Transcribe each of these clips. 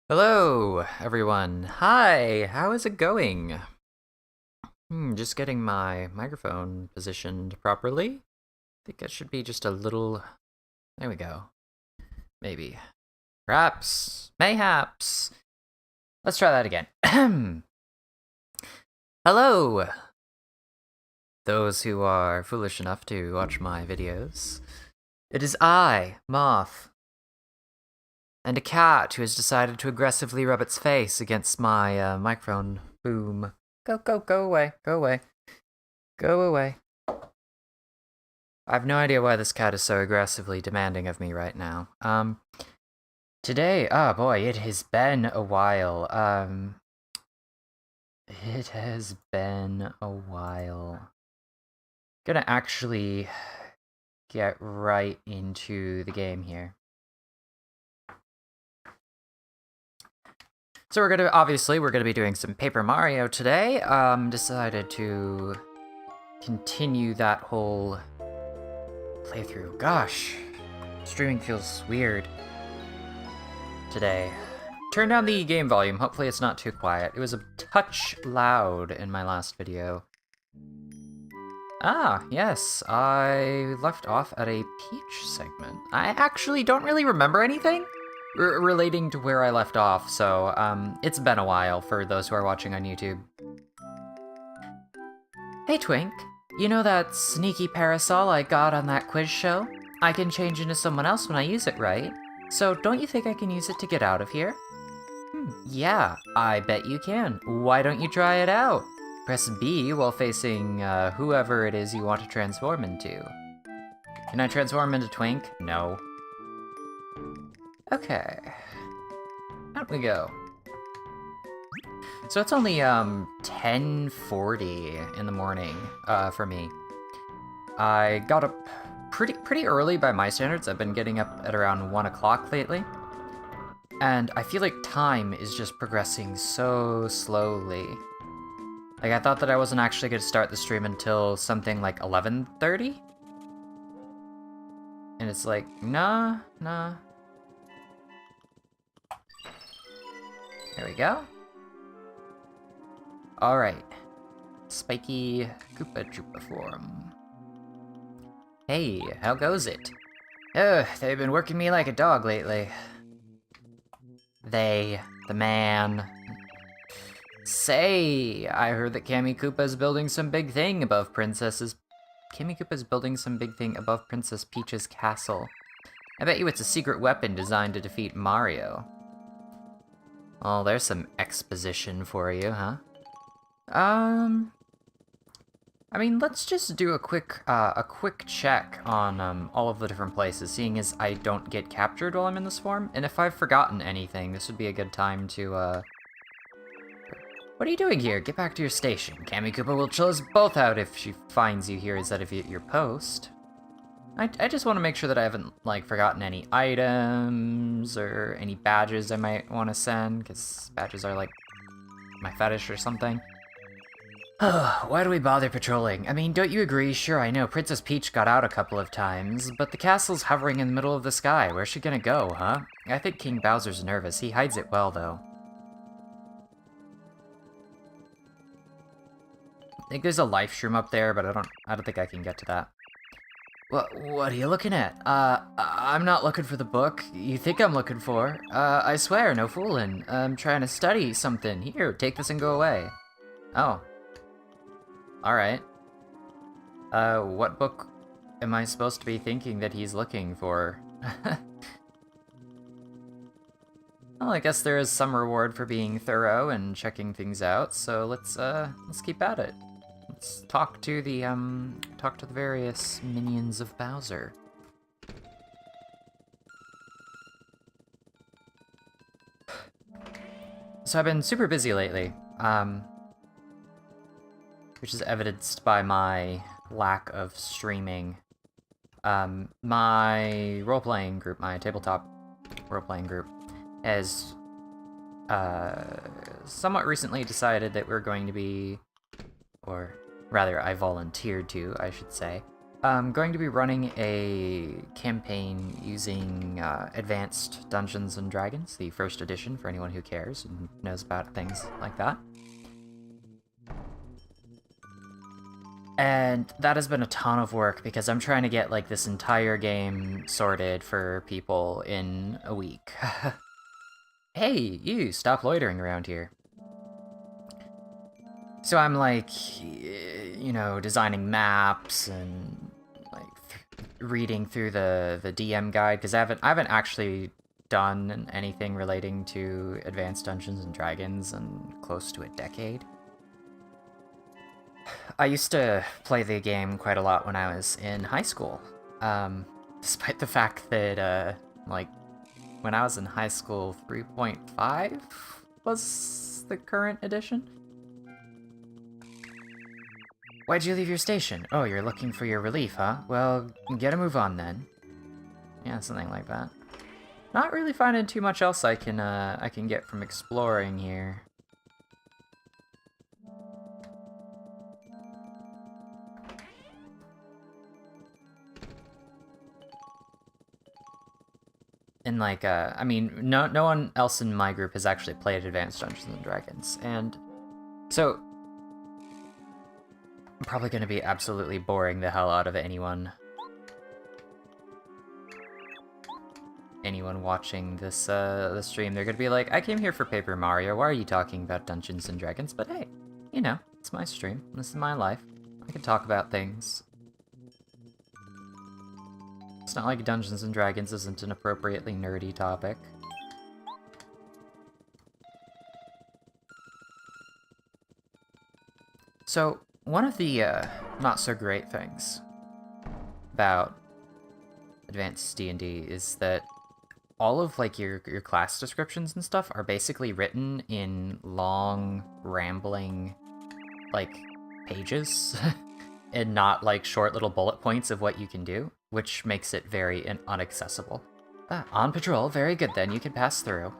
Hello, everyone. Hi, how is it going? Just getting my microphone positioned properly. I think it should be just a little... There we go. Maybe. Perhaps. Mayhaps. Let's try that again. Hello, those who are foolish enough to watch my videos. It is I, Moth, and a cat who has decided to aggressively rub its face against my microphone boom. Go away, go away. Go away. I have no idea why this cat is so aggressively demanding of me right now. Today, oh boy, it has been a while. It has been a while. Gonna actually get right into the game here. So we're gonna be doing some Paper Mario today. Decided to continue that whole playthrough. Gosh, streaming feels weird today. Turn down the game volume. Hopefully it's not too quiet. It was a touch loud in my last video. Ah, yes, I left off at a Peach segment. I actually don't really remember anything relating to where I left off, so it's been a while for those who are watching on YouTube. Hey Twink, you know that sneaky parasol I got on that quiz show? I can change into someone else when I use it, right? So don't you think I can use it to get out of here? Yeah, I bet you can. Why don't you try it out? Press B while facing whoever it is you want to transform into. Can I transform into Twink? No. Okay. Out we go. So it's only 10:40 in the morning for me. I got up pretty early by my standards. I've been getting up at around 1 o'clock lately. And I feel like time is just progressing so slowly. Like, I thought that I wasn't actually going to start the stream until something like 11:30. And it's like, nah. There we go. Alright. Spiky Koopa Troopa form. Hey, how goes it? Ugh, they've been working me like a dog lately. They, the man. Say, I heard that Kammy Koopa's building some big thing above Princess Peach's castle. I bet you it's a secret weapon designed to defeat Mario. Oh, there's some exposition for you, huh? I mean, let's just do a quick check on all of the different places, seeing as I don't get captured while I'm in this form. And if I've forgotten anything, this would be a good time to What are you doing here? Get back to your station. Kammy Koopa will chill us both out if she finds you here instead of your post. I just want to make sure that I haven't, like, forgotten any items or any badges I might want to send, because badges are, like, my fetish or something. Why do we bother patrolling? I mean, don't you agree? Sure, I know Princess Peach got out a couple of times, but the castle's hovering in the middle of the sky. Where's she gonna go, huh? I think King Bowser's nervous. He hides it well, though. I think there's a life shroom up there, but I don't think I can get to that. What are you looking at? I'm not looking for the book you think I'm looking for. I swear, no fooling. I'm trying to study something. Here, take this and go away. Oh. Alright. What book am I supposed to be thinking that he's looking for? Well, I guess there is some reward for being thorough and checking things out, so let's keep at it. Let's talk to the various minions of Bowser. So I've been super busy lately, which is evidenced by my lack of streaming. My role-playing group, my tabletop role-playing group, has somewhat recently decided that we're going to be, or rather I volunteered to, I should say, I'm going to be running a campaign using Advanced Dungeons and Dragons, the first edition, for anyone who cares and knows about things like that. And that has been a ton of work because I'm trying to get like this entire game sorted for people in a week. Hey, you, stop loitering around here. So I'm like, you know, designing maps and like reading through the DM guide because I haven't actually done anything relating to Advanced Dungeons and Dragons in close to a decade. I used to play the game quite a lot when I was in high school, despite the fact that, like, when I was in high school, 3.5 was the current edition. Why'd you leave your station? Oh, you're looking for your relief, huh? Well, get a move on then. Yeah, something like that. Not really finding too much else I can get from exploring here. And like, I mean, no one else in my group has actually played Advanced Dungeons and Dragons, and so I'm probably going to be absolutely boring the hell out of anyone watching this this stream. They're going to be like, I came here for Paper Mario. Why are you talking about Dungeons and Dragons? But hey, you know, it's my stream. This is my life. I can talk about things. It's not like Dungeons and Dragons isn't an appropriately nerdy topic. So, one of the not-so-great things about Advanced D&D is that all of like your class descriptions and stuff are basically written in long, rambling, like, pages, and not like short little bullet points of what you can do, which makes it very inaccessible. On patrol, very good then, you can pass through.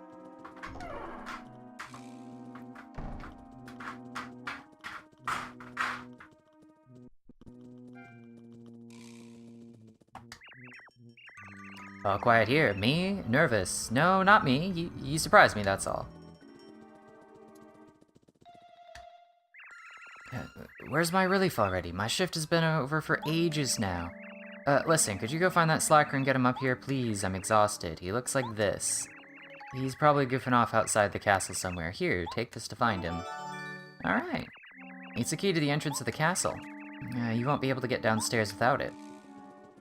All quiet here. Me? Nervous. No, not me. You surprised me, that's all. Where's my relief already? My shift has been over for ages now. Listen, could you go find that slacker and get him up here, please? I'm exhausted. He looks like this. He's probably goofing off outside the castle somewhere. Here, take this to find him. Alright. It's the key to the entrance of the castle. You won't be able to get downstairs without it.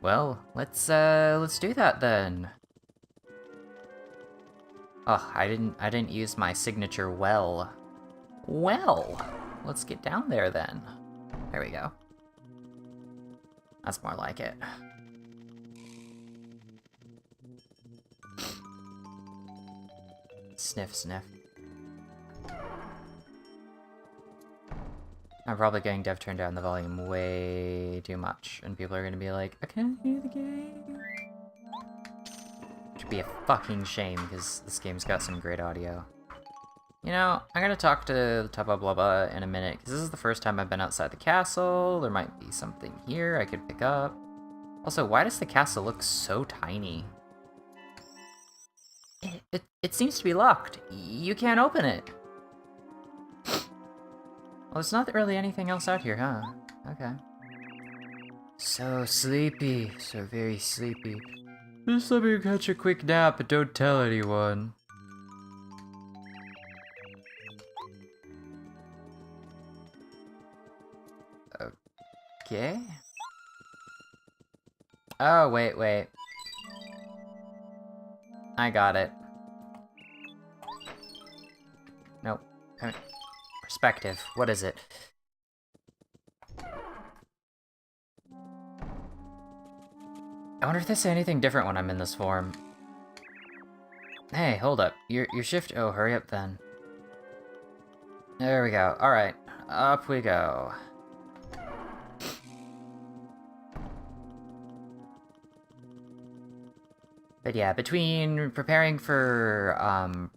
Well, let's do that then. Oh, I didn't use my signature well. Well, let's get down there then. There we go. That's more like it. Sniff, sniff. I'm probably getting Dev turned down the volume way too much, and people are gonna be like, I can't hear the game. Which would be a fucking shame, because this game's got some great audio. You know, I'm gonna talk to Tubba Blubba in a minute, because this is the first time I've been outside the castle. There might be something here I could pick up. Also, why does the castle look so tiny? It seems to be locked. You can't open it. Well, there's not really anything else out here, huh? Okay. So sleepy. So very sleepy. Just let me catch a quick nap, but don't tell anyone. Okay. Oh, wait. I got it. Nope. Perspective. What is it? I wonder if they say anything different when I'm in this form. Hey, hold up. Your shift... Oh, hurry up then. There we go. Alright. Up we go. But yeah, between preparing for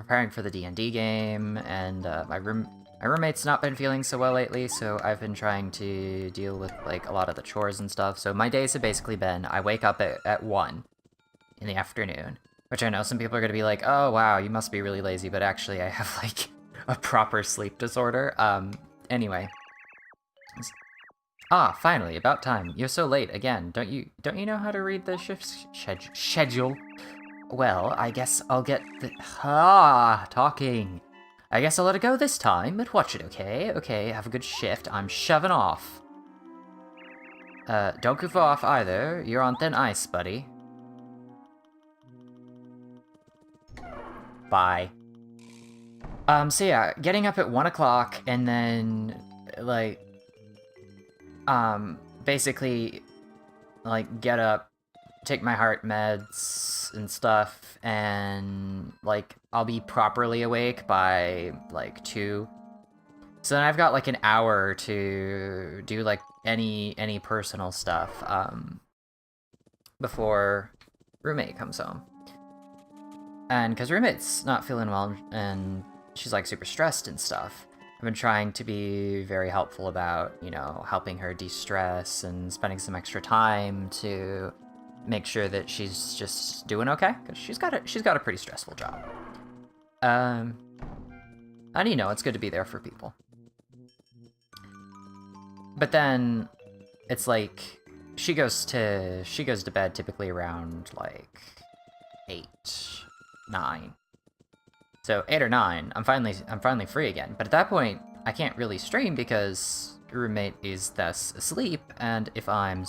the D&D game and my My roommate's not been feeling so well lately, so I've been trying to deal with, like, a lot of the chores and stuff. So my days have basically been, I wake up at 1 in the afternoon, which I know some people are going to be like, oh, wow, you must be really lazy, but actually I have, like, a proper sleep disorder. Anyway. Ah, finally, about time. You're so late again. Don't you know how to read the shift schedule? Well, I guess I'll get the... talking. I guess I'll let it go this time, but watch it, okay? Okay, have a good shift. I'm shoving off. Don't goof off either. You're on thin ice, buddy. Bye. So yeah, getting up at 1 o'clock and then, like, basically, like, get up, take my heart meds and stuff, and, like, I'll be properly awake by, like, 2. So then I've got, like, an hour to do, like, any personal stuff, before roommate comes home. And because roommate's not feeling well, and she's, like, super stressed and stuff, I've been trying to be very helpful about, you know, helping her de-stress and spending some extra time to make sure that she's just doing okay, because she's got a pretty stressful job. And you know, it's good to be there for people. But then it's like she goes to bed typically around like 8, 9. So 8 or 9, I'm finally free again. But at that point, I can't really stream because your roommate is thus asleep, and if I'm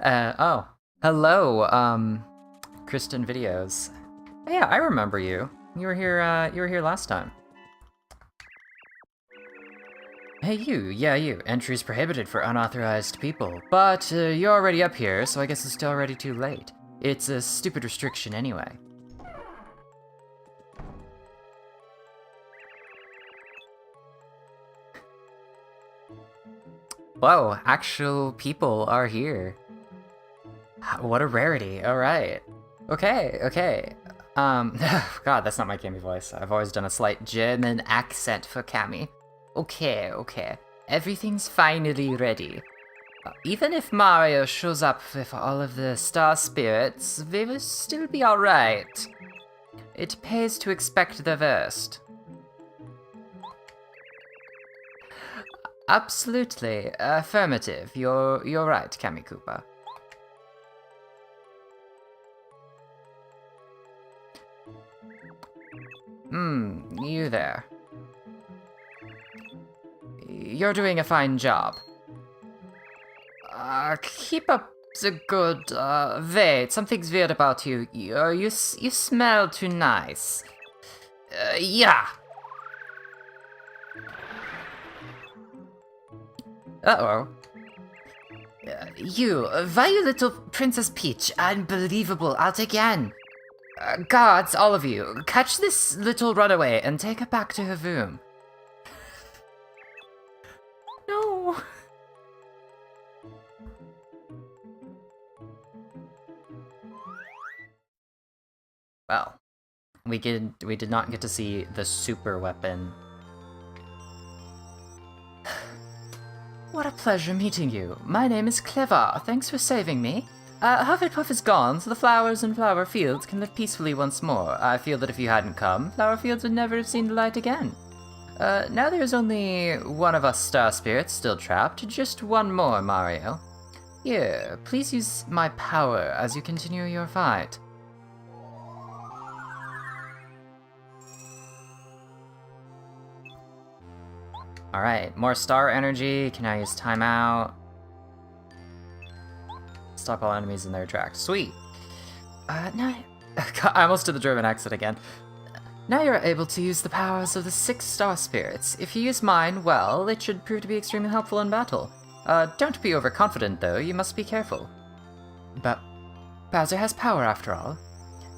oh, hello, Kristen Videos. Oh, yeah, I remember you. You were here last time. Hey, you. Yeah, you. Entry's prohibited for unauthorized people. But, you're already up here, so I guess it's already too late. It's a stupid restriction anyway. Whoa, actual people are here. What a rarity. Alright. Okay. God, that's not my Cammy voice. I've always done a slight German accent for Cammy. Okay. Everything's finally ready. Even if Mario shows up with all of the star spirits, they will still be alright. It pays to expect the worst. Absolutely. Affirmative. You're right, Cammy Koopa. You there. You're doing a fine job. Keep up the good, wait, something's weird about you. You smell too nice. Yeah. Uh-oh. Why you little Princess Peach? Unbelievable, out again. Guards, all of you, catch this little runaway and take her back to her room. No. Well, we did not get to see the super weapon. What a pleasure meeting you. My name is Clever. Thanks for saving me. Hufflepuff is gone, so the flowers and flower fields can live peacefully once more. I feel that if you hadn't come, flower fields would never have seen the light again. Now there's only one of us star spirits still trapped. Just one more, Mario. Here, please use my power as you continue your fight. Alright, more star energy. Can I use timeout? Stop all enemies in their tracks. Sweet. Now... I almost did the German accent again. Now you're able to use the powers of the 6 star spirits. If you use mine well, it should prove to be extremely helpful in battle. Don't be overconfident, though. You must be careful. But Bowser has power, after all.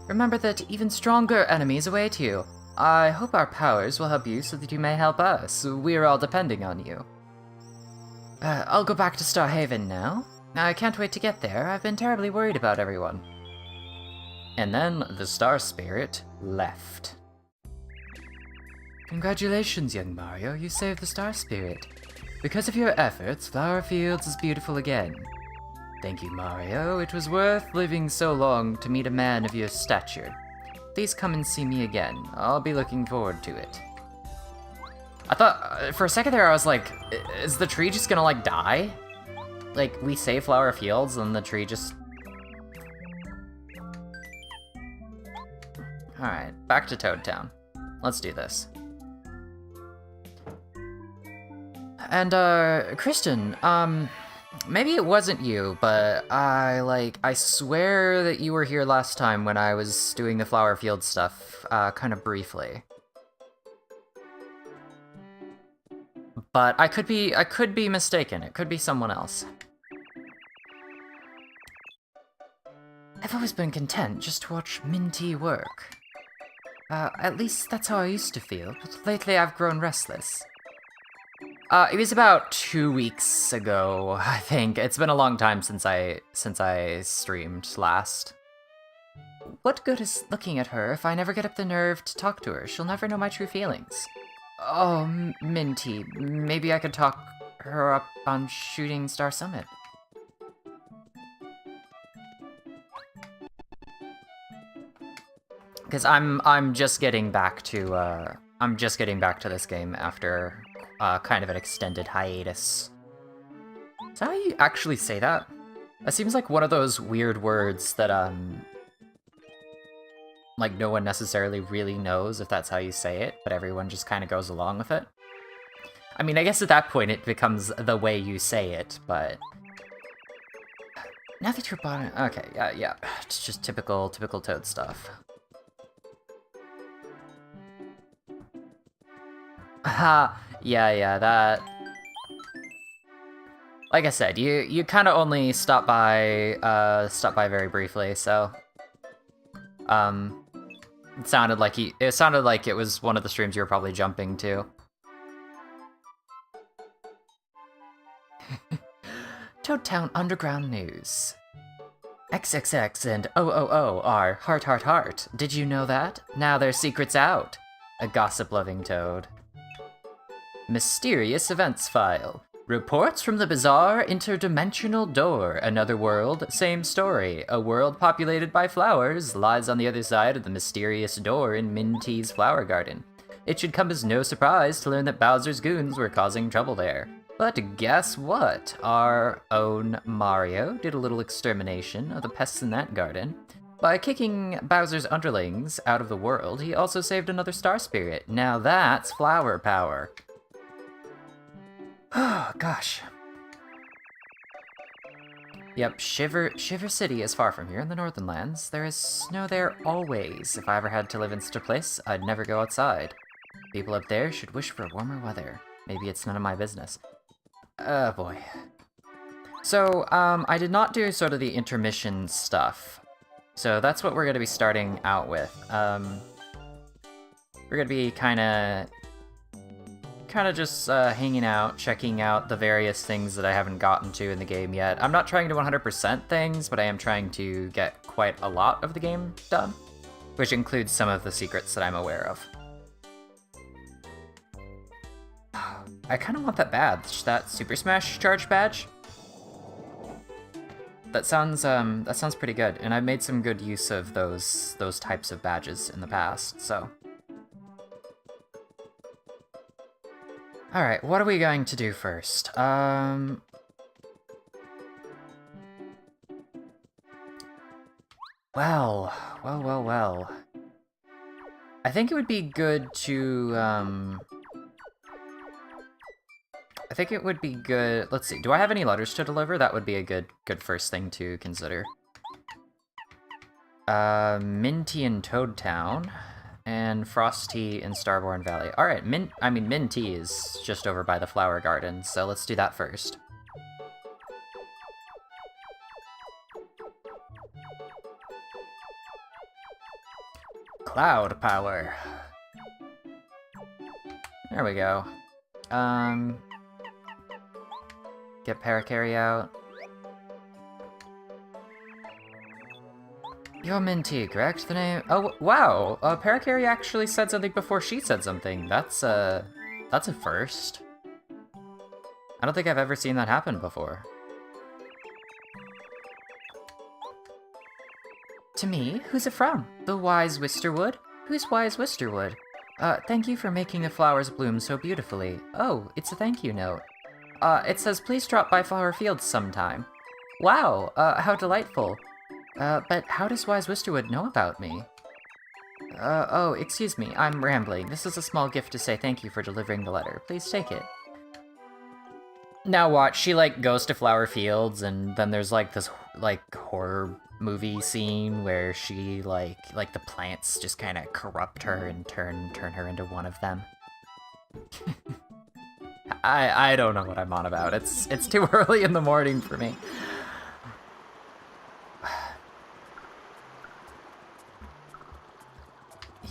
Remember that even stronger enemies await you. I hope our powers will help you so that you may help us. We're all depending on you. I'll go back to Star Haven now. I can't wait to get there. I've been terribly worried about everyone. And then the Star Spirit left. Congratulations, young Mario, you saved the Star Spirit. Because of your efforts, Flower Fields is beautiful again. Thank you, Mario. It was worth living so long to meet a man of your stature. Please come and see me again. I'll be looking forward to it. I thought, for a second there, I was like, is the tree just gonna, like, die? Like, we save Flower Fields, and the tree just... Alright, back to Toad Town. Let's do this. And, Kristen, maybe it wasn't you, but I swear that you were here last time when I was doing the Flower Field stuff, kind of briefly. But I could be mistaken. It could be someone else. I've always been content just to watch Minty work. At least that's how I used to feel, but lately I've grown restless. It was about 2 weeks ago, I think. It's been a long time since I streamed last. What good is looking at her if I never get up the nerve to talk to her? She'll never know my true feelings. Oh, Minty, maybe I could talk her up on Shooting Star Summit. Because I'm just getting back to this game after kind of an extended hiatus. Is that how you actually say that? That seems like one of those weird words that like no one necessarily really knows if that's how you say it, but everyone just kind of goes along with it. I mean, I guess at that point it becomes the way you say it, but now that you're bottom, okay, yeah, it's just typical Toad stuff. Haha, yeah, that... Like I said, you kind of only stop by very briefly, so... It sounded like it was one of the streams you were probably jumping to. Toad Town Underground News. XXX and OOO are heart heart heart. Did you know that? Now their secret's out. A gossip-loving Toad. Mysterious Events File. Reports from the bizarre interdimensional door. Another world, same story. A world populated by flowers lies on the other side of the mysterious door in Minty's flower garden. It should come as no surprise to learn that Bowser's goons were causing trouble there. But guess what? Our own Mario did a little extermination of the pests in that garden. By kicking Bowser's underlings out of the world, he also saved another star spirit. Now that's flower power. Oh, gosh. Yep, Shiver City is far from here in the Northern Lands. There is snow there always. If I ever had to live in such a place, I'd never go outside. People up there should wish for warmer weather. Maybe it's none of my business. Oh, boy. So, I did not do sort of the intermission stuff. So that's what we're going to be starting out with. We're going to be kind of just hanging out, checking out the various things that I haven't gotten to in the game yet. I'm not trying to 100% things, but I am trying to get quite a lot of the game done, which includes some of the secrets that I'm aware of. I kind of want that badge, that Super Smash Charge badge. That sounds pretty good, and I've made some good use of those types of badges in the past, so. Alright, what are we going to do first? Well. I think it would be good to, let's see, do I have any letters to deliver? That would be a good first thing to consider. Minty in Toad Town. And Frosty in Starborn Valley. Alright, Minty is just over by the flower garden, so let's do that first. Cloud power. There we go. Get Parakarry out. Yominti, correct? The name? Oh, wow! Parakarry actually said something before she said something. That's a first. I don't think I've ever seen that happen before. To me? Who's it from? The Wise Wisterwood? Who's Wise Wisterwood? Thank you for making the flowers bloom so beautifully. Oh, it's a thank you note. It says please drop by Flower Fields sometime. Wow, how delightful. But how does Wise Wisterwood know about me? Oh, excuse me, I'm rambling. This is a small gift to say thank you for delivering the letter. Please take it. Now watch, she, like, goes to Flower Fields, and then there's, like, this, like, horror movie scene where she, like the plants just kind of corrupt her and turn her into one of them. I don't know what I'm on about. It's too early in the morning for me.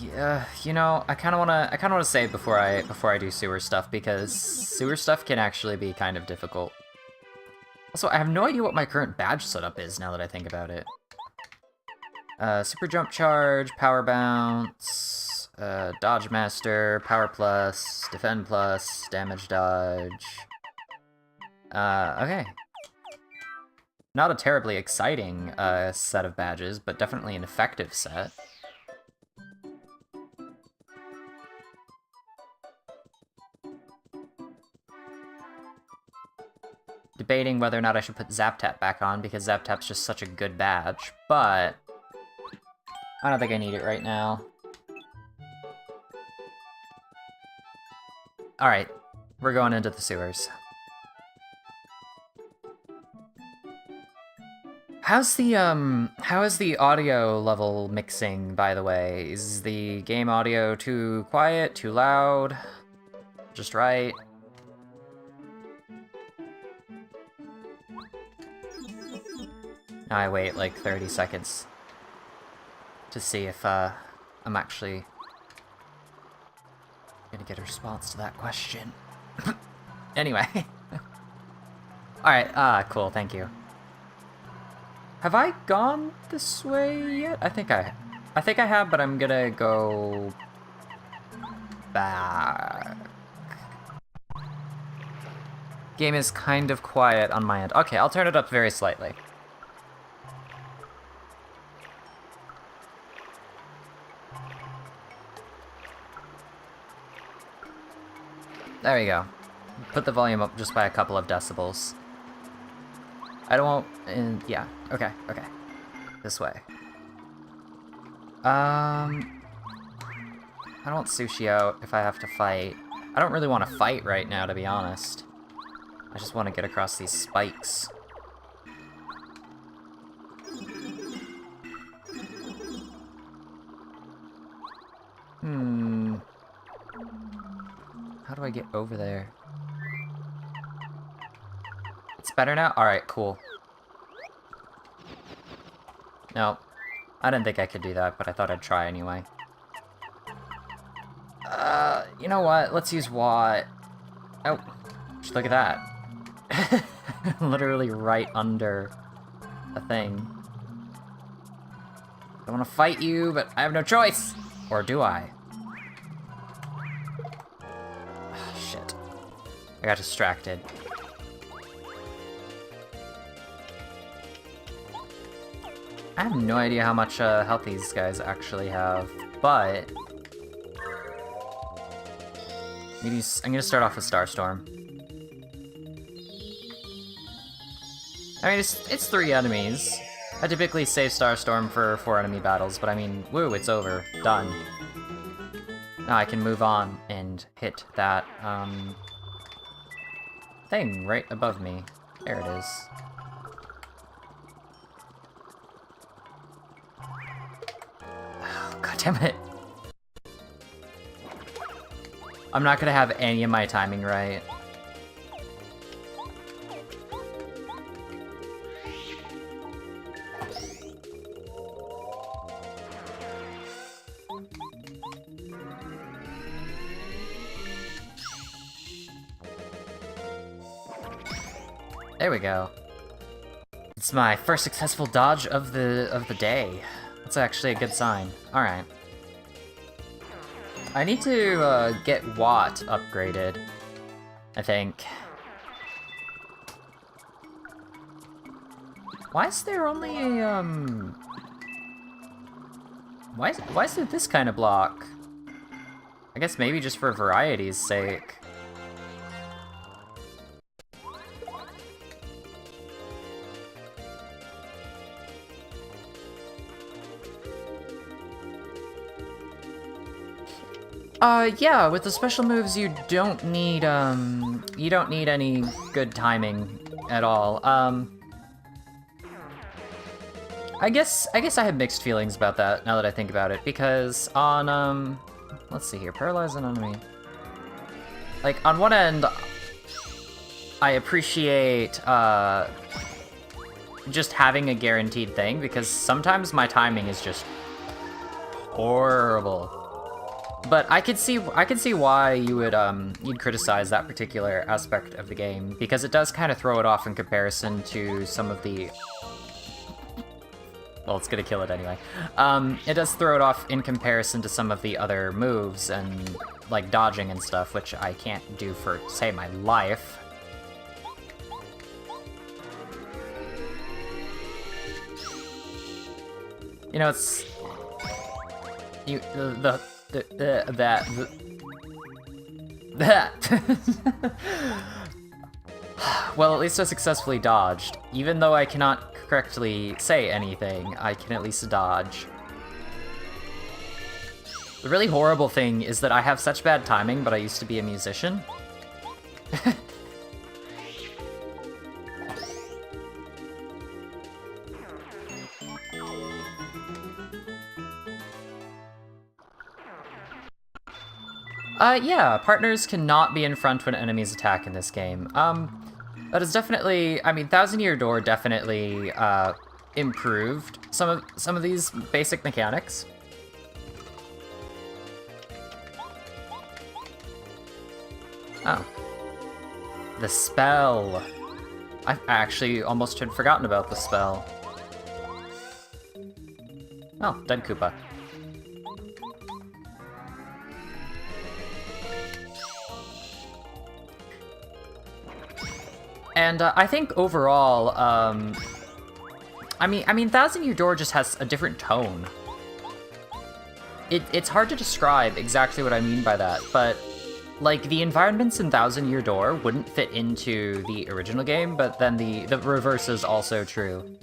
Yeah, you know, I kind of wanna save before I do sewer stuff, because sewer stuff can actually be kind of difficult. Also, I have no idea what my current badge setup is now that I think about it. Super jump charge, power bounce, dodge master, power plus, defend plus, damage dodge. Okay. Not a terribly exciting set of badges, but definitely an effective set. Debating whether or not I should put Zap Tap back on, because Zap Tap's just such a good badge, but I don't think I need it right now. Alright, we're going into the sewers. How is the audio level mixing, by the way? Is the game audio too quiet, too loud? Just right? Now I wait like 30 seconds to see if I'm actually gonna get a response to that question. Anyway. Alright, cool, thank you. Have I gone this way yet? I think I have, but I'm gonna go back. Game is kind of quiet on my end. Okay, I'll turn it up very slightly. There we go. Put the volume up just by a couple of decibels. I don't want... yeah, okay. This way. I don't want sushi out if I have to fight. I don't really want to fight right now, to be honest. I just want to get across these spikes. How do I get over there? It's better now? Alright, cool. No. I didn't think I could do that, but I thought I'd try anyway. You know what? Let's use Watt. Oh, just look at that. Literally right under a thing. I want to fight you, but I have no choice. Or do I? Shit. I got distracted. I have no idea how much health these guys actually have, but maybe I'm gonna start off with Starstorm. I mean, it's 3 enemies. I typically save Starstorm for 4 enemy battles, but I mean, woo, it's over. Done. Now I can move on and hit that thing right above me. There it is. God damn it. I'm not gonna have any of my timing right. There we go. It's my first successful dodge of the day. That's actually a good sign. Alright. I need to get Watt upgraded, I think. Why is there only a, Why is there this kind of block? I guess maybe just for variety's sake. Yeah, with the special moves you don't need any good timing at all. I guess I have mixed feelings about that now that I think about it, because on, let's see here, paralyze an enemy. Like, on one end, I appreciate, just having a guaranteed thing, because sometimes my timing is just horrible. But I could see why you would, you'd criticize that particular aspect of the game, because it does kind of throw it off in comparison to some of the... Well, it's gonna kill it anyway. It does throw it off in comparison to some of the other moves and, like, dodging and stuff, which I can't do for, say, my life. You know, it's... Well, at least I successfully dodged. Even though I cannot correctly say anything, I can at least dodge. The really horrible thing is that I have such bad timing, but I used to be a musician. Yeah, partners cannot be in front when enemies attack in this game. That is definitely, I mean, Thousand Year Door definitely, improved some of these basic mechanics. Oh. The spell. I actually almost had forgotten about the spell. Oh, dead Koopa. And I think overall, I mean, Thousand Year Door just has a different tone. It's hard to describe exactly what I mean by that, but like the environments in Thousand Year Door wouldn't fit into the original game, but then the reverse is also true.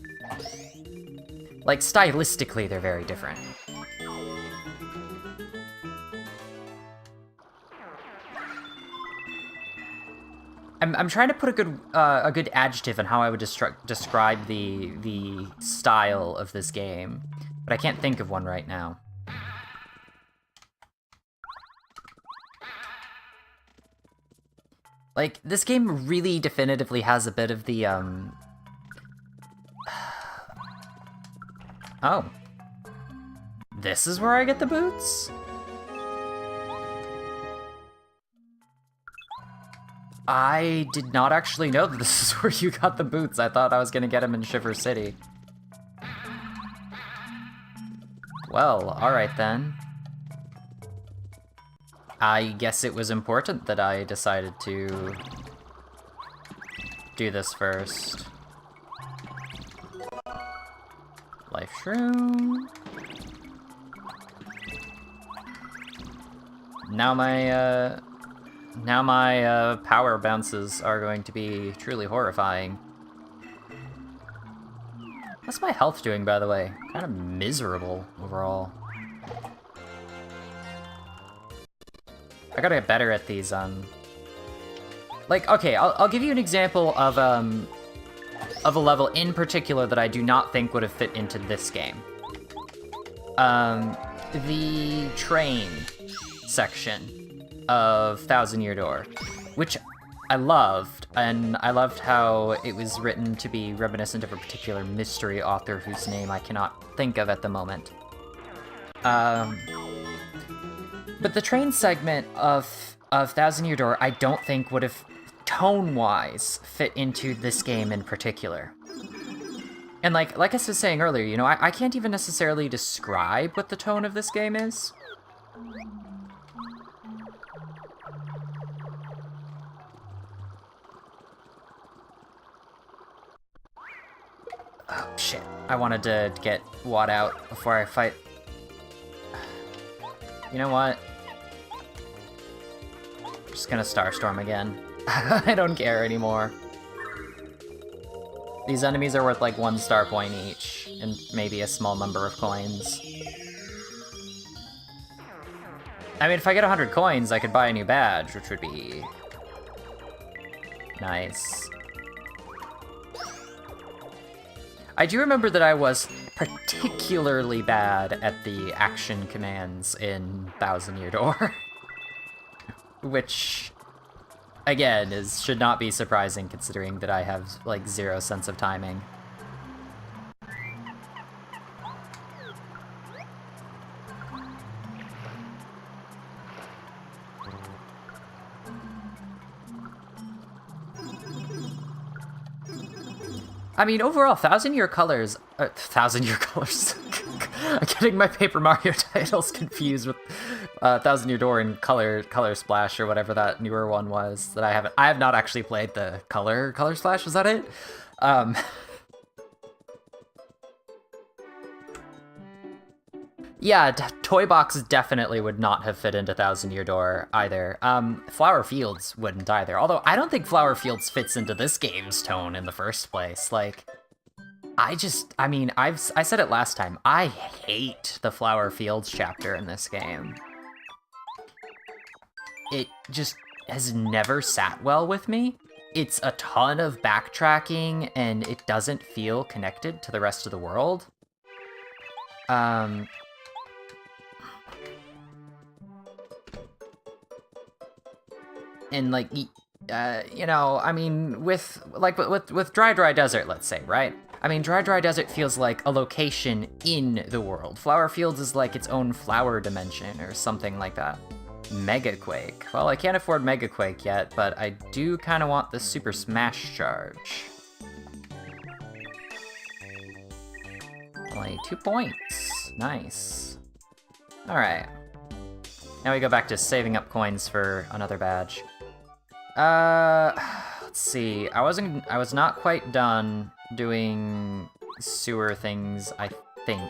Like stylistically, they're very different. I'm trying to put a good adjective on how I would describe the style of this game, but I can't think of one right now. Like, this game really definitively has a bit of the, Oh. This is where I get the boots? I did not actually know that this is where you got the boots. I thought I was gonna get them in Shiver City. Well, alright then. I guess it was important that I decided to do this first. Life Shroom. Now my power bounces are going to be truly horrifying. What's my health doing, by the way? Kind of miserable overall. I gotta get better at these, Like, okay, I'll give you an example of a level in particular that I do not think would have fit into this game. The train section of Thousand Year Door, which I loved, and I loved how it was written to be reminiscent of a particular mystery author whose name I cannot think of at the moment. But the train segment of Thousand Year Door I don't think would have, tone-wise, fit into this game in particular. And like I was saying earlier, you know, I can't even necessarily describe what the tone of this game is. Oh, shit. I wanted to get Watt out before I fight. You know what? I'm just gonna Starstorm again. I don't care anymore. These enemies are worth like 1 star point each, and maybe a small number of coins. I mean, if I get 100 coins, I could buy a new badge, which would be nice. I do remember that I was particularly bad at the action commands in Thousand Year Door. Which, again, should not be surprising considering that I have, like, 0 sense of timing. I mean, overall, Thousand Year Colors... Thousand Year Colors... I'm getting my Paper Mario titles confused with Thousand Year Door and Color Splash, or whatever that newer one was that I haven't... I have not actually played the Color Splash, was that it? Yeah, Toy Box definitely would not have fit into Thousand Year Door either. Flower Fields wouldn't either. Although I don't think Flower Fields fits into this game's tone in the first place. Like, I mean, I said it last time. I hate the Flower Fields chapter in this game. It just has never sat well with me. It's a ton of backtracking, and it doesn't feel connected to the rest of the world. And like, you know, I mean, with Dry Desert, let's say, right? I mean, Dry Desert feels like a location in the world. Flower Fields is like its own flower dimension or something like that. Megaquake. Well, I can't afford Megaquake yet, but I do kind of want the Super Smash Charge. Only 2 points. Nice. Alright. Now we go back to saving up coins for another badge. Let's see. I was not quite done doing sewer things, I think.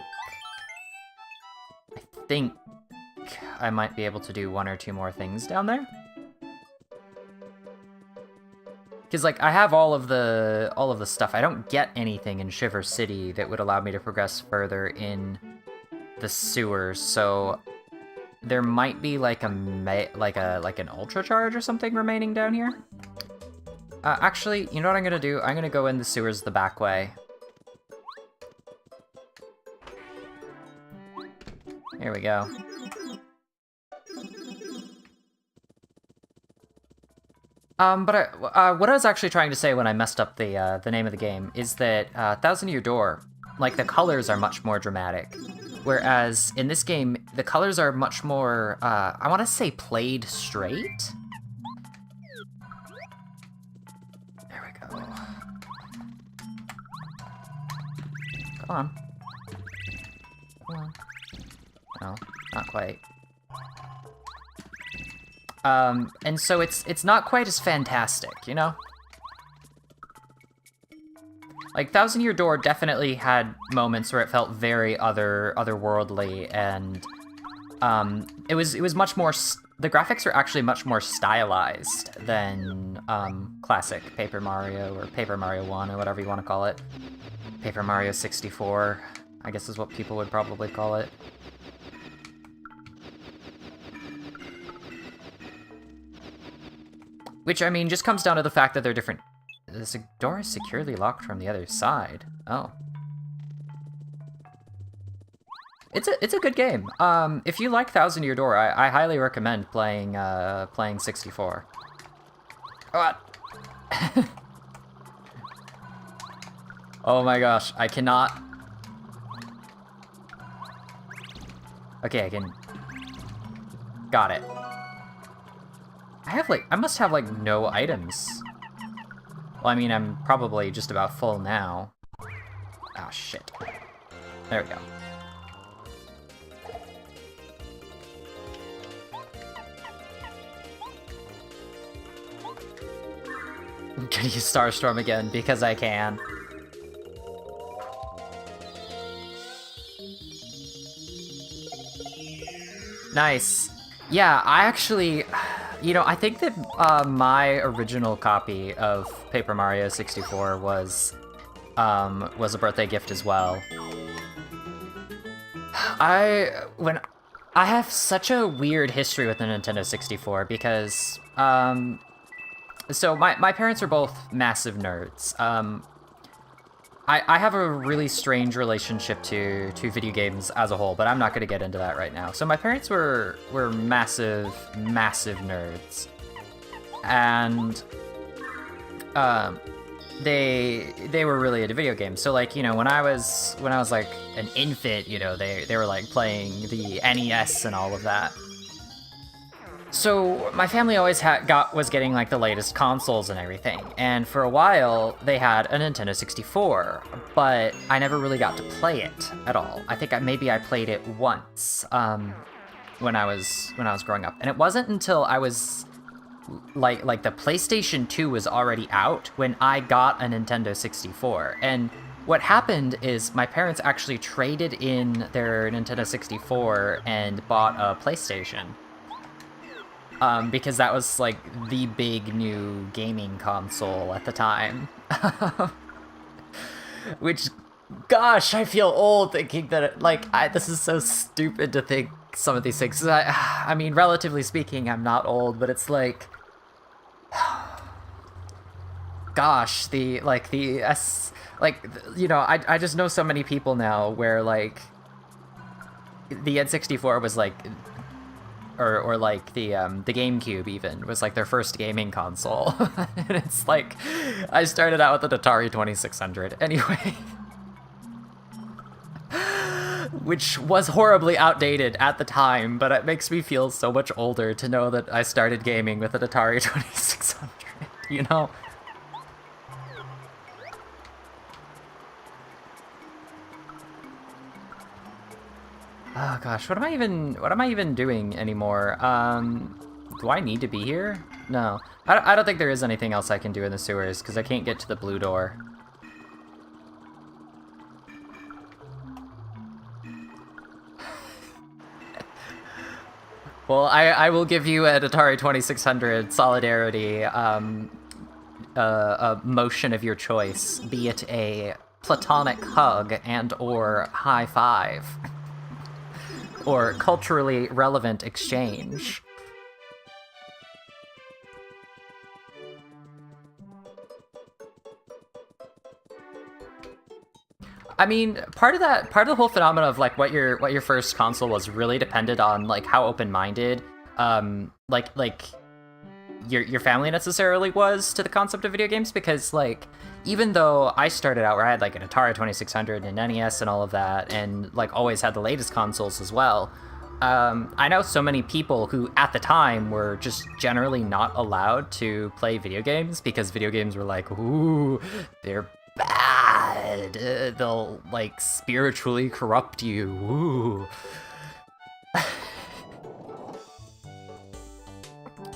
I think I might be able to do 1 or 2 more things down there. Because, like, I have all of the stuff. I don't get anything in Shiver City that would allow me to progress further in the sewers, so there might be like an ultra charge or something remaining down here. Actually, you know what I'm gonna do? I'm gonna go in the sewers the back way. Here we go. But what I was actually trying to say when I messed up the name of the game is that Thousand Year Door, like, the colors are much more dramatic. Whereas in this game, the colors are much more, I want to say played straight? There we go. Come on. Come on. No, not quite. And so it's not quite as fantastic, you know? Like, Thousand Year Door definitely had moments where it felt very otherworldly, and it was much more. The graphics are actually much more stylized than classic Paper Mario or Paper Mario 1 or whatever you want to call it. Paper Mario 64, I guess is what people would probably call it. Which, I mean, just comes down to the fact that they're different. The door is securely locked from the other side. Oh. It's a good game. If you like Thousand Year Door, I highly recommend playing 64. What? Oh my gosh, I cannot. Okay, I can. Got it. I must have like no items. Well, I mean, I'm probably just about full now. Oh, shit. There we go. I'm gonna use Starstorm again because I can. Nice. Yeah, I actually, you know, I think that my original copy of Paper Mario 64 was a birthday gift as well. I have such a weird history with the Nintendo 64 because so my parents are both massive nerds. I have a really strange relationship to video games as a whole, but I'm not going to get into that right now. So my parents were massive nerds, and they were really into video games. So like, you know, when I was like an infant, you know, they were like playing the NES and all of that. So my family always was getting like the latest consoles and everything, and for a while they had a Nintendo 64, but I never really got to play it at all. I think maybe I played it once when I was growing up, and it wasn't until I was like the PlayStation 2 was already out when I got a Nintendo 64. And what happened is my parents actually traded in their Nintendo 64 and bought a PlayStation. Because that was, like, the big new gaming console at the time. Which, gosh, I feel old thinking that, this is so stupid to think some of these things. I mean, relatively speaking, I'm not old, but it's like... Gosh, you know, I just know so many people now where, like, the N64 was, like... Or like the GameCube even was like their first gaming console. And it's like, I started out with an Atari 2600 anyway. Which was horribly outdated at the time, but it makes me feel so much older to know that I started gaming with an Atari 2600, you know? Oh gosh, what am I even doing anymore? Do I need to be here? No. I don't think there is anything else I can do in the sewers, because I can't get to the blue door. Well, I will give you an Atari 2600 solidarity, a motion of your choice, be it a platonic hug and or high five. Or culturally relevant exchange. I mean, part of the whole phenomenon of like what your first console was really depended on like how open-minded like your family necessarily was to the concept of video games, because like even though I started out where I had like an Atari 2600 and NES and all of that, and like always had the latest consoles as well, I know so many people who at the time were just generally not allowed to play video games because video games were like, ooh, they're bad. They'll like spiritually corrupt you. Ooh.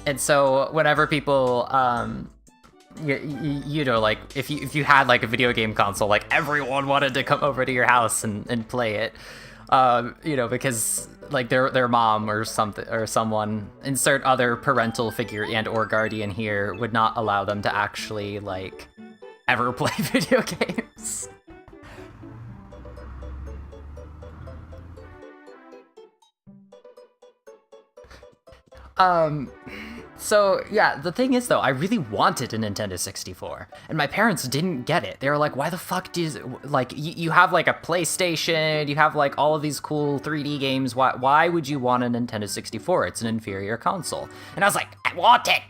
And so whenever people, you know, like if you had like a video game console, like everyone wanted to come over to your house and play it, you know, because like their mom or something or someone, insert other parental figure and or guardian here, would not allow them to actually like ever play video games. So yeah, the thing is though, I really wanted a Nintendo 64, and my parents didn't get it. They were like, why the fuck like, you have like a PlayStation, you have like all of these cool 3D games, why would you want a Nintendo 64? It's an inferior console. And I was like, I want it!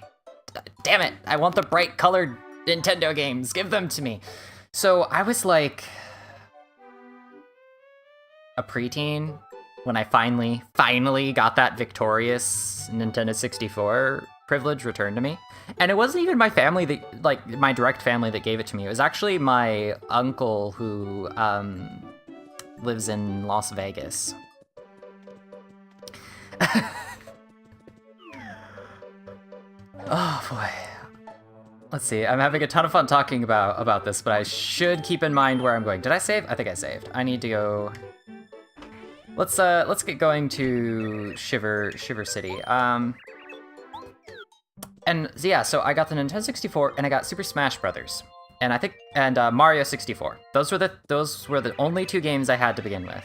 Damn it, I want the bright colored Nintendo games, give them to me. So I was like a preteen when I finally got that victorious Nintendo 64, privilege returned to me. And it wasn't even my family that, like, my direct family that gave it to me. It was actually my uncle who lives in Las Vegas. Oh boy. Let's see. I'm having a ton of fun talking about this, but I should keep in mind where I'm going. Did I save? I think I saved. I need to go. Let's get going to Shiver City. And yeah, so I got the Nintendo 64 and I got Super Smash Brothers. And I think Mario 64. Those were the only two games I had to begin with.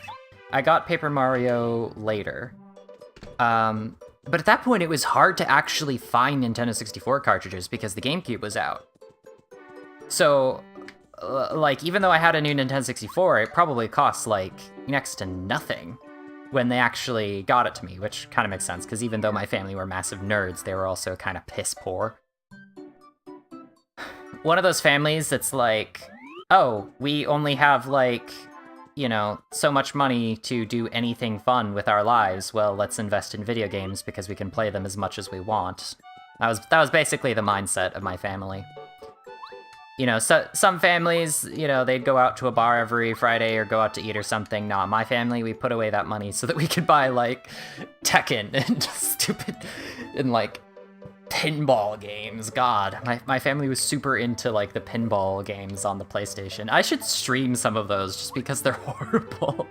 I got Paper Mario later. But at that point, it was hard to actually find Nintendo 64 cartridges because the GameCube was out. So, like, even though I had a new Nintendo 64, it probably cost, like, next to nothing when they actually got it to me, which kind of makes sense, because even though my family were massive nerds, they were also kind of piss poor. One of those families that's like, oh, we only have, like, you know, so much money to do anything fun with our lives. Well, let's invest in video games because we can play them as much as we want. That was basically the mindset of my family. You know, so some families, you know, they'd go out to a bar every Friday or go out to eat or something. Nah, my family, we put away that money so that we could buy, like, Tekken and stupid and, like, pinball games. God, my family was super into, like, the pinball games on the PlayStation. I should stream some of those just because they're horrible.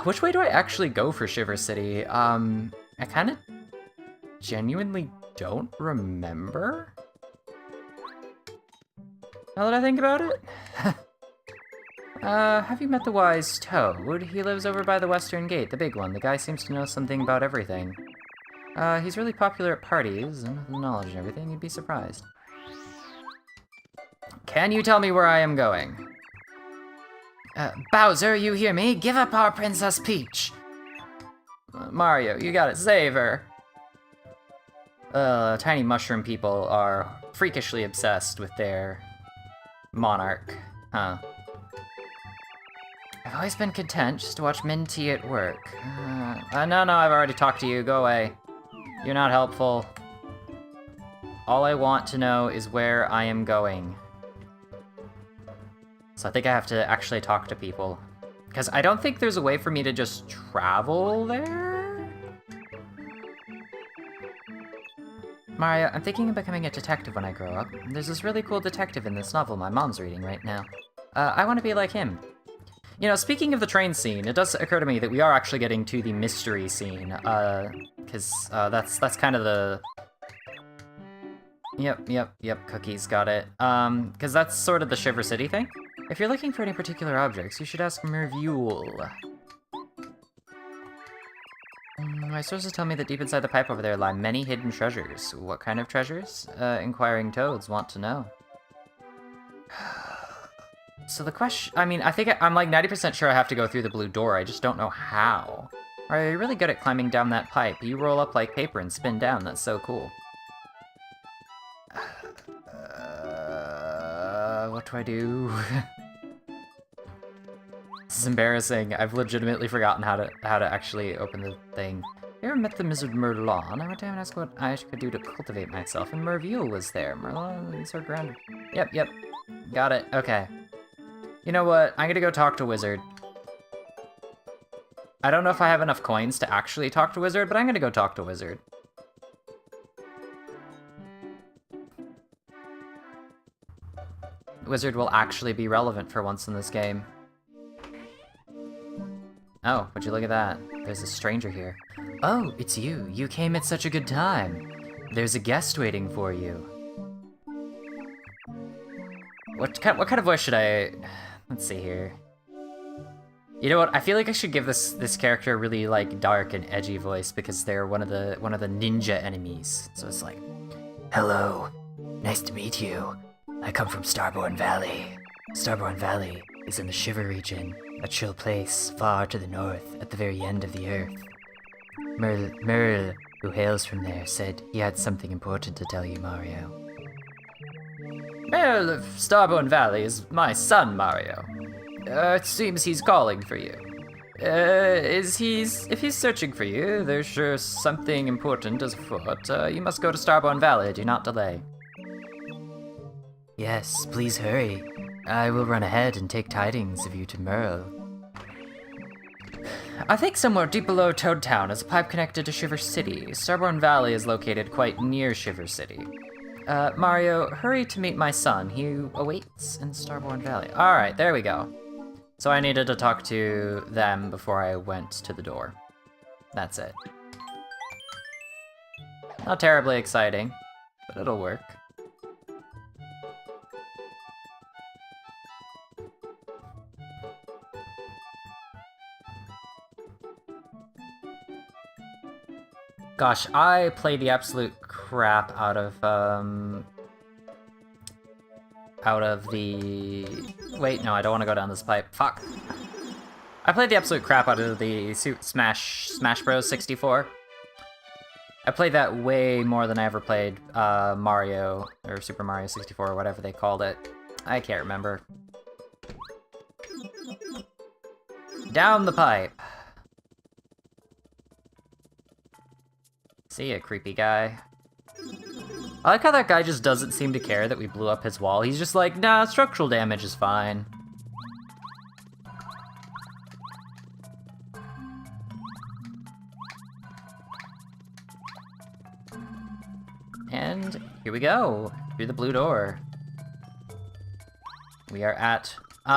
Which way do I actually go for Shiver City? I kind of genuinely don't remember. Now that I think about it. Have you met the wise Toad? He lives over by the Western Gate, the big one. The guy seems to know something about everything. He's really popular at parties, and with knowledge and everything, you'd be surprised. Can you tell me where I am going? Bowser, you hear me? Give up our Princess Peach! Mario, you gotta save her! Tiny mushroom people are freakishly obsessed with their monarch, huh? I've always been content just to watch Minty at work. No, I've already talked to you, go away. You're not helpful. All I want to know is where I am going. So I think I have to actually talk to people. Because I don't think there's a way for me to just travel there? Mario, I'm thinking of becoming a detective when I grow up. There's this really cool detective in this novel my mom's reading right now. I want to be like him. You know, speaking of the train scene, it does occur to me that we are actually getting to the mystery scene, because that's kind of the... Yep, Cookies got it. Because that's sort of the Shiver City thing. If you're looking for any particular objects, you should ask Mervule. My sources tell me that deep inside the pipe over there lie many hidden treasures. What kind of treasures? Inquiring toads want to know. So the question, I mean, I think I'm like 90% sure I have to go through the blue door, I just don't know how. Are you really good at climbing down that pipe? You roll up like paper and spin down, that's so cool. What do I do? This is embarrassing, I've legitimately forgotten how to actually open the thing. You ever met the Wizard Merlon? I went to him and asked what I could do to cultivate myself, and Mervule was there. Merlon is so grand. Yep, got it, okay. You know what? I'm gonna go talk to Wizard. I don't know if I have enough coins to actually talk to Wizard, but I'm gonna go talk to Wizard. Wizard will actually be relevant for once in this game. Oh, would you look at that? There's a stranger here. Oh, it's you. You came at such a good time. There's a guest waiting for you. What kind of voice should I... Let's see here. You know what? I feel like I should give this character a really like dark and edgy voice because they're one of the ninja enemies. So it's like, hello, nice to meet you. I come from Starborn Valley. Starborn Valley is in the Shiver region, a chill place far to the north at the very end of the earth. Merle, who hails from there, said he had something important to tell you, Mario. Merle of Starborn Valley is my son, Mario. It seems he's calling for you. If he's searching for you, there's sure something important is afoot. You must go to Starborn Valley, do not delay. Yes, please hurry. I will run ahead and take tidings of you to Merle. I think somewhere deep below Toad Town is a pipe connected to Shiver City. Starborn Valley is located quite near Shiver City. Mario, hurry to meet my son. He awaits in Starborn Valley. Alright, there we go. So I needed to talk to them before I went to the door. That's it. Not terribly exciting, but it'll work. Gosh, I played the absolute crap out of the... Wait, no, I don't want to go down this pipe. Fuck. I played the absolute crap out of the Smash Bros. 64. I played that way more than I ever played Mario, or Super Mario 64, or whatever they called it. I can't remember. Down the pipe. See ya, creepy guy. I like how that guy just doesn't seem to care that we blew up his wall. He's just like, nah, structural damage is fine. And here we go, through the blue door. We are at...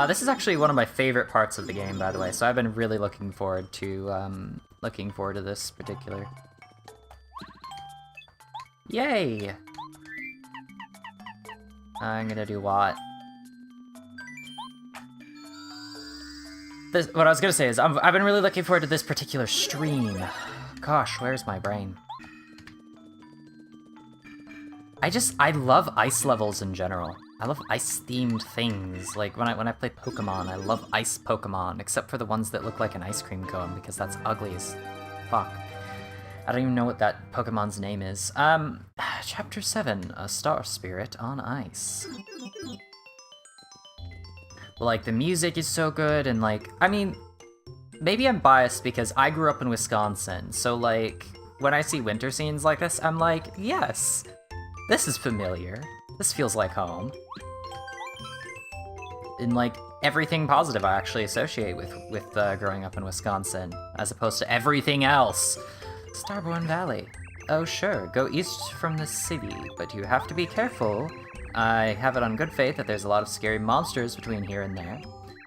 this is actually one of my favorite parts of the game, by the way, so I've been really looking forward to this particular... Yay! I'm gonna do what? What I was gonna say is, I've been really looking forward to this particular stream. Gosh, where's my brain? I love ice levels in general. I love ice-themed things. Like, when I play Pokemon, I love ice Pokemon, except for the ones that look like an ice cream cone, because that's ugly as fuck. I don't even know what that Pokemon's name is. Chapter 7, A Star Spirit on Ice. Like, the music is so good, and like, I mean, maybe I'm biased because I grew up in Wisconsin, so like, when I see winter scenes like this, I'm like, yes, this is familiar. This feels like home. And like, everything positive I actually associate with growing up in Wisconsin, as opposed to everything else. Starborn Valley. Oh sure, go east from the city, but you have to be careful. I have it on good faith that there's a lot of scary monsters between here and there.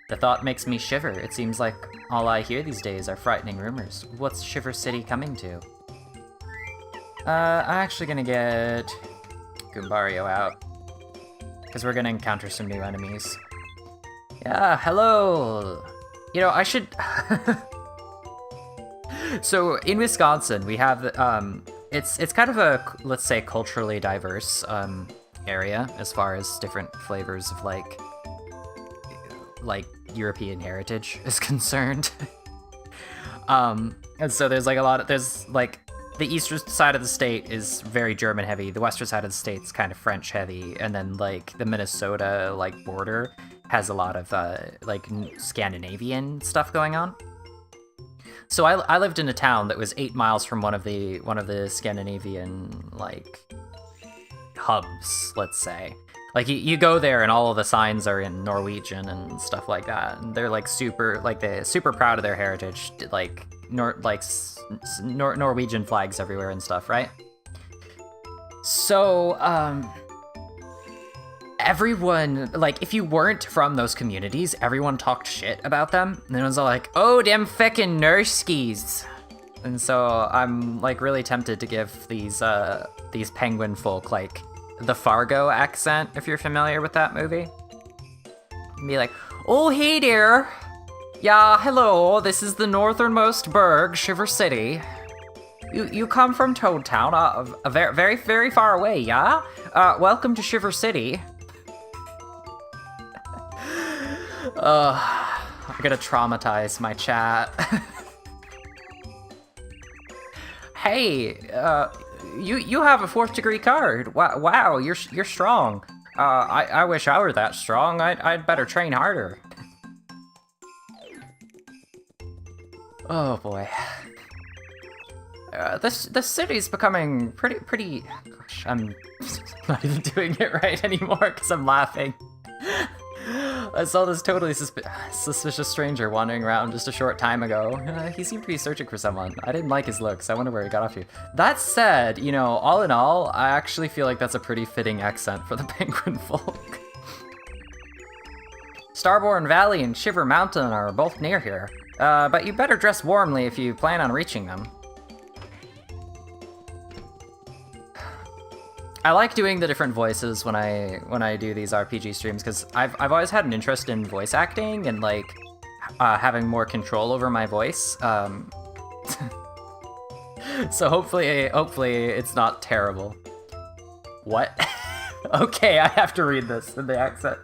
The thought makes me shiver. It seems like all I hear these days are frightening rumors. What's Shiver City coming to? I'm actually gonna get Goombario out, because we're gonna encounter some new enemies. Yeah, hello! You know, I should... So, in Wisconsin, we have, it's kind of a, let's say, culturally diverse, area, as far as different flavors of, like, European heritage is concerned. And so there's, like, the eastern side of the state is very German heavy, the western side of the state's kind of French heavy, and then, like, the Minnesota, like, border has a lot of, like, Scandinavian stuff going on. So I lived in a town that was 8 miles from one of the Scandinavian, like, hubs, let's say. Like, you go there and all of the signs are in Norwegian and stuff like that, and they're like they're super proud of their heritage, like Norwegian flags everywhere and stuff, right? So everyone, like, if you weren't from those communities, everyone talked shit about them, and it was all like, oh, them feckin' Nurskies. And so I'm, like, really tempted to give these penguin folk, like, the Fargo accent, if you're familiar with that movie. And be like, oh, hey there. Yeah, hello, this is the northernmost burg, Shiver City. You come from Toad Town, very, very, very far away, yeah? Welcome to Shiver City. I'm gonna traumatize my chat. Hey, you have a 4th degree card. Wow, you're strong. I wish I were that strong. I'd better train harder. Oh boy. This city's becoming pretty. Gosh, I'm not even doing it right anymore because I'm laughing. I saw this totally suspicious stranger wandering around just a short time ago. He seemed to be searching for someone. I didn't like his looks. I wonder where he got off to. That said, you know, all in all, I actually feel like that's a pretty fitting accent for the penguin folk. Starborn Valley and Shiver Mountain are both near here, but you better dress warmly if you plan on reaching them. I like doing the different voices when I do these RPG streams because I've always had an interest in voice acting and like having more control over my voice. So hopefully it's not terrible. What? Okay, I have to read this in the accent.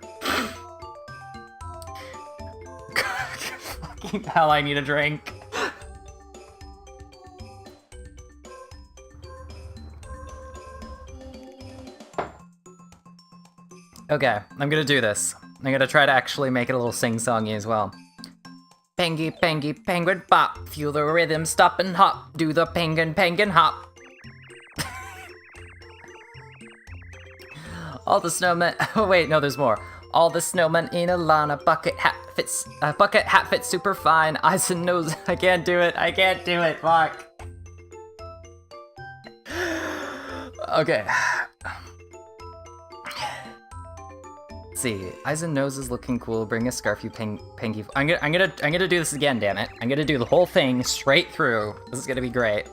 Fucking hell, I need a drink. Okay, I'm gonna do this. I'm gonna try to actually make it a little sing-songy as well. Pengy, pengy, penguin bop. Feel the rhythm, stop and hop. Do the penguin, penguin hop. All the snowmen. Oh wait, no, there's more. All the snowmen in a line. A bucket hat fits super fine. Eyes and nose. I can't do it. Fuck. Okay. See, eyes and noses looking cool. Bring a scarf, you Pengy. I'm gonna do this again. Damn it! I'm gonna do the whole thing straight through. This is gonna be great.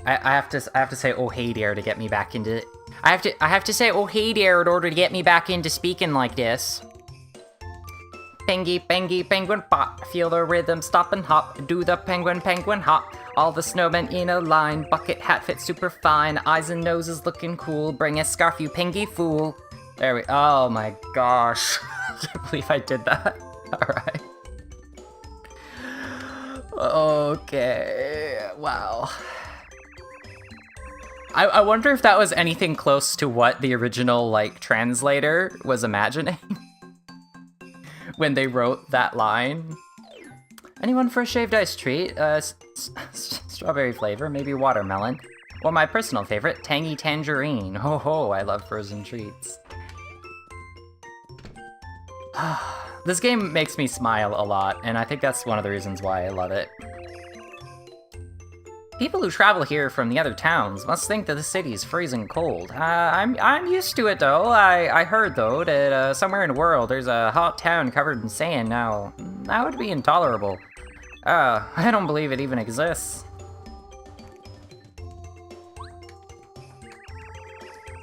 I have to say oh hey dear to get me back into. I have to say oh hey dear in order to get me back into speaking like this. Pengy, pengy, penguin pop. Feel the rhythm, stop and hop. Do the penguin, penguin hop. All the snowmen in a line. Bucket hat fits super fine. Eyes and noses looking cool. Bring a scarf, you Pengy fool. There we. Oh my gosh! I can't believe I did that. All right. Okay. Wow. I wonder if that was anything close to what the original like translator was imagining when they wrote that line. Anyone for a shaved ice treat? Strawberry flavor, maybe watermelon. Or my personal favorite, tangy tangerine. Ho ho, I love frozen treats. This game makes me smile a lot, and I think that's one of the reasons why I love it. People who travel here from the other towns must think that the city's freezing cold. I'm used to it though. I heard though that somewhere in the world there's a hot town covered in sand now. That would be intolerable. I don't believe it even exists.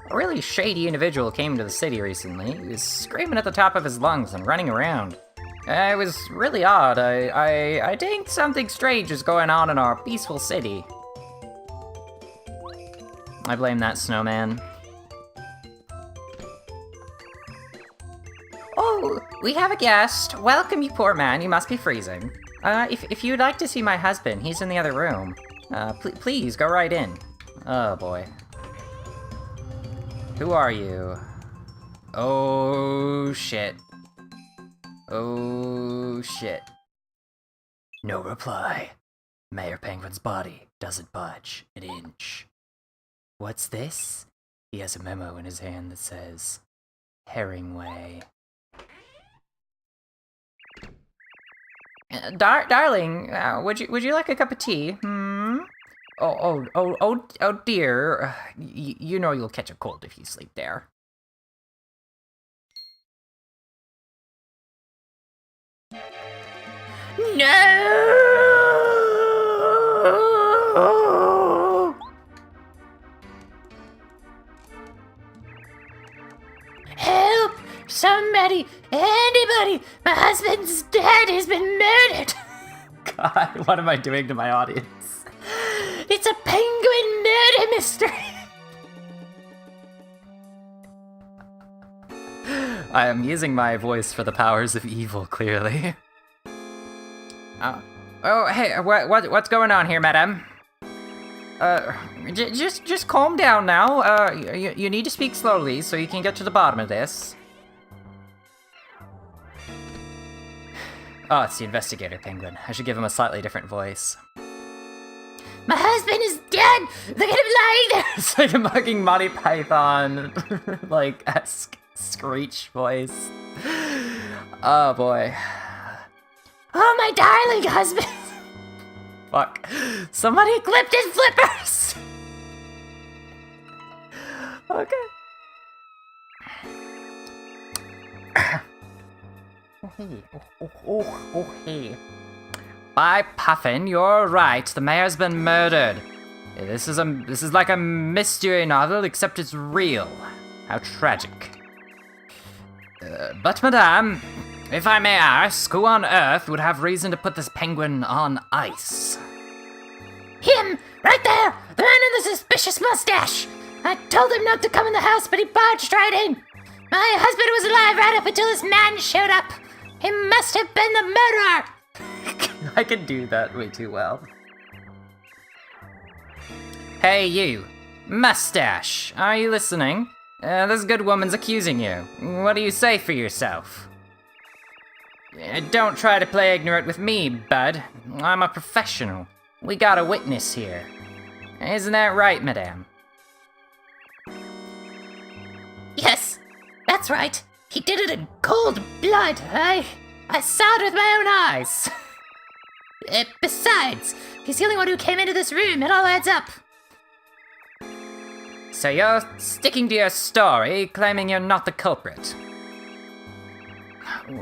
A really shady individual came to the city recently. He was screaming at the top of his lungs and running around. It was really odd. I think something strange is going on in our peaceful city. I blame that snowman. Oh, we have a guest. Welcome, you poor man. You must be freezing. If you'd like to see my husband, he's in the other room. Please go right in. Oh boy. Who are you? Oh shit. Oh shit. No reply. Mayor Penguin's body doesn't budge an inch. What's this? He has a memo in his hand that says, Herringway. Darling, would you like a cup of tea? Oh dear. You know you'll catch a cold if you sleep there. No! Help! Somebody! Anybody! My husband's dead! He's been murdered! God, what am I doing to my audience? It's a penguin murder mystery! I am using my voice for the powers of evil, clearly. Oh, hey, what's going on here, madam? Just calm down now. You need to speak slowly so you can get to the bottom of this. Oh, it's the investigator penguin. I should give him a slightly different voice. My husband is dead! Look at him lying there! It's like a fucking Monty Python, like, esque screech voice. Oh boy. Oh, my darling husband! Fuck. Somebody Clipped his flippers! Okay. Oh, hey. By Puffin, you're right. The mayor's been murdered. This is like a mystery novel, except it's real. How tragic. But madame, if I may ask, who on earth would have reason to put this penguin on ice? Him! Right there! The man in the suspicious mustache! I told him not to come in the house, but he barged right in. My husband was alive right up until this man showed up. He must have been the murderer! I can do that way too well. Hey you, mustache, are you listening? This good woman's accusing you. What do you say for yourself? Don't try to play ignorant with me, bud. I'm a professional. We got a witness here. Isn't that right, madame? Yes, that's right. He did it in cold blood. I saw it with my own eyes. Besides, he's the only one who came into this room. It all adds up. So you're sticking to your story, claiming you're not the culprit.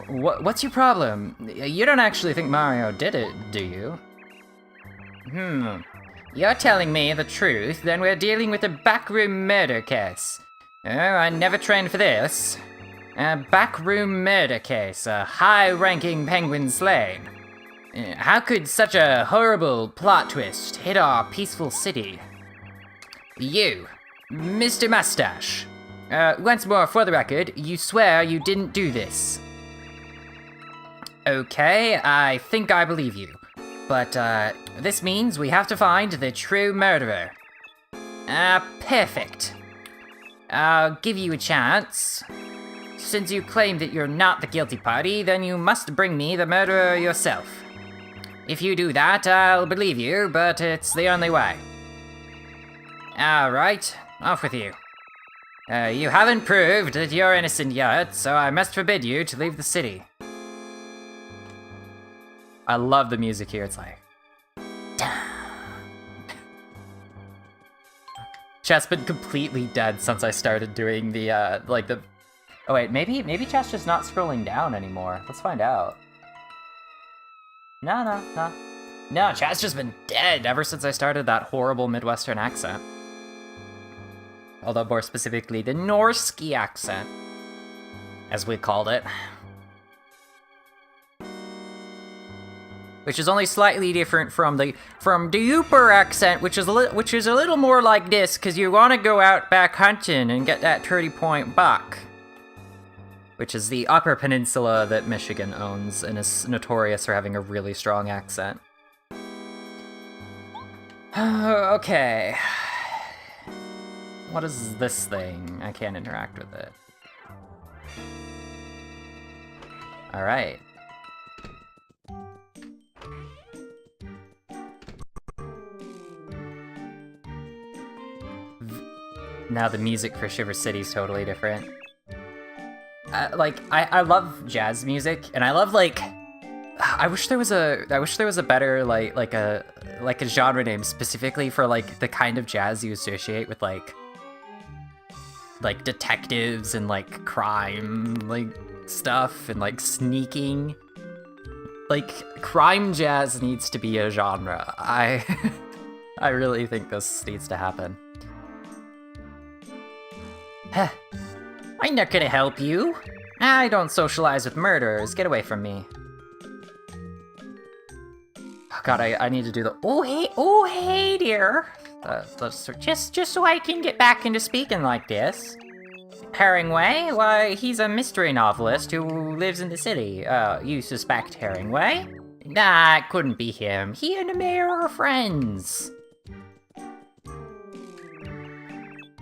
What's your problem? You don't actually think Mario did it, do you? You're telling me the truth, then we're dealing with a backroom murder case. Oh, I never trained for this. A backroom murder case, a high-ranking penguin slain. How could such a horrible plot twist hit our peaceful city? You, Mr. Mustache. Once more, for the record, you swear you didn't do this. Okay, I think I believe you. But, this means we have to find the true murderer. Perfect. I'll give you a chance. Since you claim that you're not the guilty party, then you must bring me the murderer yourself. If you do that, I'll believe you, but it's the only way. Alright, off with you. You haven't proved that you're innocent yet, so I must forbid you to leave the city. I love the music here, it's like... Chat's been completely dead since I started doing the, Oh wait, maybe chat's just not scrolling down anymore. Let's find out. No, chat's just been dead ever since I started that horrible Midwestern accent. Although more specifically, the Norsky accent, as we called it. Which is only slightly different from the Upper accent, which is a little more like this, because you want to go out back hunting and get that 30-point buck. Which is the Upper Peninsula that Michigan owns and is notorious for having a really strong accent. Okay. What is this thing? I can't interact with it. Alright. Now the music for Shiver City is totally different. I love jazz music, and I love, like... I wish there was a better, like a genre name specifically for, like, the kind of jazz you associate with, like detectives and, like, crime, like, stuff, and, like, sneaking. Like, crime jazz needs to be a genre. I really think this needs to happen. I'm not gonna help you. I don't socialize with murderers. Get away from me. Oh god, I need to do the oh hey dear. Just so I can get back into speaking like this. Herringway? Why, he's a mystery novelist who lives in the city. You suspect Herringway? Nah, it couldn't be him. He and the mayor are friends.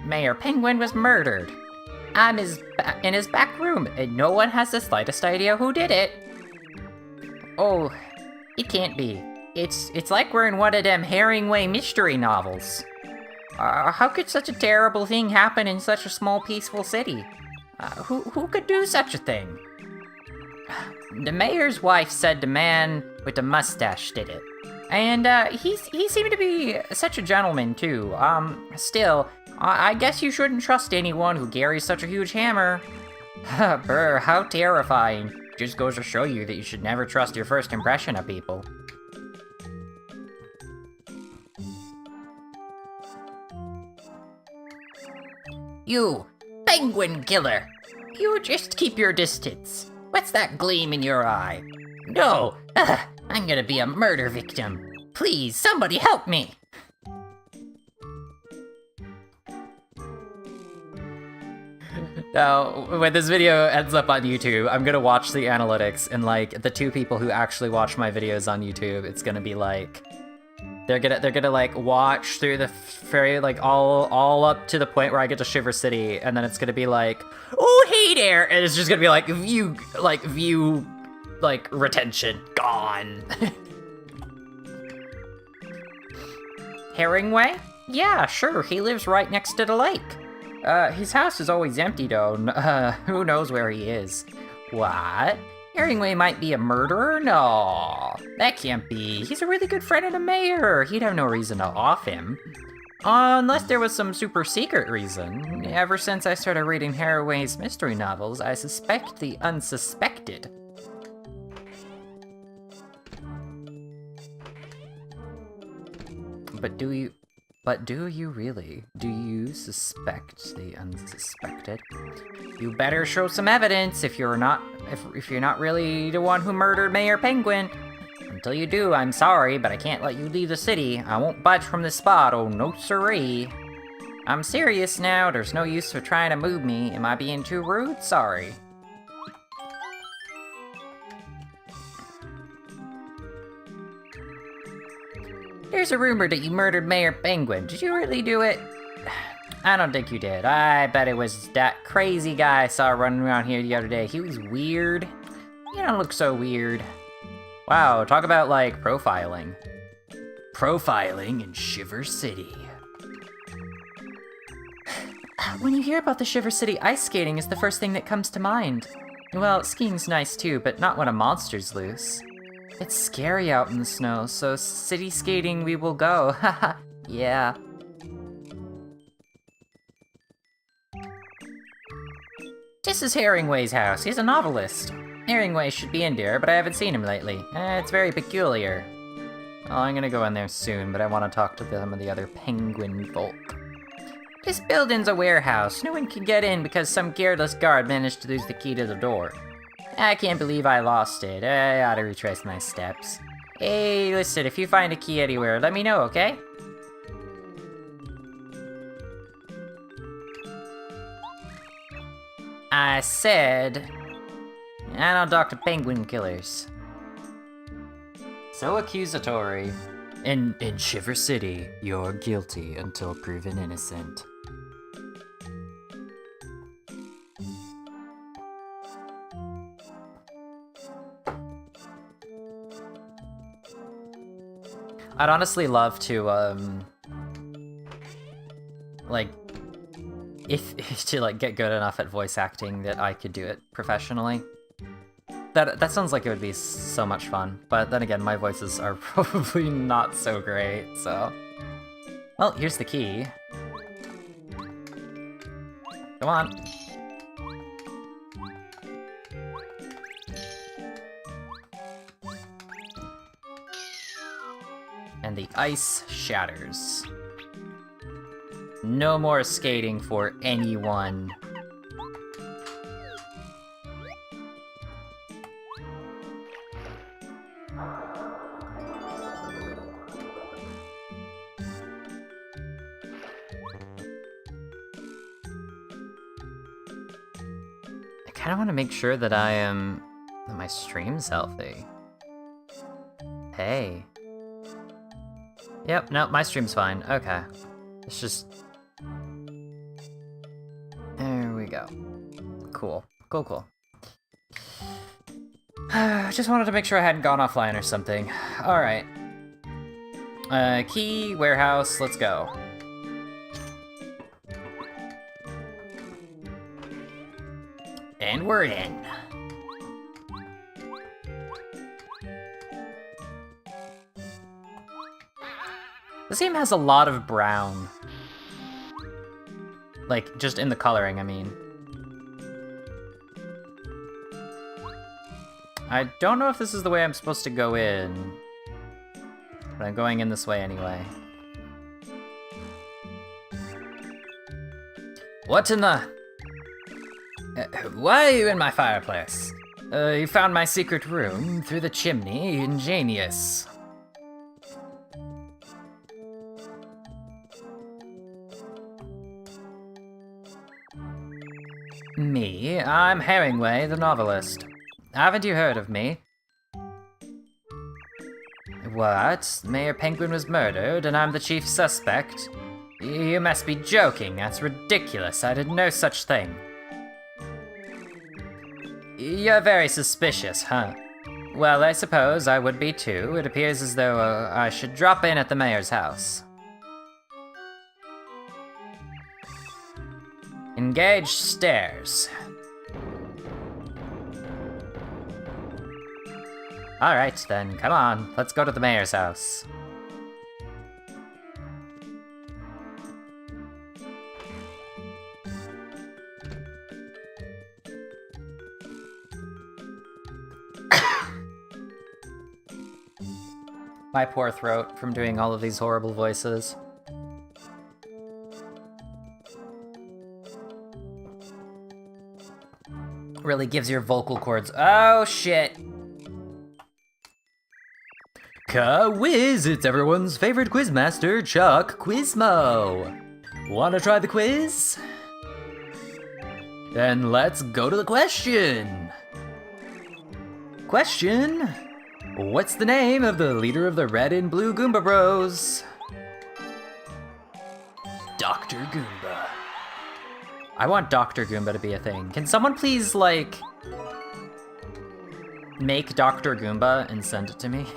Mayor Penguin was murdered. I'm in his back room, and no one has the slightest idea who did it. Oh, it can't be. It's like we're in one of them Herringway mystery novels. How could such a terrible thing happen in such a small, peaceful city? Who could do such a thing? The mayor's wife said the man with the mustache did it. And, he seemed to be such a gentleman, too. Still, I guess you shouldn't trust anyone who carries such a huge hammer. Brr, how terrifying. Just goes to show you that you should never trust your first impression of people. You, penguin killer! You just keep your distance. What's that gleam in your eye? No! I'm gonna be a murder victim. Please, somebody help me! Now, when this video ends up on YouTube, I'm gonna watch the analytics, and like the 2 people who actually watch my videos on YouTube, it's gonna be like they're gonna like watch through the very like all up to the point where I get to Shiver City, and then it's gonna be like, oh hey there, and it's just gonna be like view retention gone. Herringway? Yeah, sure. He lives right next to the lake. His house is always empty, though. Who knows where he is? What? Herringway might be a murderer? No, that can't be. He's a really good friend of the mayor. He'd have no reason to off him. Unless there was some super secret reason. Ever since I started reading Herringway's mystery novels, I suspect the unsuspected. But do you really? Do you suspect the unsuspected? You better show some evidence if you're not really the one who murdered Mayor Penguin. Until you do, I'm sorry, but I can't let you leave the city. I won't budge from this spot, oh no siree. I'm serious now, there's no use for trying to move me. Am I being too rude? Sorry. There's a rumor that you murdered Mayor Penguin. Did you really do it? I don't think you did. I bet it was that crazy guy I saw running around here the other day. He was weird. You don't look so weird. Wow, talk about, like, profiling. Profiling in Shiver City. When you hear about the Shiver City ice skating, is the first thing that comes to mind. Well, skiing's nice too, but not when a monster's loose. It's scary out in the snow, so city skating we will go. Haha, yeah. This is Herringway's house. He's a novelist. Herringway should be in there, but I haven't seen him lately. It's very peculiar. Well, I'm gonna go in there soon, but I want to talk to some of the other penguin folk. This building's a warehouse. No one can get in because some careless guard managed to lose the key to the door. I can't believe I lost it. I ought to retrace my steps. Hey, listen, if you find a key anywhere, let me know, okay? I said, I don't talk to penguin killers. So accusatory. In Shiver City, you're guilty until proven innocent. I'd honestly love to, like, if to, like, get good enough at voice acting that I could do it professionally. That sounds like it would be so much fun, but then again, my voices are probably not so great, so... Well, here's the key. Come on. And the ice shatters. No more skating for anyone. I kind of want to make sure that that my stream's healthy. Hey. Yep, no, my stream's fine. Okay. It's just... There we go. Cool. Cool, cool. Just wanted to make sure I hadn't gone offline or something. Alright. Key, warehouse, let's go. And we're in. This game has a lot of brown. Like, just in the coloring, I mean. I don't know if this is the way I'm supposed to go in. But I'm going in this way anyway. What in the... why are you in my fireplace? You found my secret room through the chimney. Ingenious. Me? I'm Herringway, the novelist. Haven't you heard of me? What? Mayor Penguin was murdered, and I'm the chief suspect? You must be joking. That's ridiculous. I did no such thing. You're very suspicious, huh? Well, I suppose I would be too. It appears as though I should drop in at the mayor's house. Engage stairs. Alright then, come on, let's go to the mayor's house. My poor throat from doing all of these horrible voices. Really gives your vocal cords. Oh shit! Quiz! It's everyone's favorite quizmaster, Chuck Quizmo. Wanna try the quiz? Then let's go to the question. Question: what's the name of the leader of the Red and Blue Goomba Bros? Dr. Goomba. I want Dr. Goomba to be a thing. Can someone please, like, make Dr. Goomba and send it to me?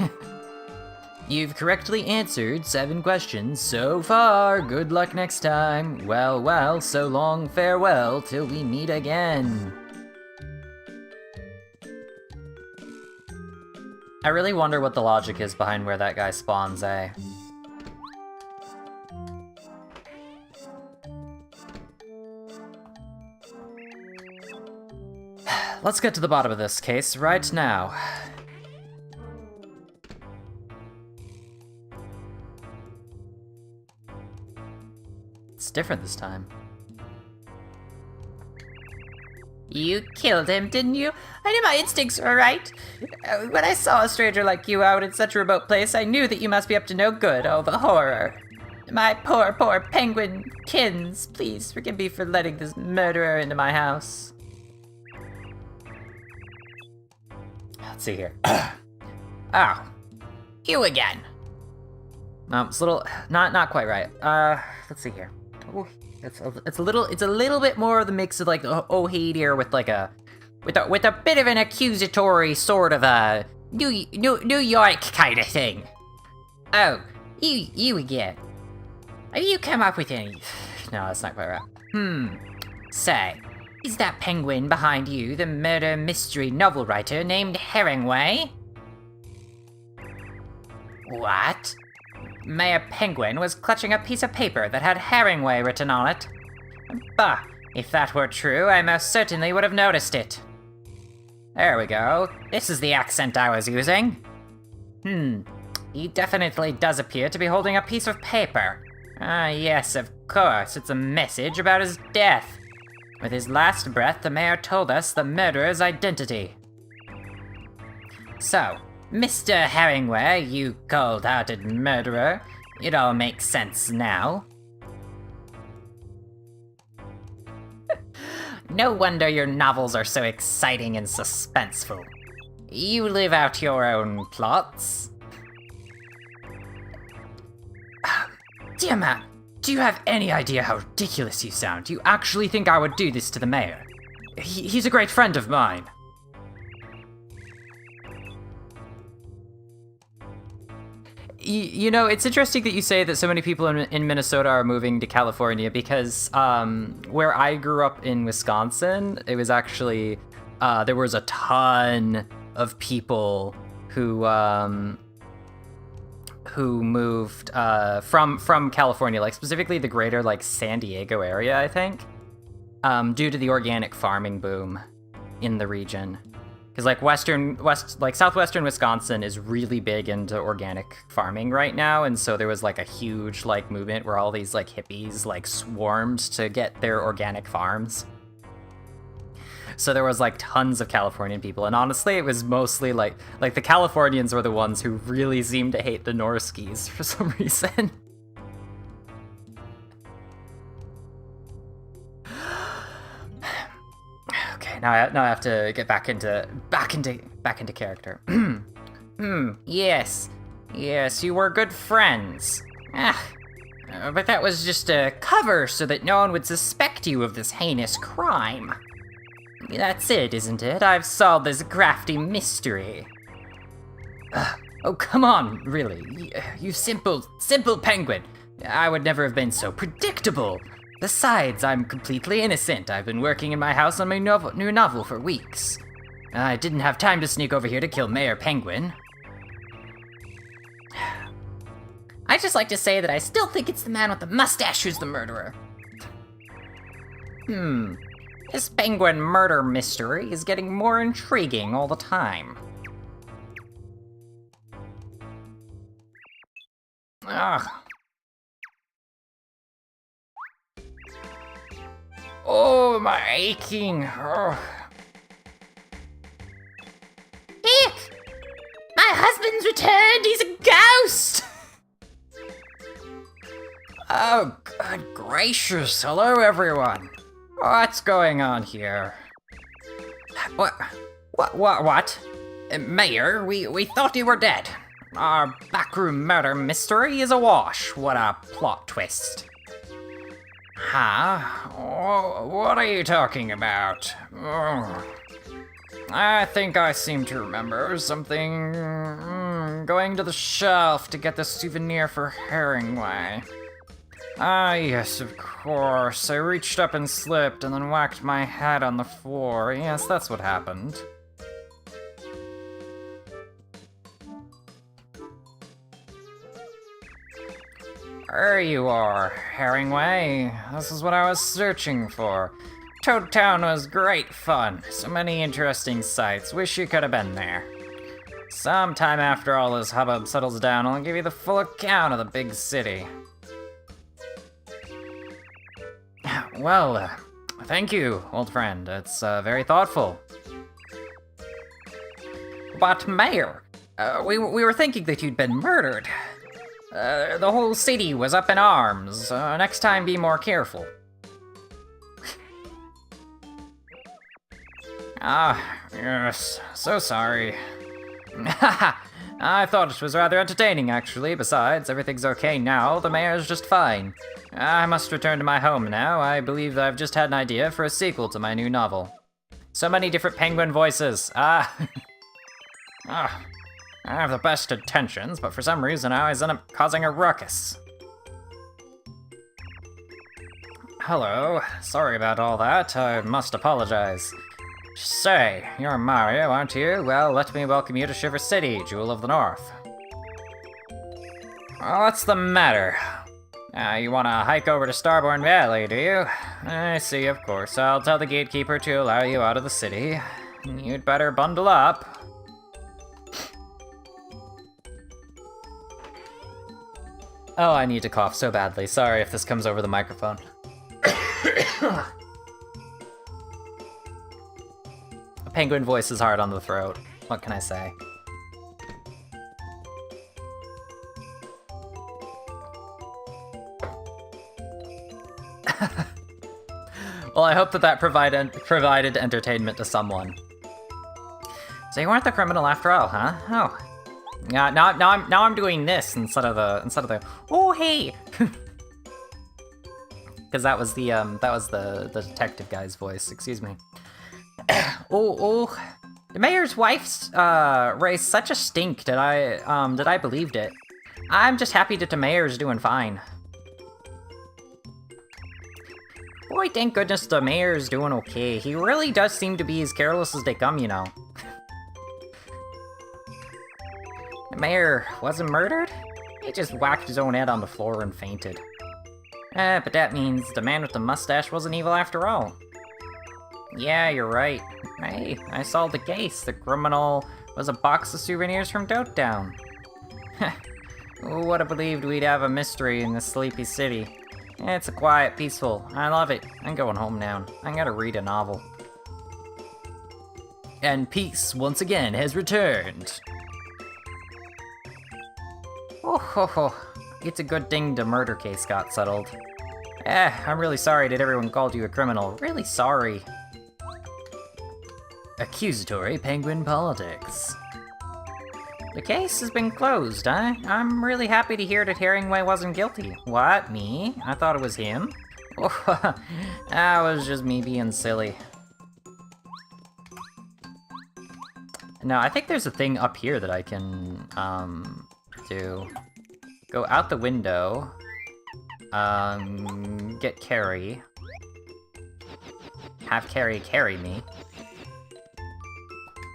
You've correctly answered 7 questions so far. Good luck next time. Well, well, so long, farewell, till we meet again. I really wonder what the logic is behind where that guy spawns, eh? Let's get to the bottom of this case right now. It's different this time. You killed him, didn't you? I knew my instincts were right. When I saw a stranger like you out in such a remote place, I knew that you must be up to no good. Oh, the horror. My poor, poor penguin kins. Please forgive me for letting this murderer into my house. Let's see here. Oh. You again. It's a little, not quite right. Let's see here. Oh, it's a little bit more of the mix of like oh hey dear with like with a bit of an accusatory sort of a New York kind of thing. Oh, you again. Have you come up with any? No, that's not quite right. Say, is that penguin behind you the murder mystery novel writer named Herringway? What? Mayor Penguin was clutching a piece of paper that had Herringway written on it. Bah, if that were true, I most certainly would have noticed it. There we go. This is the accent I was using. He definitely does appear to be holding a piece of paper. Ah, yes, of course, it's a message about his death. With his last breath, the mayor told us the murderer's identity. So, Mr. Herringway, you cold-hearted murderer, it all makes sense now. No wonder your novels are so exciting and suspenseful. You live out your own plots. Dear man, do you have any idea how ridiculous you sound? Do you actually think I would do this to the mayor? He's a great friend of mine. You know, it's interesting that you say that so many people in Minnesota are moving to California because where I grew up in Wisconsin, it was actually there was a ton of people who moved from California, like specifically the greater like San Diego area, I think, due to the organic farming boom in the region. Because like southwestern Wisconsin is really big into organic farming right now, and so there was like a huge like movement where all these like hippies like swarmed to get their organic farms. So there was like tons of Californian people, and honestly, it was mostly like the Californians were the ones who really seemed to hate the Norskies for some reason. Okay, now I have to get back into character. Yes, you were good friends. But that was just a cover so that no one would suspect you of this heinous crime. That's it, isn't it? I've solved this crafty mystery. Oh, come on, really. You simple penguin. I would never have been so predictable. Besides, I'm completely innocent. I've been working in my house on my new novel for weeks. I didn't have time to sneak over here to kill Mayor Penguin. I'd just like to say that I still think it's the man with the mustache who's the murderer. This penguin murder mystery is getting more intriguing all the time. Ugh. Oh, my aching. Ugh. Eek! My husband's returned! He's a ghost! Oh, good gracious. Hello, everyone. What's going on here? What? Mayor, we thought you were dead. Our backroom murder mystery is awash. What a plot twist. Huh? What are you talking about? I think I seem to remember something. Going to the shelf to get the souvenir for Herringway. Ah, yes, of course. I reached up and slipped and then whacked my head on the floor. Yes, that's what happened. There you are, Herringway. This is what I was searching for. Toad Town was great fun. So many interesting sights. Wish you could have been there. Sometime after all this hubbub settles down, I'll give you the full account of the big city. Well, thank you, old friend. It's very thoughtful. But, Mayor, we were thinking that you'd been murdered. The whole city was up in arms. Next time, be more careful. Yes. So sorry. I thought it was rather entertaining, actually. Besides, everything's okay now. The mayor's just fine. I must return to my home now. I believe I've just had an idea for a sequel to my new novel. So many different penguin voices. I have the best intentions, but for some reason I always end up causing a ruckus. Hello. Sorry about all that. I must apologize. Say, you're Mario, aren't you? Well, let me welcome you to Shiver City, Jewel of the North. What's the matter? You want to hike over to Starborn Valley, do you? I see, of course. I'll tell the gatekeeper to allow you out of the city. You'd better bundle up. Oh, I need to cough so badly. Sorry if this comes over the microphone. A penguin voice is hard on the throat. What can I say? Well, I hope that provided entertainment to someone. So you weren't the criminal after all, huh? Oh. Yeah, now I'm doing this instead of the oh hey, because that was the detective guy's voice. Excuse me. oh, the mayor's wife's raised such a stink that I believed it. I'm just happy that the mayor's doing fine. Boy, thank goodness the mayor's doing okay. He really does seem to be as careless as they come, you know. The mayor wasn't murdered? He just whacked his own head on the floor and fainted. But that means the man with the mustache wasn't evil after all. Yeah, you're right. Hey, I solved the case. The criminal was a box of souvenirs from Downtown. Who would have believed we'd have a mystery in this sleepy city? It's a quiet, peaceful. I love it. I'm going home now. I'm gonna read a novel. And peace, once again, has returned. Oh, ho, ho. It's a good thing the murder case got settled. I'm really sorry that everyone called you a criminal. Really sorry. Accusatory penguin politics. The case has been closed, huh? I'm really happy to hear that Herringway wasn't guilty. What, me? I thought it was him? That was just me being silly. No, I think there's a thing up here that I can, do. Go out the window. Get Carrie. Have Carrie carry me.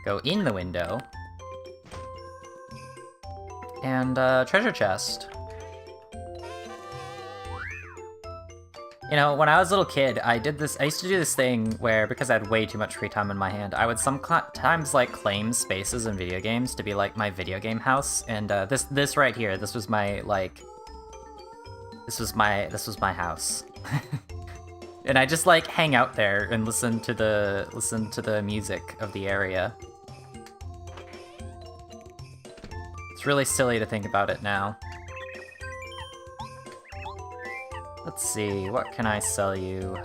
Go in the window. And, treasure chest. You know, when I was a little kid, I used to do this thing where, because I had way too much free time in my hand, I would sometimes, like, claim spaces in video games to be, like, my video game house, and, this right here, this was my, like... This was my house. And I just, like, hang out there and listen to the music of the area. It's really silly to think about it now. Let's see, what can I sell you?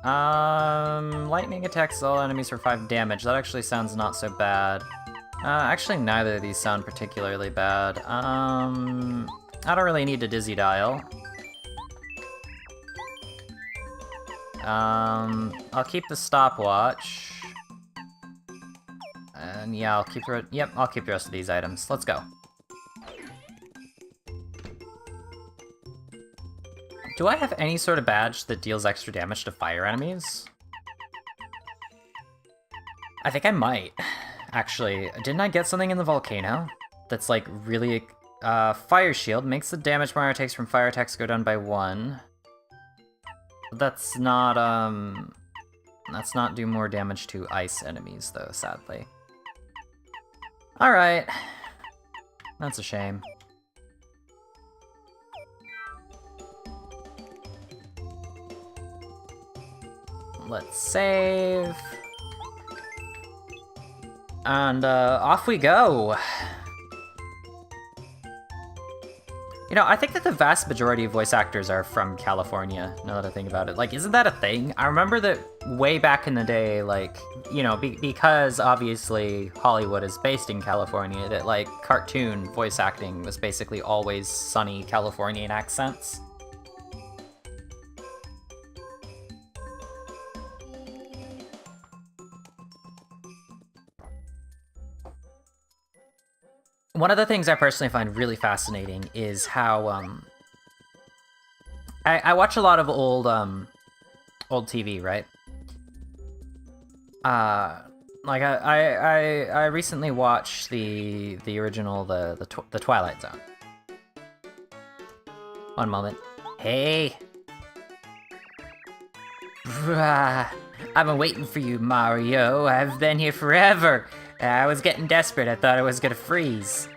Lightning attacks all enemies for 5 damage. That actually sounds not so bad. Actually, neither of these sound particularly bad. I don't really need a dizzy dial. I'll keep the stopwatch. And yeah, I'll keep the rest of these items. Let's go. Do I have any sort of badge that deals extra damage to fire enemies? I think I might, actually. Didn't I get something in the volcano? That's like really... Fire shield makes the damage Mario takes from fire attacks go down by 1. That's not do more damage to ice enemies, though, sadly. Alright. That's a shame. Let's save. And, off we go! You know, I think that the vast majority of voice actors are from California, now that I think about it. Like, isn't that a thing? I remember that way back in the day, like, you know, because obviously Hollywood is based in California, that, like, cartoon voice acting was basically always sunny Californian accents. One of the things I personally find really fascinating is how, I watch a lot of old TV, right? Like, I recently watched the original, the Twilight Zone. One moment. Hey! I've been waiting for you, Mario. I've been here forever. I was getting desperate. I thought I was gonna freeze.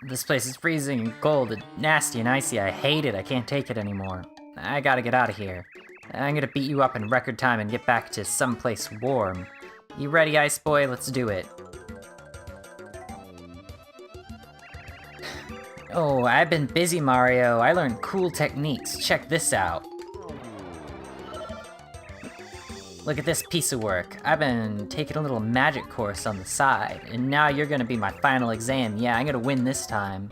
This place is freezing and cold and nasty and icy. I hate it. I can't take it anymore. I gotta get out of here. I'm gonna beat you up in record time and get back to someplace warm. You ready, Ice Boy? Let's do it. Oh, I've been busy, Mario. I learned cool techniques. Check this out. Look at this piece of work. I've been taking a little magic course on the side, and now you're gonna be my final exam. Yeah, I'm gonna win this time.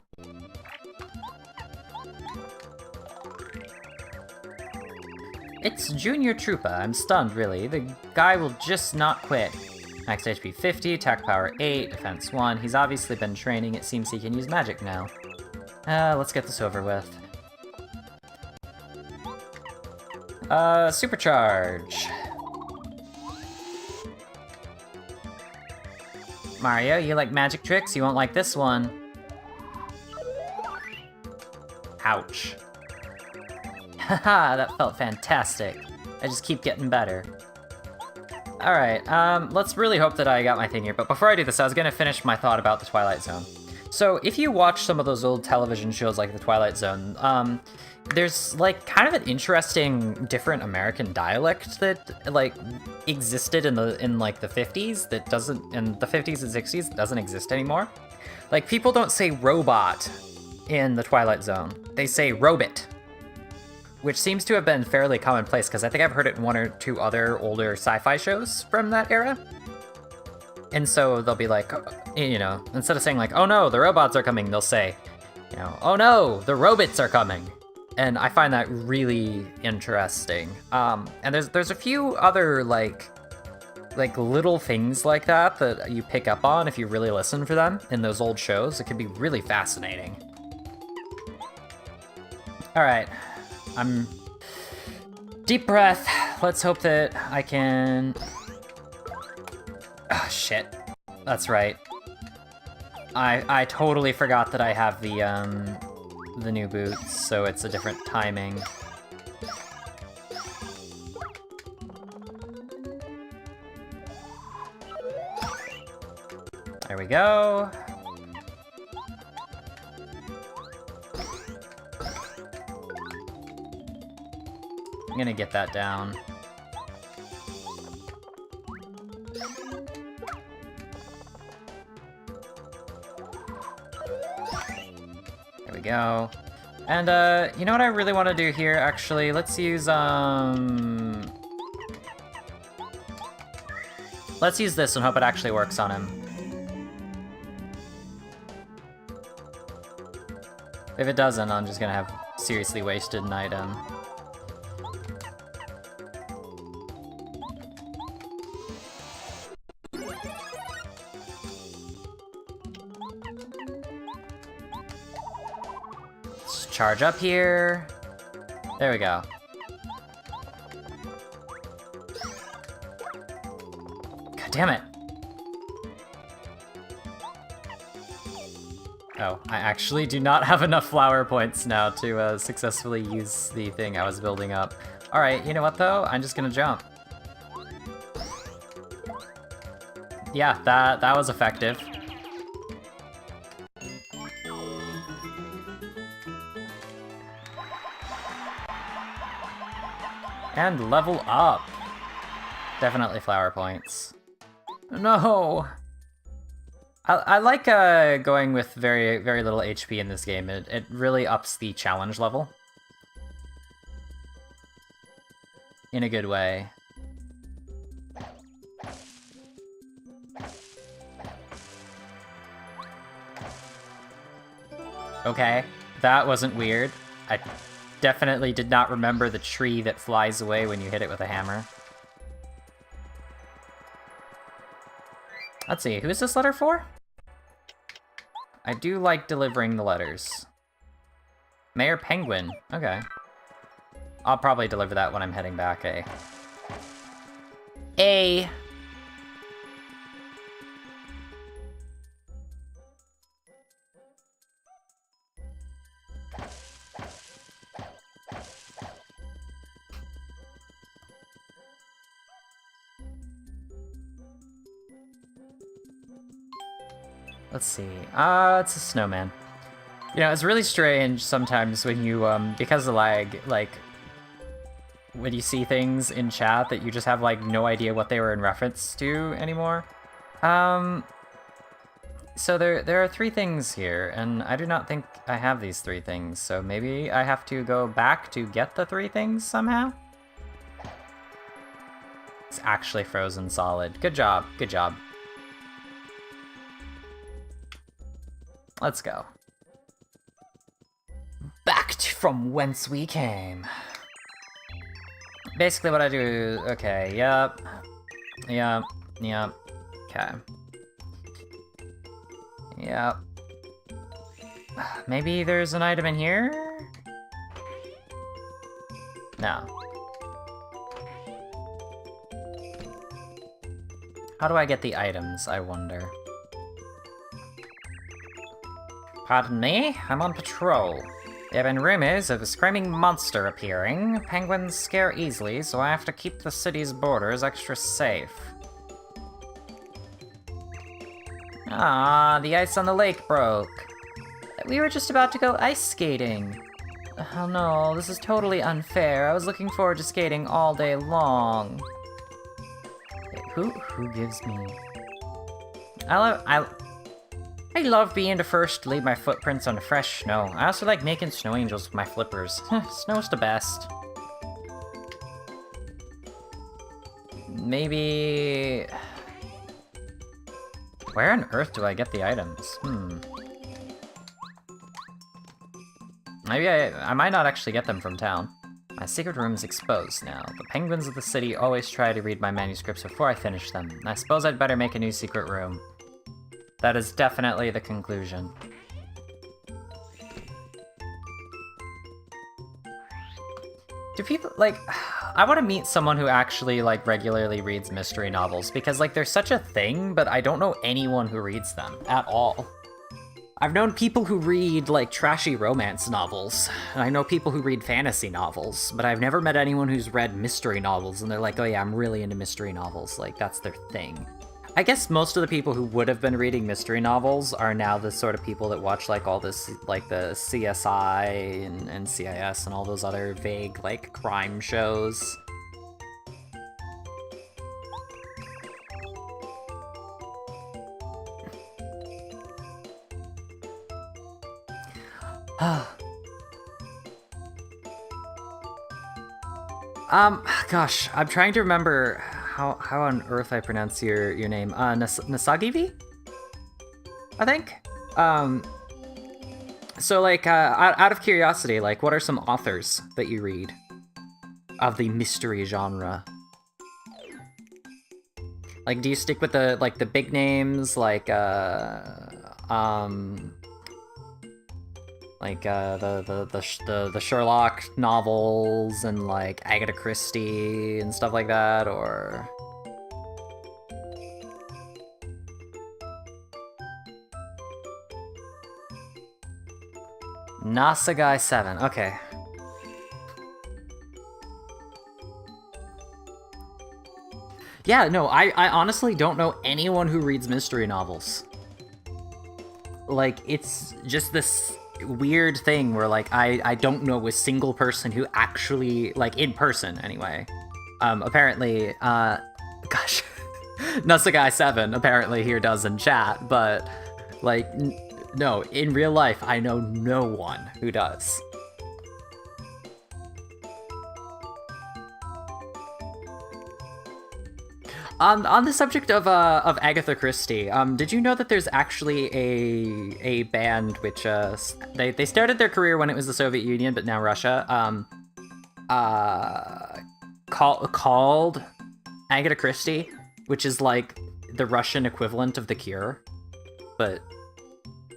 It's Junior Troopa. I'm stunned, really. The guy will just not quit. Max HP 50, attack power 8, defense 1. He's obviously been training. It seems he can use magic now. Let's get this over with. Supercharge. Mario, you like magic tricks? You won't like this one. Ouch. Haha, that felt fantastic. I just keep getting better. Alright, let's really hope that I got my thing here, but before I do this, I was gonna finish my thought about the Twilight Zone. So, if you watch some of those old television shows like the Twilight Zone, there's, like, kind of an interesting different American dialect that, like, existed in the 50s that doesn't, in the 50s and 60s, that doesn't exist anymore. Like, people don't say robot in the Twilight Zone. They say robot. Which seems to have been fairly commonplace, because I think I've heard it in one or two other older sci-fi shows from that era. And so they'll be like, you know, instead of saying like, oh no, the robots are coming, they'll say, you know, oh no, the robots are coming. And I find that really interesting. And there's a few other like little things like that you pick up on if you really listen for them in those old shows. It can be really fascinating. All right. Deep breath. Let's hope that I can... Oh, shit. That's right. I totally forgot that I have the new boots, so it's a different timing. There we go. I'm gonna get that down. There we go. And, you know what I really want to do here, actually? Let's use, let's use this and hope it actually works on him. If it doesn't, I'm just gonna have seriously wasted an item. Charge up here. There we go. God damn it. Oh, I actually do not have enough flower points now to successfully use the thing I was building up. Alright, you know what though? I'm just gonna jump. Yeah, that was effective. And level up. Definitely flower points. No! I like going with very, very little HP in this game. It really ups the challenge level. In a good way. Okay, that wasn't weird. I definitely did not remember the tree that flies away when you hit it with a hammer. Let's see, who is this letter for? I do like delivering the letters. Mayor Penguin, okay. I'll probably deliver that when I'm heading back, eh? A. Let's see. It's a snowman. You know, it's really strange sometimes when you, because of lag, like, when you see things in chat that you just have, like, no idea what they were in reference to anymore. So there are 3 things here, and I do not think I have these 3 things, so maybe I have to go back to get the 3 things somehow? It's actually frozen solid. Good job, good job. Let's go. Back from whence we came. Basically what I do, okay, yep. Okay. Yep. Maybe there's an item in here? No. How do I get the items, I wonder? Pardon me, I'm on patrol. There have been rumors of a screaming monster appearing. Penguins scare easily, so I have to keep the city's borders extra safe. Ah, the ice on the lake broke. We were just about to go ice skating. Oh no, this is totally unfair. I was looking forward to skating all day long. Wait, who gives me... I love being the first to leave my footprints on the fresh snow. I also like making snow angels with my flippers. Snow's the best. Maybe... Where on earth do I get the items? Maybe I might not actually get them from town. My secret room is exposed now. The penguins of the city always try to read my manuscripts before I finish them. I suppose I'd better make a new secret room. That is definitely the conclusion. Do people, like... I want to meet someone who actually, like, regularly reads mystery novels, because, like, they're such a thing, but I don't know anyone who reads them at all. I've known people who read, like, trashy romance novels, and I know people who read fantasy novels, but I've never met anyone who's read mystery novels, and they're like, oh yeah, I'm really into mystery novels, like, that's their thing. I guess most of the people who would have been reading mystery novels are now the sort of people that watch, like, all this, like, the CSI and CIS and all those other vague, like, crime shows. Gosh, I'm trying to remember how on earth I pronounce your name. Nasagivi? I think? So, like, out of curiosity, like, what are some authors that you read of the mystery genre? Like, do you stick with the, like, the big names, like, the Sherlock novels and, like, Agatha Christie and stuff like that, or... Nasagai 7, okay. Yeah, no, I honestly don't know anyone who reads mystery novels. Like, it's just this weird thing where, like, I don't know a single person who actually, like, in person, anyway. Apparently, gosh, Nasagai 7 apparently here does in chat, but, like, no, in real life, I know no one who does. On the subject of Agatha Christie, did you know that there's actually a band which they started their career when it was the Soviet Union, but now Russia, called Agatha Christie, which is like the Russian equivalent of The Cure, but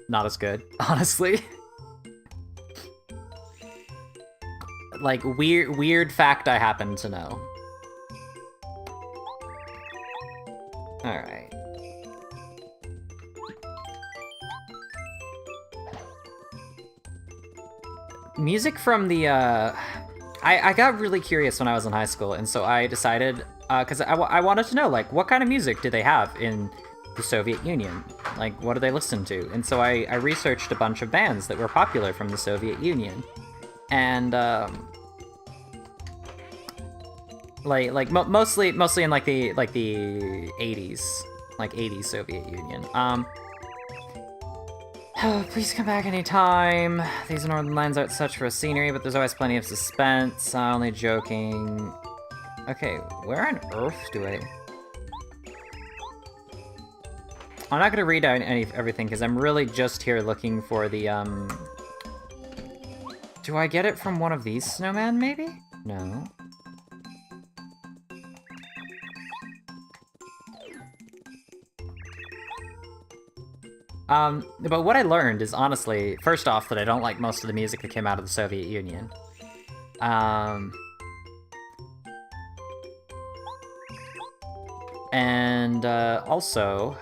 not as good, honestly. Like, weird fact I happen to know. Alright. Music from the, I got really curious when I was in high school, and so I decided, because I wanted to know, like, what kind of music do they have in the Soviet Union? Like, what do they listen to? And so I researched a bunch of bands that were popular from the Soviet Union. And, mostly in like the 80s, like 80s Soviet Union. Please come back anytime. These northern lands aren't such for a scenery, but there's always plenty of suspense. Only joking. Okay, where on earth do I... I'm not gonna read out everything because I'm really just here looking for the Do I get it from one of these snowmen, maybe? No. But what I learned is, honestly, first off, that I don't like most of the music that came out of the Soviet Union. And also,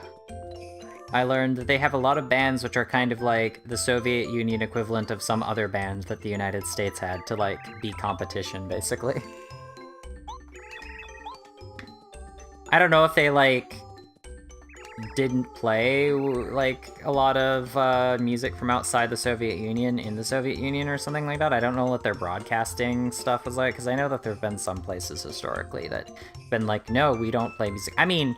I learned that they have a lot of bands which are kind of like the Soviet Union equivalent of some other band that the United States had to, like, be competition, basically. I don't know if they, like, didn't play, like, a lot of music from outside the Soviet Union in the Soviet Union or something like that. I don't know what their broadcasting stuff was like, because I know that there have been some places historically that have been like, no, we don't play music. I mean,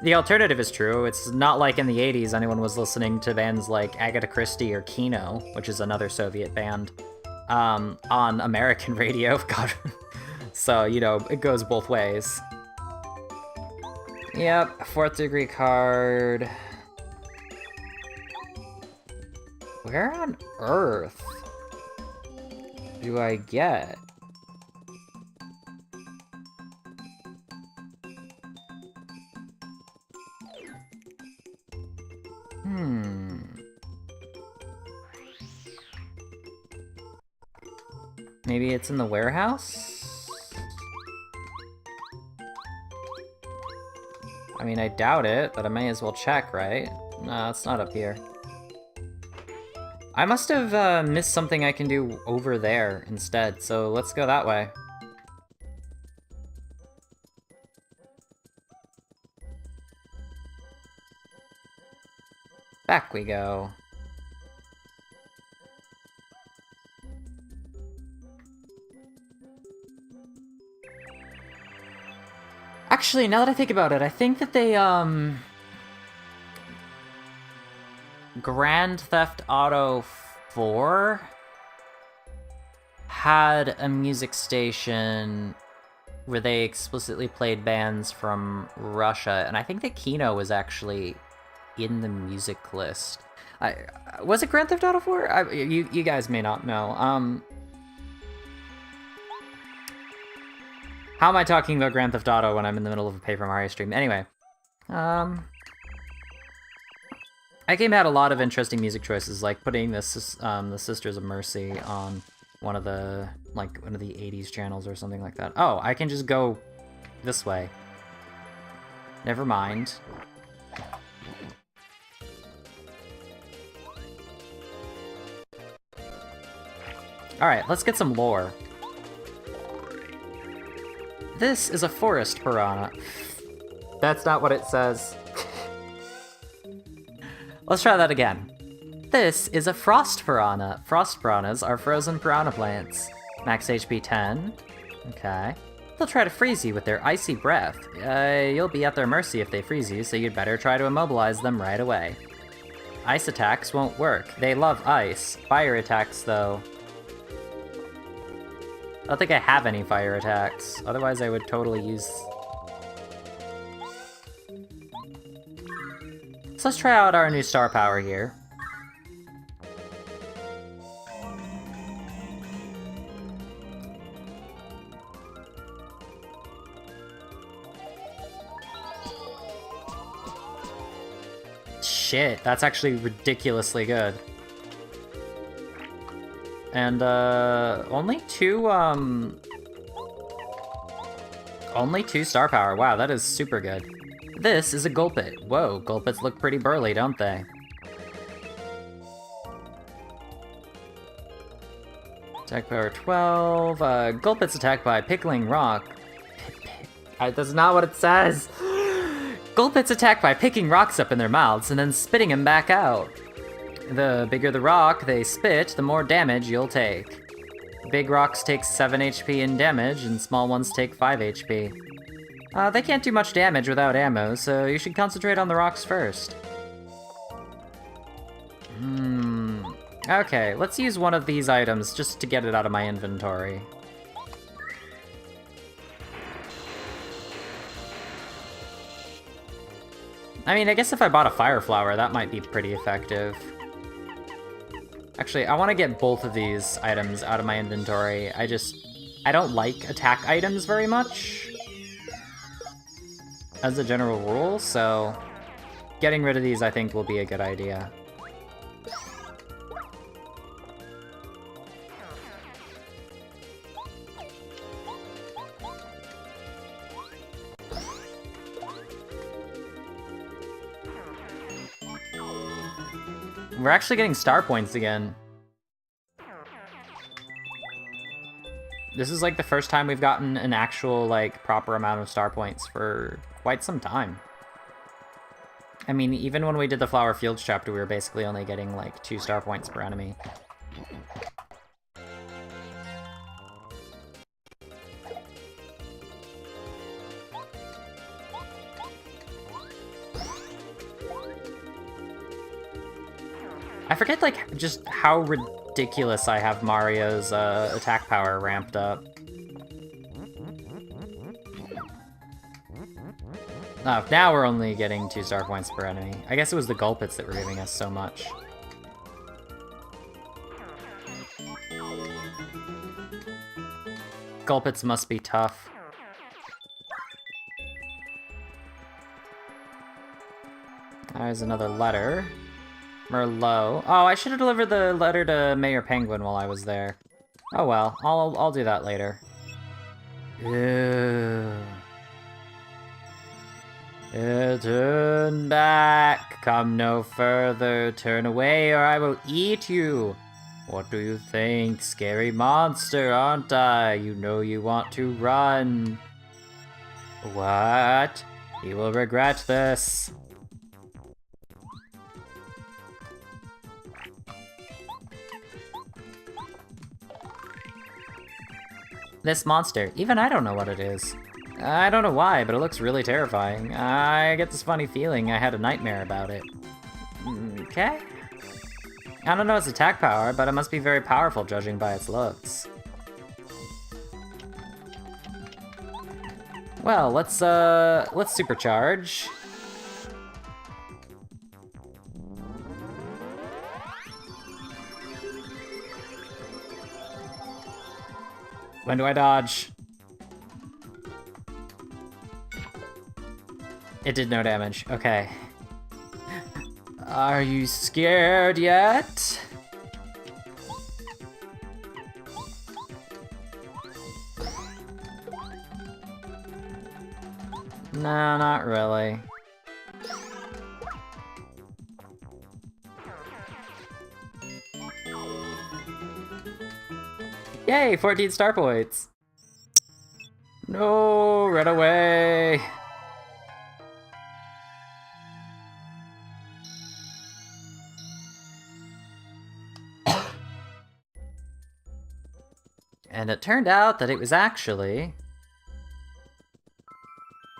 the alternative is true. It's not like in the 80s anyone was listening to bands like Agatha Christie or Kino, which is another Soviet band, on American radio. God. So, you know, it goes both ways. Yep, 4th degree card. Where on earth do I get? Maybe it's in the warehouse? I mean, I doubt it, but I may as well check, right? No, it's not up here. I must have missed something I can do over there instead, so let's go that way. Back we go. Actually, now that I think about it, I think that they, Grand Theft Auto 4 had a music station where they explicitly played bands from Russia, and I think that Kino was actually in the music list. Was it Grand Theft Auto 4? You guys may not know. How am I talking about Grand Theft Auto when I'm in the middle of a Paper Mario stream? Anyway, that game had a lot of interesting music choices, like putting the Sisters of Mercy on one of the 80s channels or something like that. Oh, I can just go this way. Never mind. Alright, let's get some lore. This is a forest piranha. That's not what it says. Let's try that again. This is a frost piranha. Frost piranhas are frozen piranha plants. Max HP 10. Okay. They'll try to freeze you with their icy breath. You'll be at their mercy if they freeze you, so you'd better try to immobilize them right away. Ice attacks won't work. They love ice. Fire attacks, though. I don't think I have any fire attacks. Otherwise, I would totally use... So let's try out our new star power here. Shit, that's actually ridiculously good. And, only two star power. Wow, that is super good. This is a Gulpit. Whoa, Gulpits look pretty burly, don't they? Attack power 12. Gulpits attacked by Pickling Rock. That's not what it says! Gulpits attack by picking rocks up in their mouths and then spitting them back out. The bigger the rock they spit, the more damage you'll take. Big rocks take 7 HP in damage, and small ones take 5 HP. They can't do much damage without ammo, so you should concentrate on the rocks first. Okay, let's use one of these items just to get it out of my inventory. I mean, I guess if I bought a fire flower, that might be pretty effective. Actually, I want to get both of these items out of my inventory. I don't like attack items very much, as a general rule, so getting rid of these I think will be a good idea. We're actually getting star points again. This is like the first time we've gotten an actual, like, proper amount of star points for quite some time. I mean, even when we did the Flower Fields chapter, we were basically only getting, like, 2 star points per enemy. I forget, like, just how ridiculous I have Mario's attack power ramped up. Oh, now we're only getting 2 star points per enemy. I guess it was the Gulpits that were giving us so much. Gulpits must be tough. There's another letter. Merlot. Oh, I should have delivered the letter to Mayor Penguin while I was there. Oh well, I'll do that later. Ew. Turn back. Come no further. Turn away or I will eat you. What do you think? Scary monster, aren't I? You know you want to run. What? You will regret this. This monster, even I don't know what it is. I don't know why, but it looks really terrifying. I get this funny feeling I had a nightmare about it. Okay. I don't know its attack power, but it must be very powerful judging by its looks. Well, let's supercharge. When do I dodge? It did no damage. Okay. Are you scared yet? No, not really. Yay, 14 star points. No, run away. And it turned out that it was actually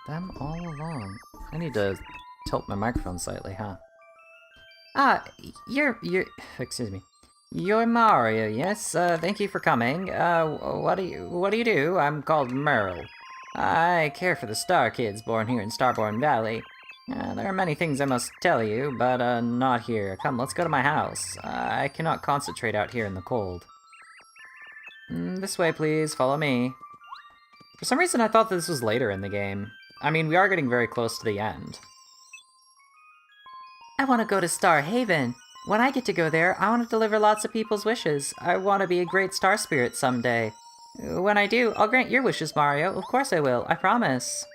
them all along. I need to tilt my microphone slightly, huh? Ah, excuse me. You're Mario, yes? Thank you for coming. What do you do? I'm called Merle. I care for the Star Kids born here in Starborn Valley. There are many things I must tell you, but, not here. Come, let's go to my house. I cannot concentrate out here in the cold. This way, please. Follow me. For some reason, I thought that this was later in the game. I mean, we are getting very close to the end. I want to go to Star Haven. When I get to go there, I want to deliver lots of people's wishes. I want to be a great star spirit someday. When I do, I'll grant your wishes, Mario. Of course I will. I promise.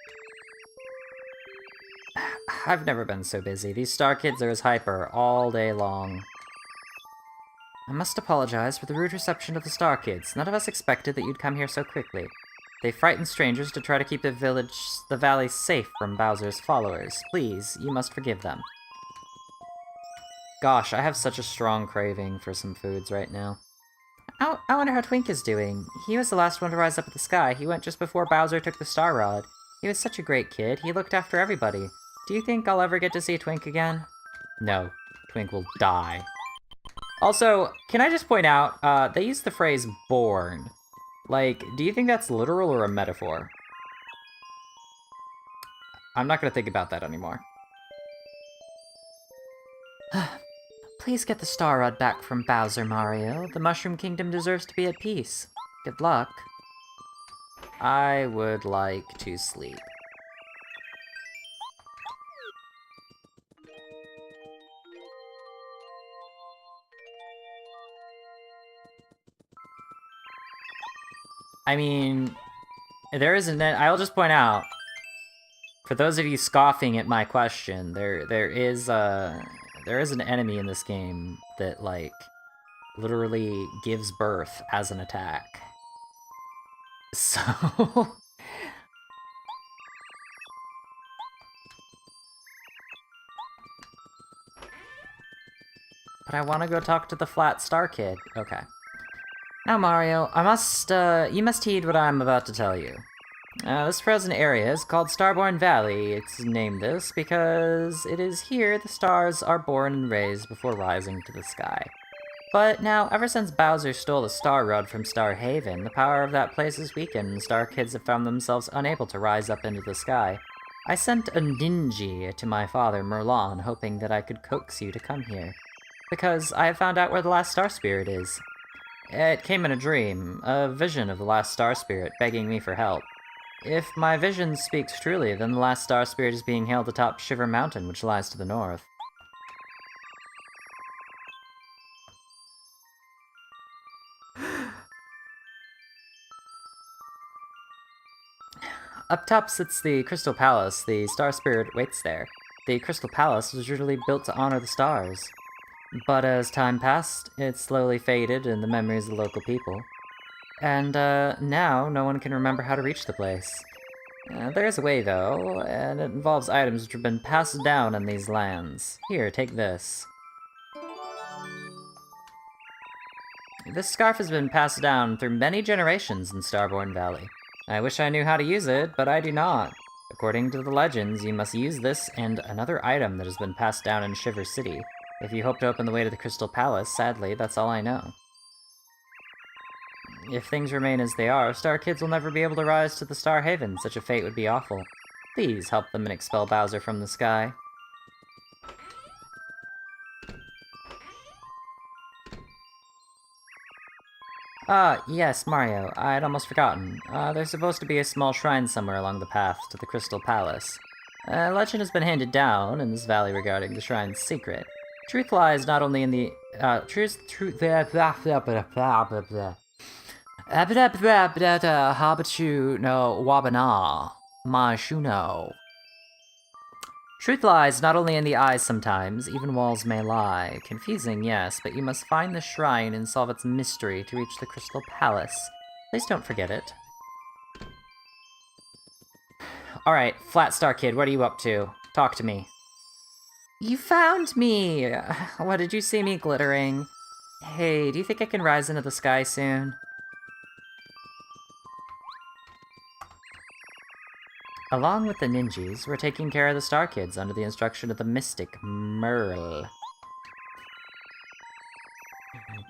I've never been so busy. These Star Kids are as hyper all day long. I must apologize for the rude reception of the Star Kids. None of us expected that you'd come here so quickly. They frightened strangers to try to keep the valley safe from Bowser's followers. Please, you must forgive them. Gosh, I have such a strong craving for some foods right now. I wonder how Twink is doing. He was the last one to rise up at the sky. He went just before Bowser took the Star Rod. He was such a great kid. He looked after everybody. Do you think I'll ever get to see Twink again? No. Twink will die. Also, can I just point out, they use the phrase born. Like, do you think that's literal or a metaphor? I'm not gonna think about that anymore. Please get the Star Rod back from Bowser, Mario. The Mushroom Kingdom deserves to be at peace. Good luck. I would like to sleep. I mean, there isn't. I'll just point out, for those of you scoffing at my question, there is there is an enemy in this game that, like, literally gives birth as an attack. So... But I want to go talk to the Flat Star Kid. Okay. Now, Mario, you must heed what I'm about to tell you. This present area is called Starborn Valley. It's named this because it is here the stars are born and raised before rising to the sky. But now, ever since Bowser stole the Star Rod from Star Haven, the power of that place is weakened, and Star Kids have found themselves unable to rise up into the sky. I sent a ninja to my father, Merlon, hoping that I could coax you to come here. Because I have found out where the last Star Spirit is. It came in a dream, a vision of the last Star Spirit begging me for help. If my vision speaks truly, then the last Star Spirit is being held atop Shiver Mountain, which lies to the north. Up top sits the Crystal Palace. The Star Spirit waits there. The Crystal Palace was originally built to honor the stars. But as time passed, it slowly faded in the memories of the local people. And now, no one can remember how to reach the place. There is a way, though, and it involves items which have been passed down in these lands. Here, take this. This scarf has been passed down through many generations in Starborn Valley. I wish I knew how to use it, but I do not. According to the legends, you must use this and another item that has been passed down in Shiver City. If you hope to open the way to the Crystal Palace, sadly, that's all I know. If things remain as they are, Star Kids will never be able to rise to the Star Haven. Such a fate would be awful. Please help them and expel Bowser from the sky. Yes, Mario. I'd almost forgotten. There's supposed to be a small shrine somewhere along the path to the Crystal Palace. Legend has been handed down in this valley regarding the shrine's secret. Truth lies not only in the, Truth lies not only in the eyes sometimes, even walls may lie. Confusing, yes, but you must find the shrine and solve its mystery to reach the Crystal Palace. Please don't forget it. Alright, Flat Star Kid, what are you up to? Talk to me. You found me! What, did you see me glittering? Hey, do you think I can rise into the sky soon? Along with the ninjas, we're taking care of the Star Kids under the instruction of the mystic Merle.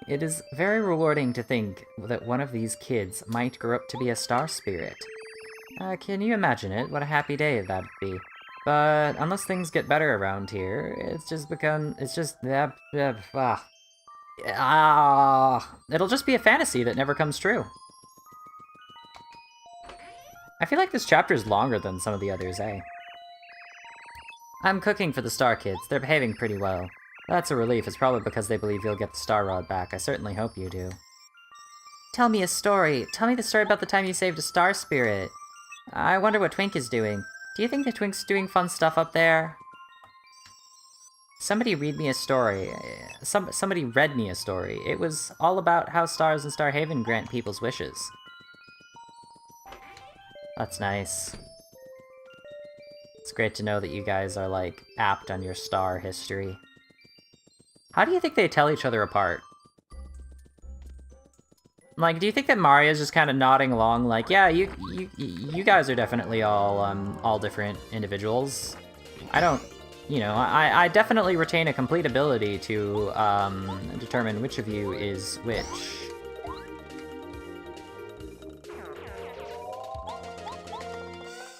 It is very rewarding to think that one of these kids might grow up to be a Star Spirit. Can you imagine it? What a happy day that'd be. But unless things get better around here, it'll just be a fantasy that never comes true. I feel like this chapter is longer than some of the others, eh? I'm cooking for the Star Kids. They're behaving pretty well. That's a relief. It's probably because they believe you'll get the Star Rod back. I certainly hope you do. Tell me a story. Tell me the story about the time you saved a Star Spirit. I wonder what Twink is doing. Do you think the Twink's doing fun stuff up there? Somebody read me a story. Somebody read me a story. It was all about how stars in Star Haven grant people's wishes. That's nice. It's great to know that you guys are, like, apt on your star history. How do you think they tell each other apart? Like, do you think that Mario's just kind of nodding along, like, yeah, you guys are definitely all different individuals. I don't, you know, I definitely retain a complete ability to, determine which of you is which.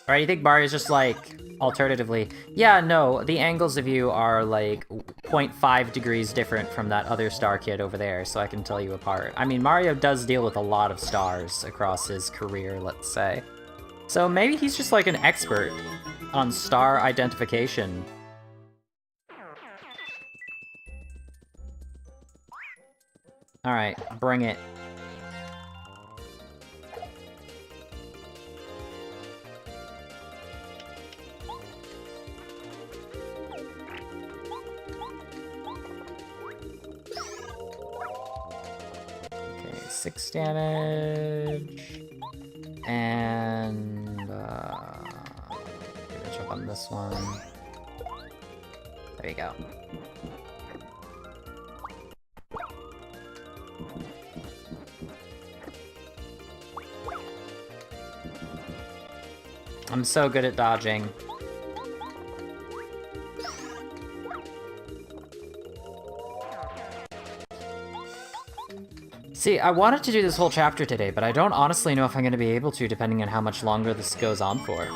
Alright, you think Mario's just like, alternatively, yeah, no, the angles of you are like 0.5 degrees different from that other Star Kid over there, so I can tell you apart. I mean, Mario does deal with a lot of stars across his career, let's say. So maybe he's just like an expert on star identification. Alright, bring it. 6 damage. And, give a check on this one. There you go. I'm so good at dodging. See, I wanted to do this whole chapter today, but I don't honestly know if I'm going to be able to, depending on how much longer this goes on for.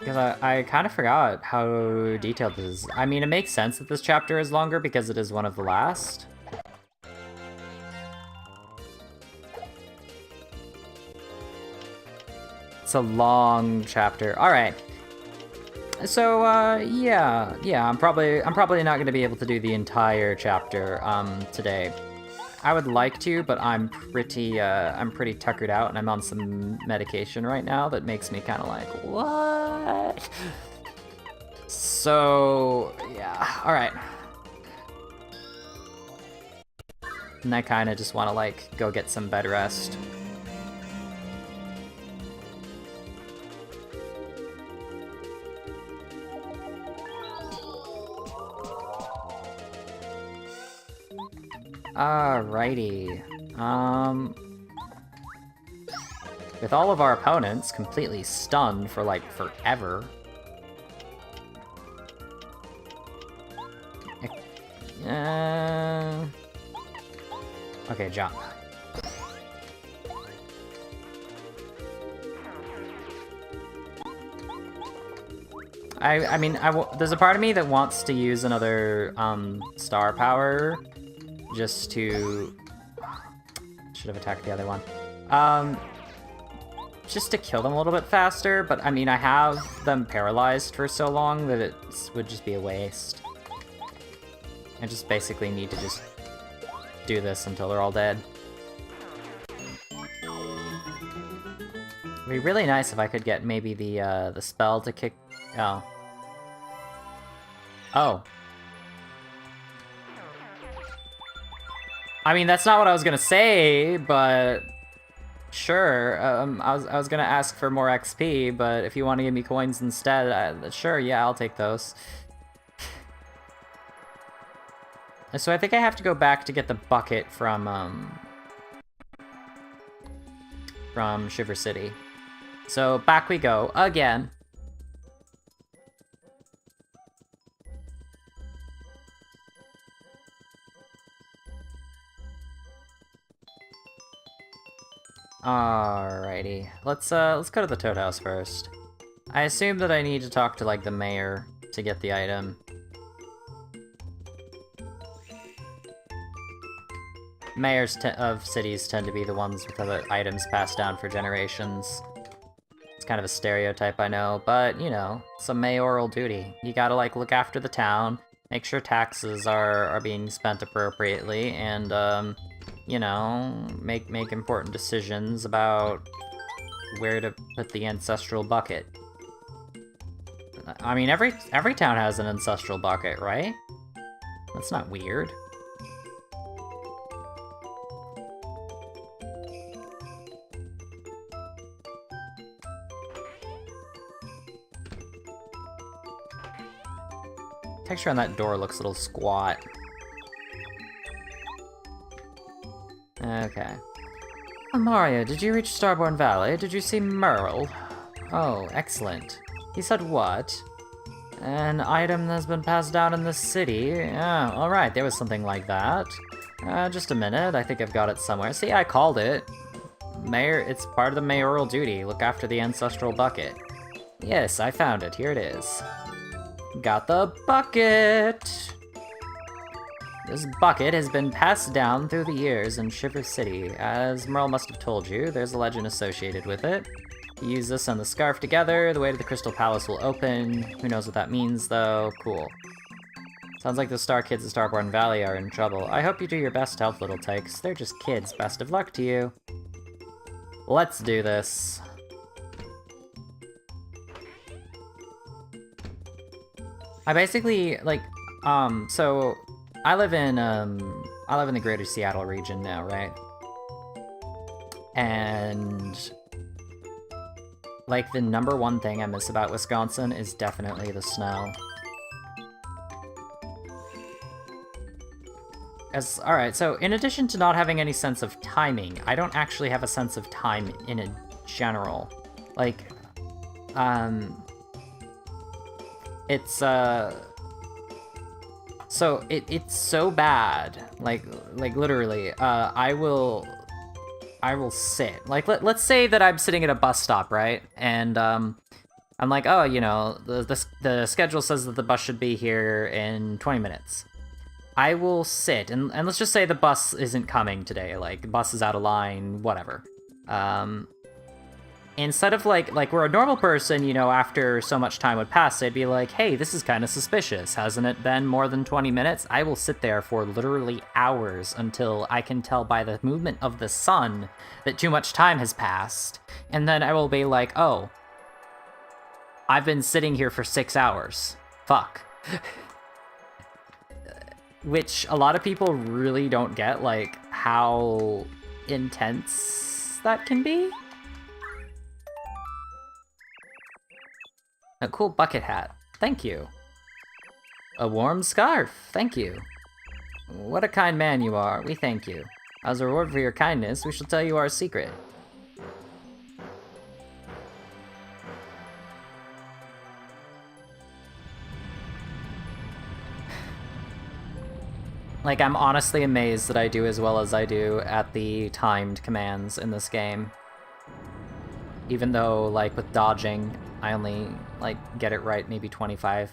Because I kind of forgot how detailed this is. I mean, it makes sense that this chapter is longer because it is one of the last. It's a long chapter. All right. So, yeah, I'm probably not going to be able to do the entire chapter, today. I would like to, but I'm pretty tuckered out, and I'm on some medication right now that makes me kind of like, what? So, yeah, all right. And I kind of just want to, like, go get some bed rest. Alrighty. With all of our opponents completely stunned for, like, forever. Okay, jump. I mean, there's a part of me that wants to use another, star power just to... Should have attacked the other one. Just to kill them a little bit faster, but I mean, I have them paralyzed for so long that it would just be a waste. I just basically need to just do this until they're all dead. It'd be really nice if I could get maybe the spell to kick... Oh. Oh. I mean, that's not what I was gonna say, but... Sure, I was gonna ask for more XP, but if you want to give me coins instead, sure, yeah, I'll take those. So I think I have to go back to get the bucket from Shiver City. So back we go, again. Alrighty, let's go to the Toad House first. I assume that I need to talk to, like, the mayor to get the item. Mayors of cities tend to be the ones with the items passed down for generations. It's kind of a stereotype, I know, but, you know, it's a mayoral duty. You gotta, like, look after the town, make sure taxes are being spent appropriately, and, you know, make important decisions about where to put the ancestral bucket. I mean, every town has an ancestral bucket, right? That's not weird. Texture on that door looks a little squat. Okay. Oh, Mario, did you reach Starborn Valley? Did you see Merle? Oh, excellent. He said what? An item that's been passed down in the city? Oh, alright, there was something like that. Just a minute, I think I've got it somewhere. See, I called it. Mayor, it's part of the mayoral duty. Look after the ancestral bucket. Yes, I found it. Here it is. Got the bucket! This bucket has been passed down through the years in Shiver City. As Merle must have told you, there's a legend associated with it. You use this and the scarf together, the way to the Crystal Palace will open. Who knows what that means, though? Cool. Sounds like the Star Kids of Starborn Valley are in trouble. I hope you do your best to help little Tykes. They're just kids. Best of luck to you. Let's do this. I basically, like, so... I live in I live in the greater Seattle region now, right? And like the number one thing I miss about Wisconsin is definitely the snow. Alright, so in addition to not having any sense of timing, I don't actually have a sense of time in a general. Like, it's, so it's so bad, like literally, I will sit. Like, let's say that I'm sitting at a bus stop, right? And, I'm like, oh, you know, the schedule says that the bus should be here in 20 minutes. I will sit, and let's just say the bus isn't coming today, like, the bus is out of line, whatever. Instead of, like where a normal person, you know, after so much time would pass, they'd be like, hey, this is kind of suspicious. Hasn't it been more than 20 minutes? I will sit there for literally hours until I can tell by the movement of the sun that too much time has passed. And then I will be like, oh, I've been sitting here for 6 hours. Fuck. Which a lot of people really don't get, like, how intense that can be. A cool bucket hat. Thank you. A warm scarf. Thank you. What a kind man you are. We thank you. As a reward for your kindness, we shall tell you our secret. Like, I'm honestly amazed that I do as well as I do at the timed commands in this game. Even though, like, with dodging, I only, like, get it right maybe 25%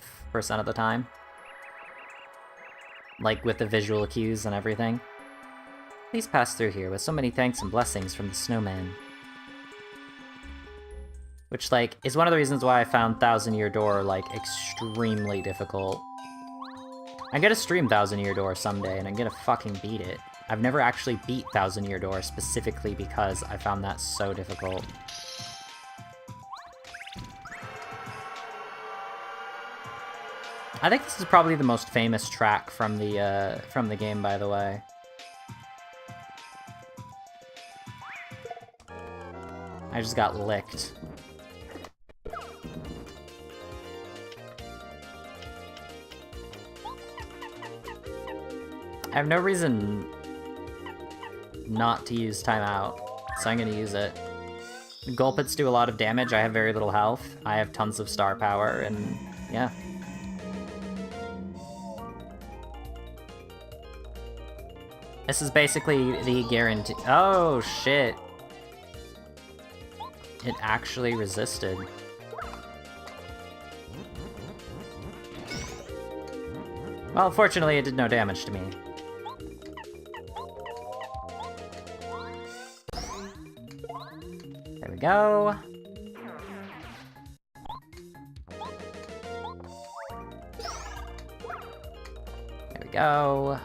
of the time. Like, with the visual cues and everything. Please pass through here with so many thanks and blessings from the snowman. Which, like, is one of the reasons why I found Thousand Year Door, like, extremely difficult. I'm gonna stream Thousand Year Door someday, and I'm gonna fucking beat it. I've never actually beat Thousand Year Door specifically because I found that so difficult. I think this is probably the most famous track from the game, by the way. I just got licked. I have no reason not to use timeout, so I'm gonna use it. Gulpits do a lot of damage, I have very little health, I have tons of star power, and yeah. This is basically the guarantee- oh shit! It actually resisted. Well, fortunately it did no damage to me. There we go. There we go.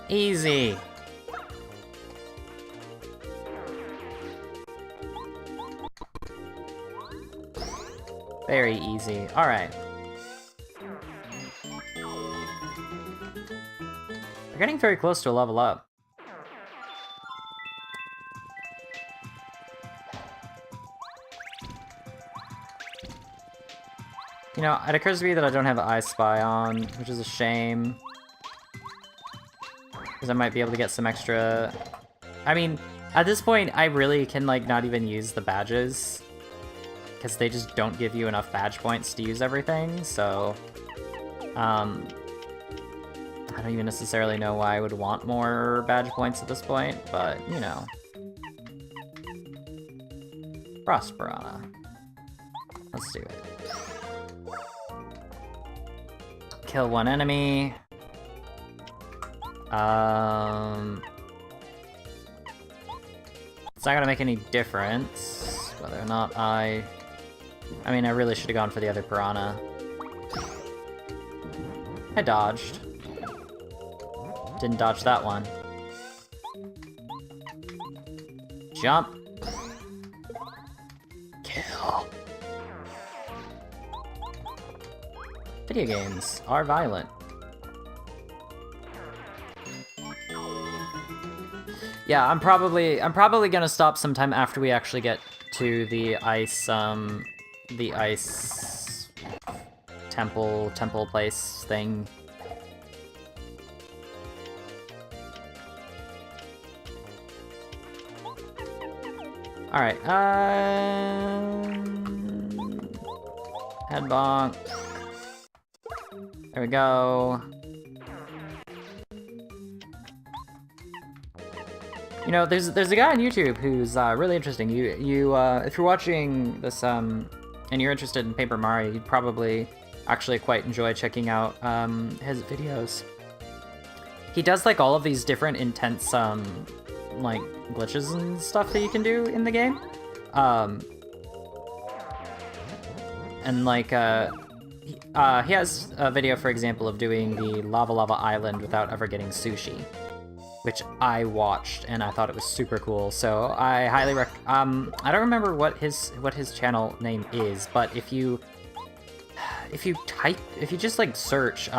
Easy. Very easy. Alright. We're getting very close to a level up. You know, it occurs to me that I don't have I Spy on, which is a shame. Because I might be able to get some extra... I mean, at this point, I really can, like, not even use the badges. Because they just don't give you enough badge points to use everything, so... I don't even necessarily know why I would want more badge points at this point, but, you know. Frost Piranha. Let's do it. Kill one enemy. It's not gonna make any difference whether or not I mean, I really should have gone for the other piranha. I dodged. Didn't dodge that one. Jump. Kill. Video games are violent. Yeah, I'm probably gonna stop sometime after we actually get to the ice temple place thing. Alright, head bonk. There we go. You know, there's a guy on YouTube who's really interesting. You if you're watching this and you're interested in Paper Mario, you'd probably actually quite enjoy checking out his videos. He does like all of these different intense like glitches and stuff that you can do in the game. And like he has a video, for example, of doing the Lava Lava Island without ever getting sushi, which I watched and I thought it was super cool. So I highly I don't remember what his channel name is, but if you just like search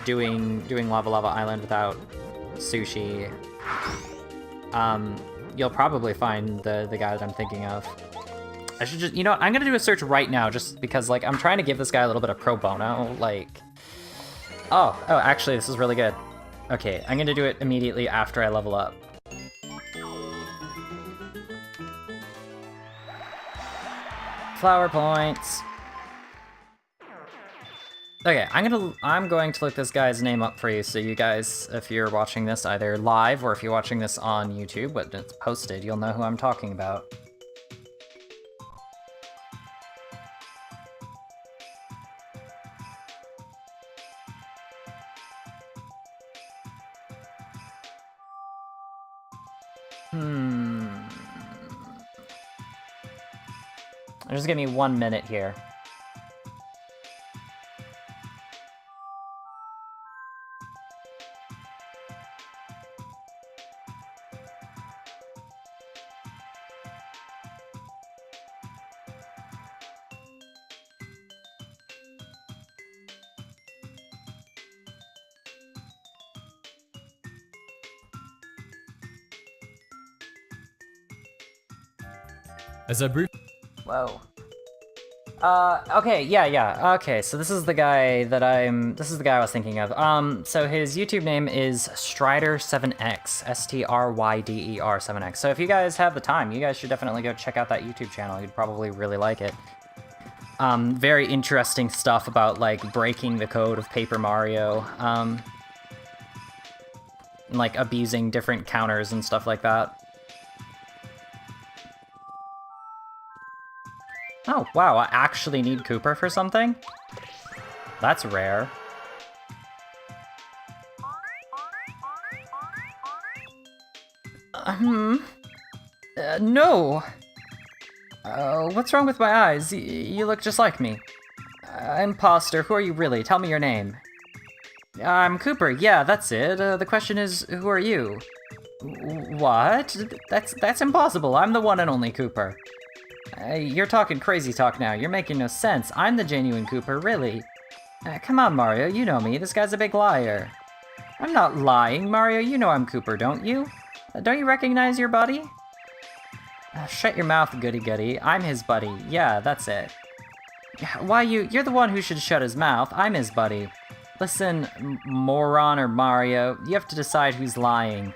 doing Lava Lava Island without sushi, you'll probably find the guy that I'm thinking of. I should just, you know what, I'm gonna do a search right now just because like I'm trying to give this guy a little bit of pro bono, like, oh, actually this is really good. Okay, I'm gonna do it immediately after I level up. Flower points. Okay, I'm going to look this guy's name up for you, so you guys, if you're watching this either live or if you're watching this on YouTube, but it's posted, you'll know who I'm talking about. Just give me 1 minute here. As a brief. Whoa. Okay, yeah, okay, so this is the guy I was thinking of. So his YouTube name is Strider7X, STRYDER7X. So if you guys have the time, you guys should definitely go check out that YouTube channel. You'd probably really like it. Very interesting stuff about, like, breaking the code of Paper Mario, and, like, abusing different counters and stuff like that. Oh, wow, I actually need Cooper for something? That's rare. No! What's wrong with my eyes? You look just like me. Imposter, who are you really? Tell me your name. I'm Cooper, yeah, that's it. The question is, who are you? What? That's impossible, I'm the one and only Cooper. You're talking crazy talk now. You're making no sense. I'm the genuine Cooper, really. Come on, Mario. You know me. This guy's a big liar. I'm not lying, Mario. You know I'm Cooper, don't you? Don't you recognize your buddy? Shut your mouth, goody-goody. I'm his buddy. Yeah, that's it. Why, you're the one who should shut his mouth. I'm his buddy. Listen, moron or Mario, you have to decide who's lying.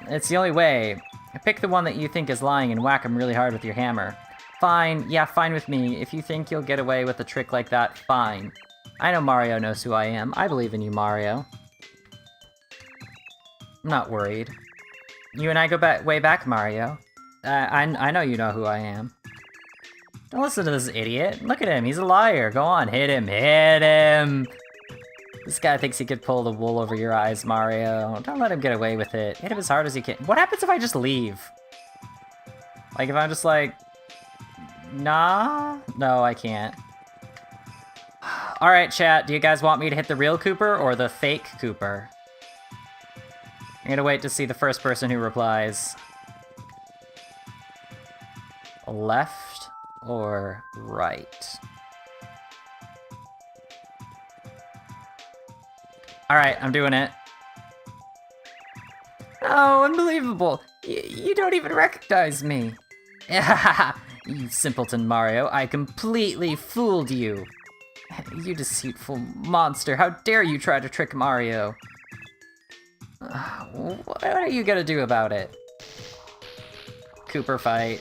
It's the only way. Pick the one that you think is lying and whack him really hard with your hammer. Fine, yeah, fine with me. If you think you'll get away with a trick like that, fine. I know Mario knows who I am. I believe in you, Mario. I'm not worried. You and I go way back, Mario. I know you know who I am. Don't listen to this idiot. Look at him, he's a liar. Go on, hit him, hit him! This guy thinks he could pull the wool over your eyes, Mario. Don't let him get away with it. Hit him as hard as you can. What happens if I just leave? Like, if I'm just like... Nah? No, I can't. Alright, chat, do you guys want me to hit the real Cooper or the fake Cooper? I'm gonna wait to see the first person who replies. Left or right? Alright, I'm doing it. Oh, unbelievable! You don't even recognize me! You simpleton, Mario, I completely fooled you! You deceitful monster, how dare you try to trick Mario? What are you gonna do about it? Cooper fight.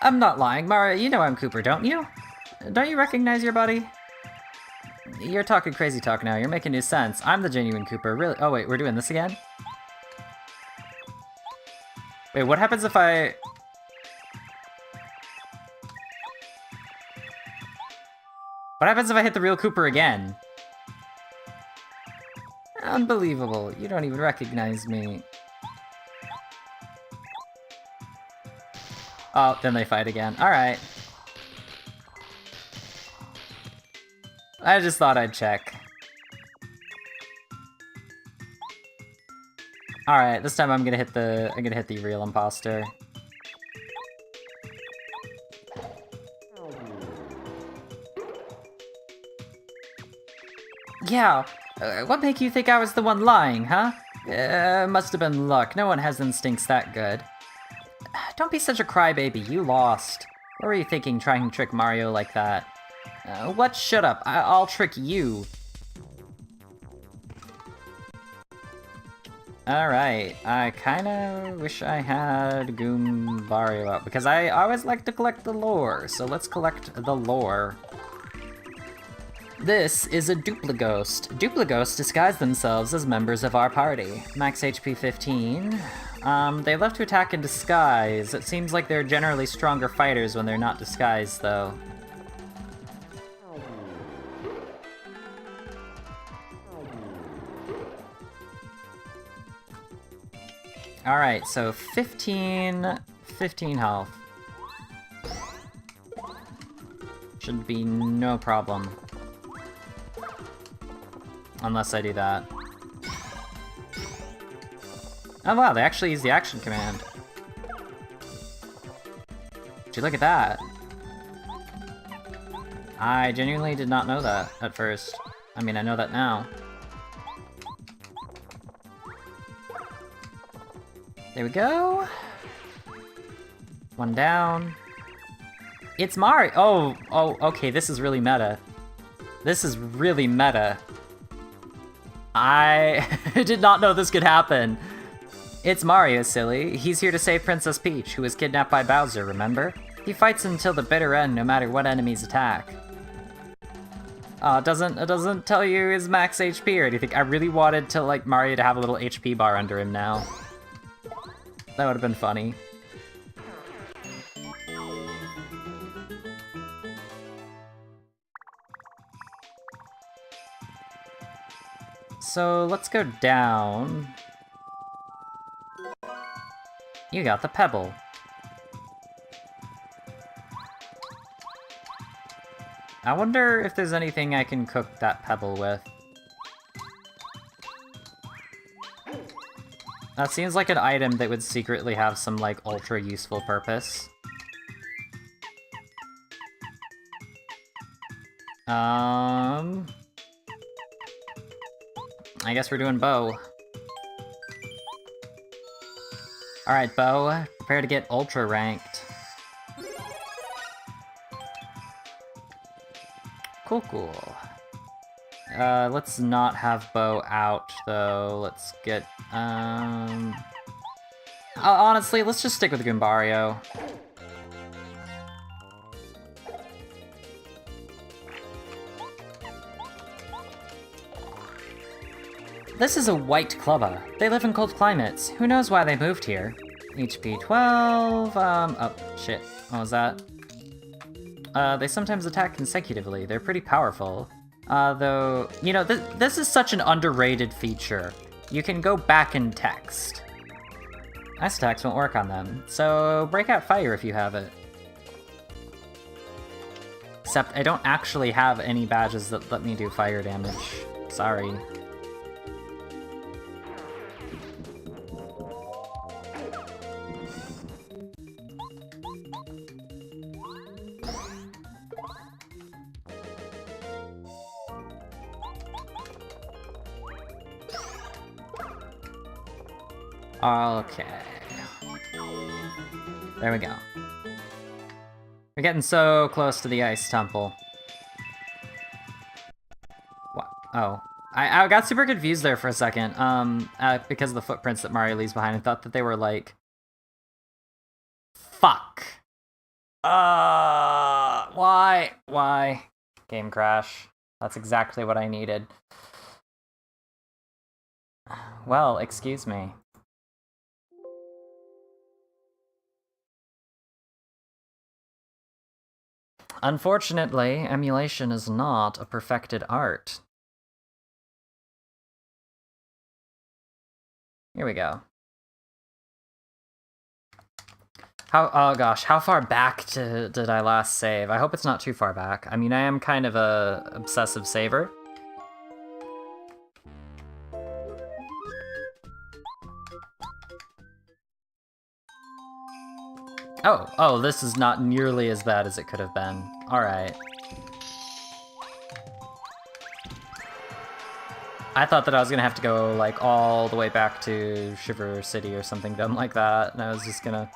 I'm not lying, Mario, you know I'm Cooper, don't you? Don't you recognize your buddy? You're talking crazy talk now, you're making new sense. I'm the genuine Cooper, really? Oh wait, we're doing this again? Wait, what happens if I... What happens if I hit the real Cooper again? Unbelievable, you don't even recognize me. Oh, then they fight again. Alright. I just thought I'd check. Alright, this time I'm gonna hit the real imposter. Yeah, what make you think I was the one lying, huh? Must have been luck. No one has instincts that good. Don't be such a crybaby, you lost. What were you thinking trying to trick Mario like that? What? Shut up, I'll trick you. Alright, I kinda wish I had Goombario out, because I always like to collect the lore, so let's collect the lore. This is a Duplighost. Duplighosts disguise themselves as members of our party. Max HP 15. They love to attack in disguise. It seems like they're generally stronger fighters when they're not disguised, though. Alright, so 15 health. Should be no problem. Unless I do that. Oh wow, they actually use the action command. Would you look at that? I genuinely did not know that at first. I mean, I know that now. There we go. One down. It's Mario! Oh, okay, this is really meta. This is really meta. I did not know this could happen. It's Mario, silly. He's here to save Princess Peach, who was kidnapped by Bowser, remember? He fights until the bitter end, no matter what enemies attack. It doesn't tell you his max HP or anything. I really wanted to, like, Mario to have a little HP bar under him now. That would have been funny. So let's go down. You got the pebble. I wonder if there's anything I can cook that pebble with. That seems like an item that would secretly have some, like, ultra useful purpose. I guess we're doing Bo. Alright, Bo, prepare to get ultra ranked. Cool. Let's not have Bo out, though. Let's get, honestly, let's just stick with Goombario. This is a white clubber. They live in cold climates. Who knows why they moved here? HP 12, oh, shit. What was that? They sometimes attack consecutively. They're pretty powerful. Though, you know, this is such an underrated feature. You can go back in text. Ice attacks won't work on them, so break out fire if you have it. Except I don't actually have any badges that let me do fire damage. Sorry. Okay. There we go. We're getting so close to the ice temple. What? Oh. I got super confused there for a second, because of the footprints that Mario leaves behind. I thought that they were like... Fuck. Why? Why? Game crash. That's exactly what I needed. Well, excuse me. Unfortunately, emulation is not a perfected art. Here we go. Oh gosh, how far back did I last save? I hope it's not too far back. I mean, I am kind of a obsessive saver. Oh, this is not nearly as bad as it could have been. Alright. I thought that I was gonna have to go, like, all the way back to Shiver City or something dumb like that, and I was just gonna,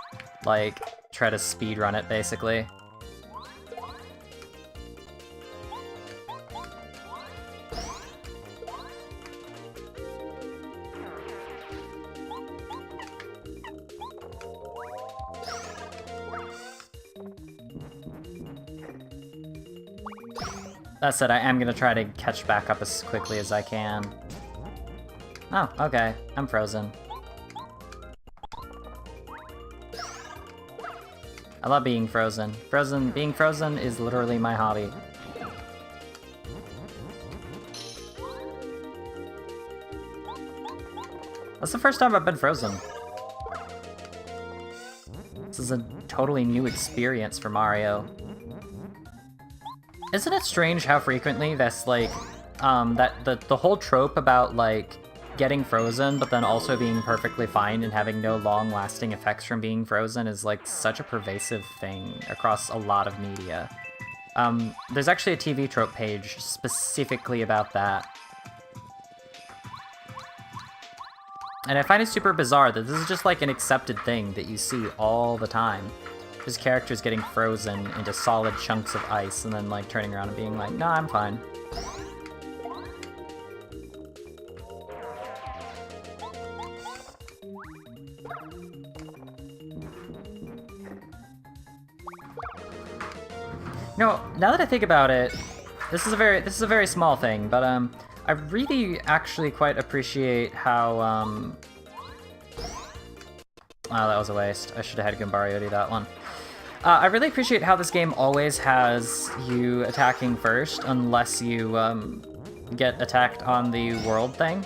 like, try to speedrun it, basically. That said, I am gonna try to catch back up as quickly as I can. Oh, okay. I'm frozen. I love being frozen. Being frozen is literally my hobby. That's the first time I've been frozen. This is a totally new experience for Mario. Isn't it strange how frequently that's like, the whole trope about like getting frozen but then also being perfectly fine and having no long-lasting effects from being frozen is like such a pervasive thing across a lot of media. There's actually a TV trope page specifically about that. And I find it super bizarre that this is just like an accepted thing that you see all the time. Just characters getting frozen into solid chunks of ice and then like turning around and being like, no, I'm fine. You know, now that I think about it, this is a very small thing, but I really actually quite appreciate how oh, that was a waste. I should have had Goombario do that one. I really appreciate how this game always has you attacking first, unless you get attacked on the world thing.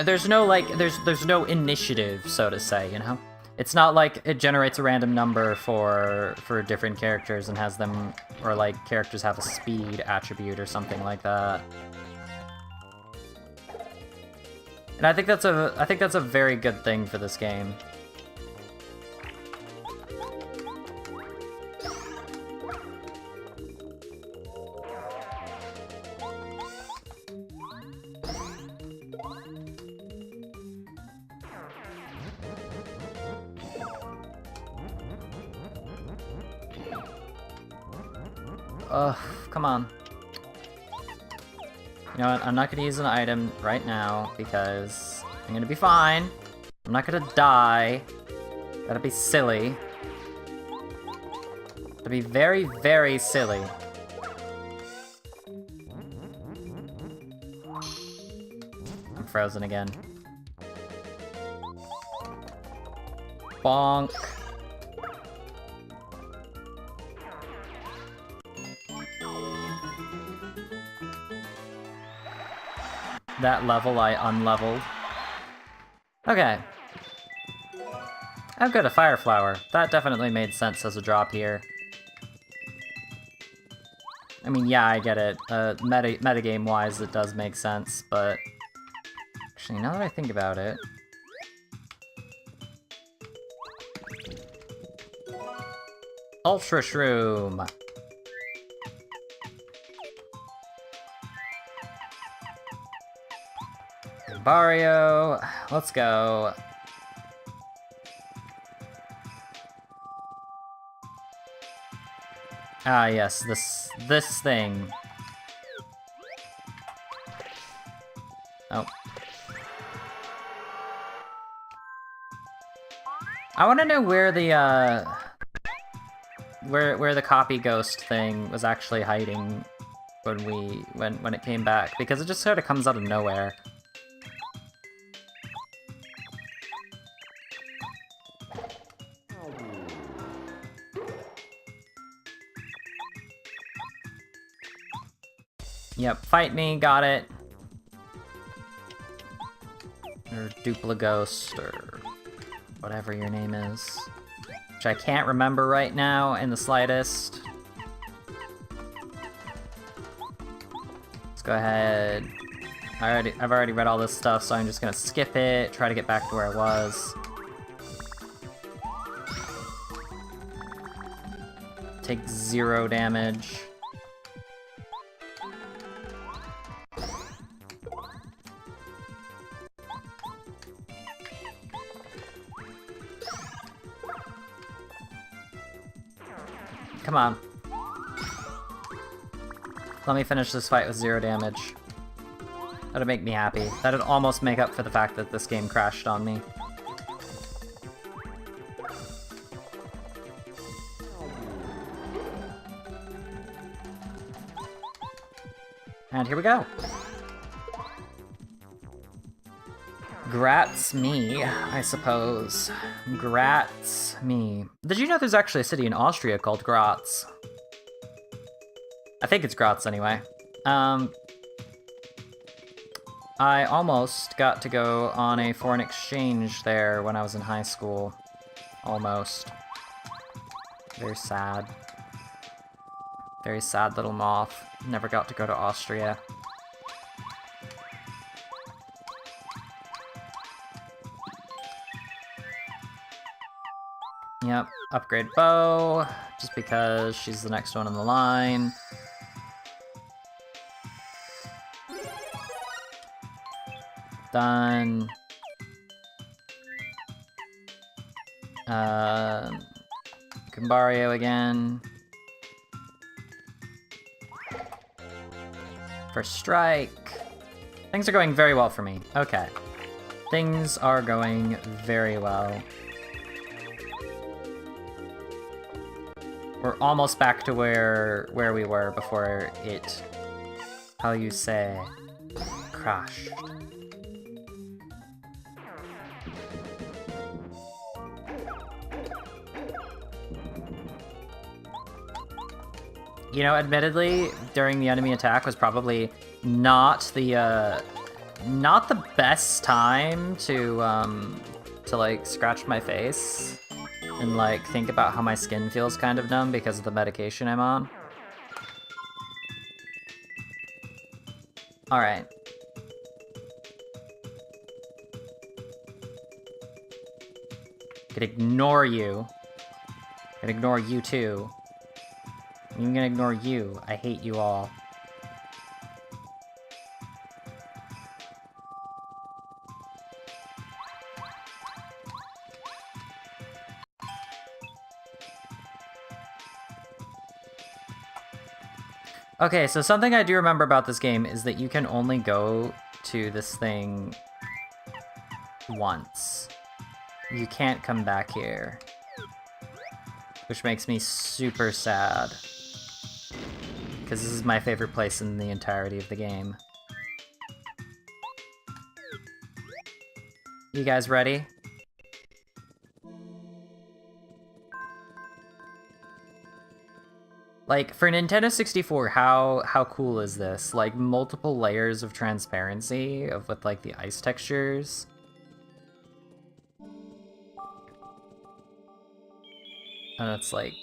There's no like, there's no initiative, so to say, you know? It's not like it generates a random number for different characters and has them, or like characters have a speed attribute or something like that. And I think that's a very good thing for this game. Ugh, come on. You know what, I'm not gonna use an item right now, because I'm gonna be fine. I'm not gonna die. That'd be silly. That'd be very, very silly. I'm frozen again. Bonk. That level I unleveled. Okay. I've got a fire flower. That definitely made sense as a drop here. I mean, yeah, I get it. Metagame-wise, it does make sense, but... Actually, now that I think about it... Ultra Shroom! Barrio, let's go. Ah, yes, this thing. Oh. I want to know where the where the copy ghost thing was actually hiding when it came back, because it just sort of comes out of nowhere. Yep, fight me, got it. Or Dupla Ghost, or whatever your name is. Which I can't remember right now in the slightest. Let's go ahead. I've already read all this stuff, so I'm just gonna skip it, try to get back to where I was. Take 0 damage. Come on. Let me finish this fight with 0 damage. That'd make me happy. That'd almost make up for the fact that this game crashed on me. And here we go. Grats me, I suppose. Grats me. Did you know there's actually a city in Austria called Graz? I think it's Graz anyway. I almost got to go on a foreign exchange there when I was in high school. Almost. Very sad. Very sad little Moth. Never got to go to Austria. Yep, upgrade bow, just because she's the next one in the line. Done. Gambario again. First strike. Things are going very well for me. Okay. Things are going very well. We're almost back to where we were before it, how you say, crashed. You know, admittedly, during the enemy attack was probably not the best time to like scratch my face and like think about how my skin feels kind of numb because of the medication I'm on. All right. Could ignore you. Could ignore you too. I'm gonna ignore you. I hate you all. Okay, so something I do remember about this game is that you can only go to this thing once. You can't come back here. Which makes me super sad. Because this is my favorite place in the entirety of the game. You guys ready? Like, for Nintendo 64, how cool is this? Like, multiple layers of transparency with, like, the ice textures. And it's like...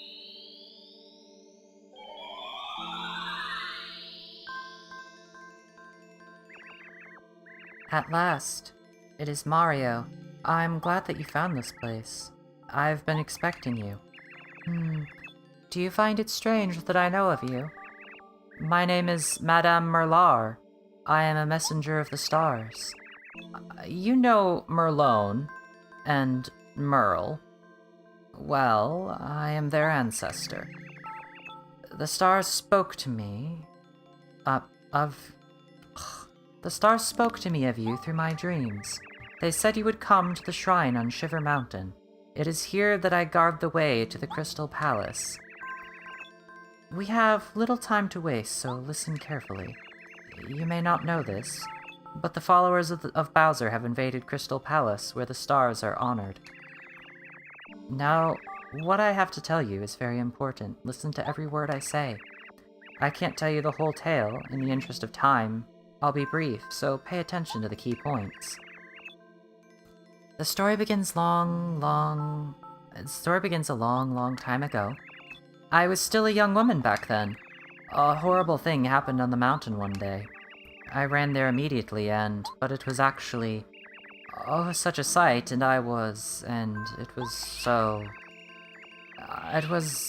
At last. It is Mario. I'm glad that you found this place. I've been expecting you. Do you find it strange that I know of you? My name is Madame Merlar. I am a messenger of the stars. You know Merlone and Merle. Well, I am their ancestor. The stars spoke to me the stars spoke to me of you through my dreams. They said you would come to the shrine on Shiver Mountain. It is here that I guard the way to the Crystal Palace. We have little time to waste, so listen carefully. You may not know this, but the followers of Bowser have invaded Crystal Palace, where the stars are honored. Now, what I have to tell you is very important. Listen to every word I say. I can't tell you the whole tale. In the interest of time, I'll be brief, so pay attention to the key points. The story begins a long, long time ago. I was still a young woman back then. A horrible thing happened on the mountain one day. I ran there immediately, but it was actually, such a sight, it was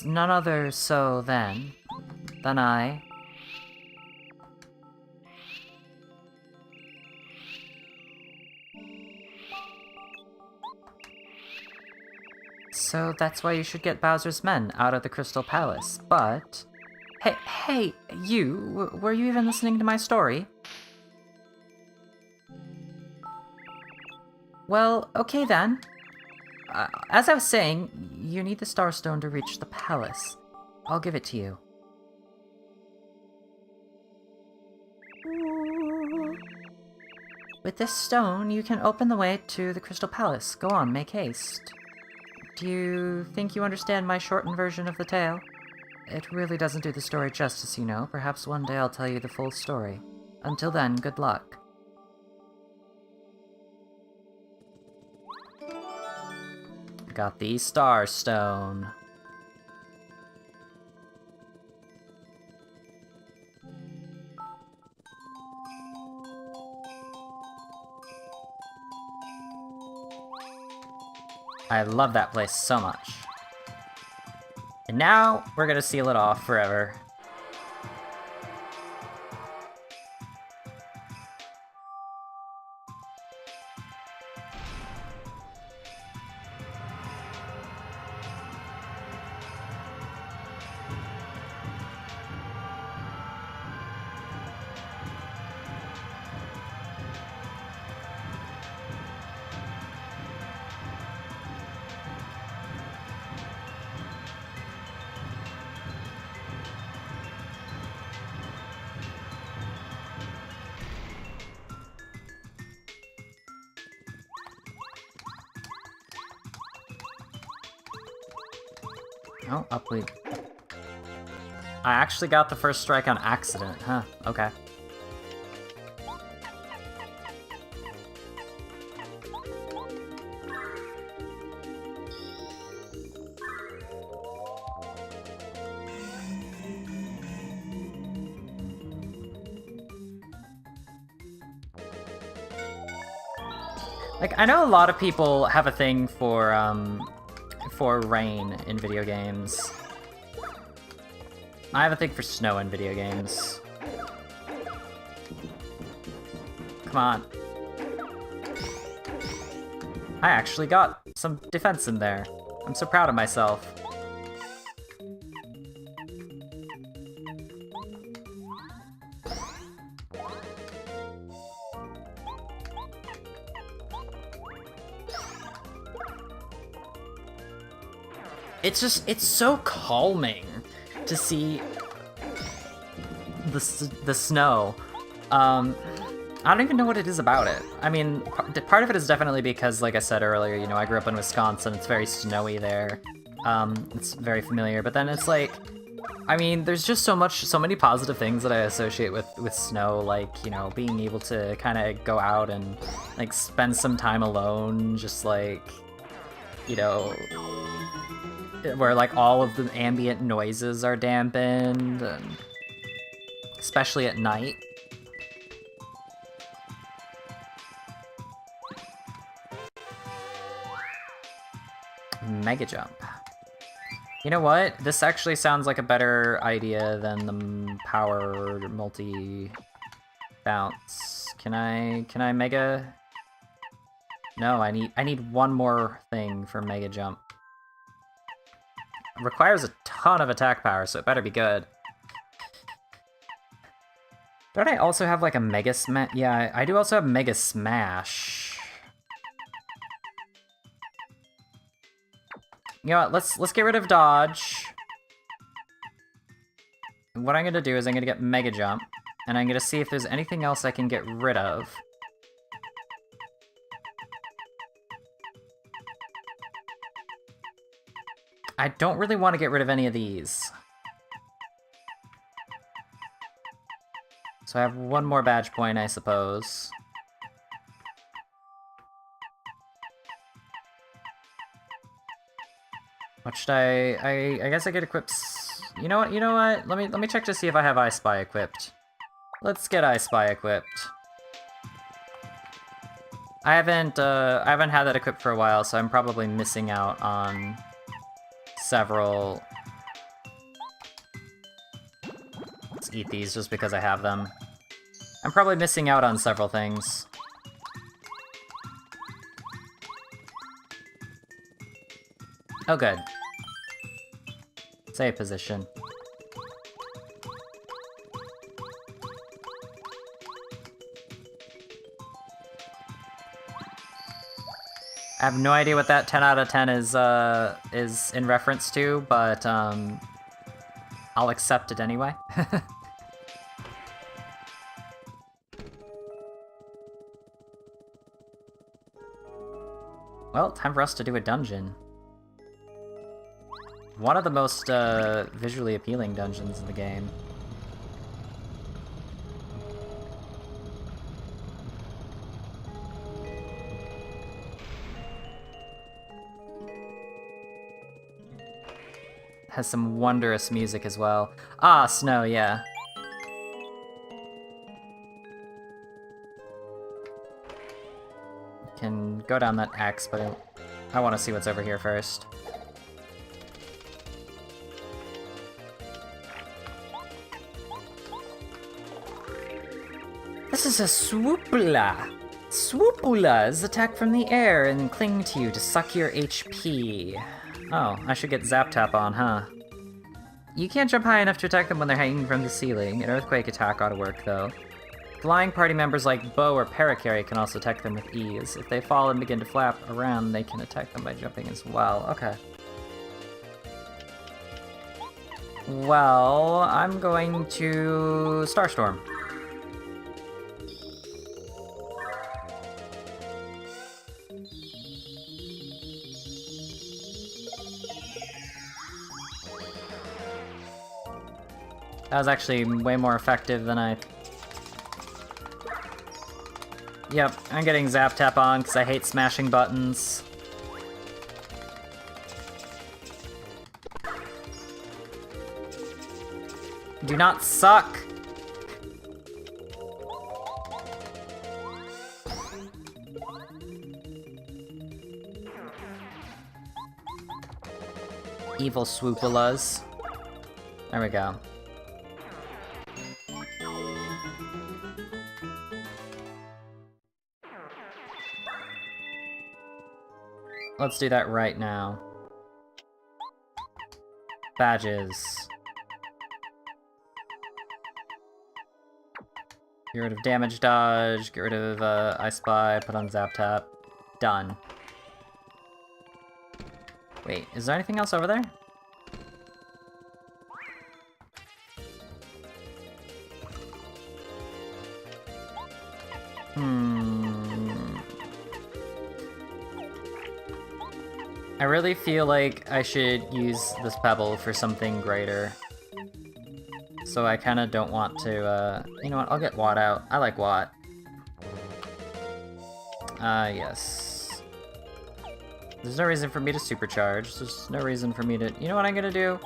none other so than I. So that's why you should get Bowser's men out of the Crystal Palace, but... Hey, you, were you even listening to my story? Well, okay then. As I was saying, you need the Star Stone to reach the palace. I'll give it to you. With this stone, you can open the way to the Crystal Palace. Go on, make haste. Do you think you understand my shortened version of the tale? It really doesn't do the story justice, you know. Perhaps one day I'll tell you the full story. Until then, good luck. Got the Star Stone. I love that place so much. And now, we're gonna seal it off forever. Oh, up we... I actually got the first strike on accident, huh? Okay. Like, I know a lot of people have a thing for rain in video games. I have a thing for snow in video games. Come on. I actually got some defense in there. I'm so proud of myself. It's so calming to see the snow. I don't even know what it is about it. I mean, part of it is definitely because, like I said earlier, you know, I grew up in Wisconsin, it's very snowy there. It's very familiar, but then it's like, I mean, there's just so many positive things that I associate with snow, like, you know, being able to kind of go out and, like, spend some time alone, just, like, you know, where, like, all of the ambient noises are dampened, and especially at night. Mega Jump. You know what? This actually sounds like a better idea than the power multi bounce. Can I mega No, I need one more thing for Mega Jump. It requires a ton of attack power, so it better be good. Don't I also have like a Mega Smash? Yeah, I do also have Mega Smash. You know what, let's get rid of Dodge. And what I'm gonna do is I'm gonna get Mega Jump, and I'm gonna see if there's anything else I can get rid of. I don't really want to get rid of any of these. So I have one more badge point, I suppose. What should I guess I could equip you know what? Let me check to see if I have I Spy equipped. Let's get I Spy equipped. I haven't had that equipped for a while, so I'm probably missing out on several. Let's eat these just because I have them. I'm probably missing out on several things. Oh, good. Save position. I have no idea what that 10 out of 10 is in reference to, but I'll accept it anyway. Well, time for us to do a dungeon. One of the most visually appealing dungeons in the game. Has some wondrous music as well. Ah, snow, yeah. Can go down that X, but I want to see what's over here first. This is a swoopula. Swoopulas attack from the air and cling to you to suck your HP. Oh, I should get Zap Tap on, huh? You can't jump high enough to attack them when they're hanging from the ceiling. An earthquake attack ought to work, though. Flying party members like Bo or Parakarry can also attack them with ease. If they fall and begin to flap around, they can attack them by jumping as well. Okay. Well, I'm going to Starstorm. That was actually way more effective than I... Yep, I'm getting Zap Tap on because I hate smashing buttons. Do not suck! Evil Swoopulas. There we go. Let's do that right now. Badges. Get rid of damage dodge, get rid of I Spy, put on Zap Tap. Done. Wait, is there anything else over there? I really feel like I should use this pebble for something greater. So I kind of don't want to, you know what, I'll get Watt out. I like Watt. Yes. There's no reason for me to supercharge. There's no reason for me to... You know what I'm gonna do?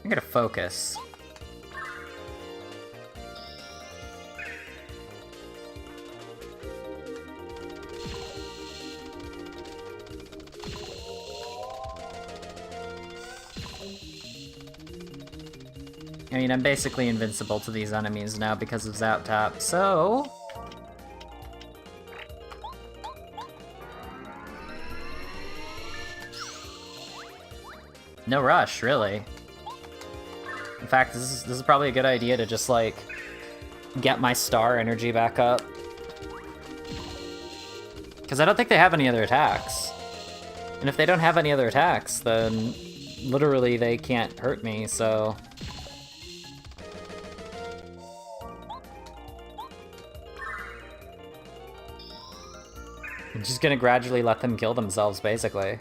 I'm gonna focus. I mean, I'm basically invincible to these enemies now because of Zap Tap, so... No rush, really. In fact, this is probably a good idea to just, like, get my star energy back up. Because I don't think they have any other attacks. And if they don't have any other attacks, then literally they can't hurt me, so... I'm just gonna gradually let them kill themselves, basically.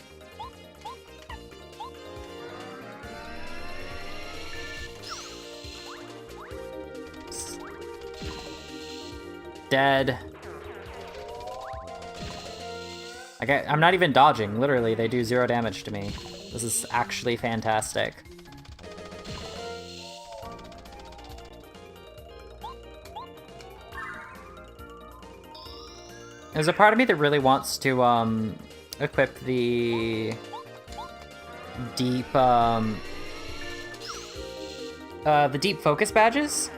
Dead. I'm not even dodging, literally, they do 0 damage to me. This is actually fantastic. There's a part of me that really wants to, equip the deep, the deep focus badges.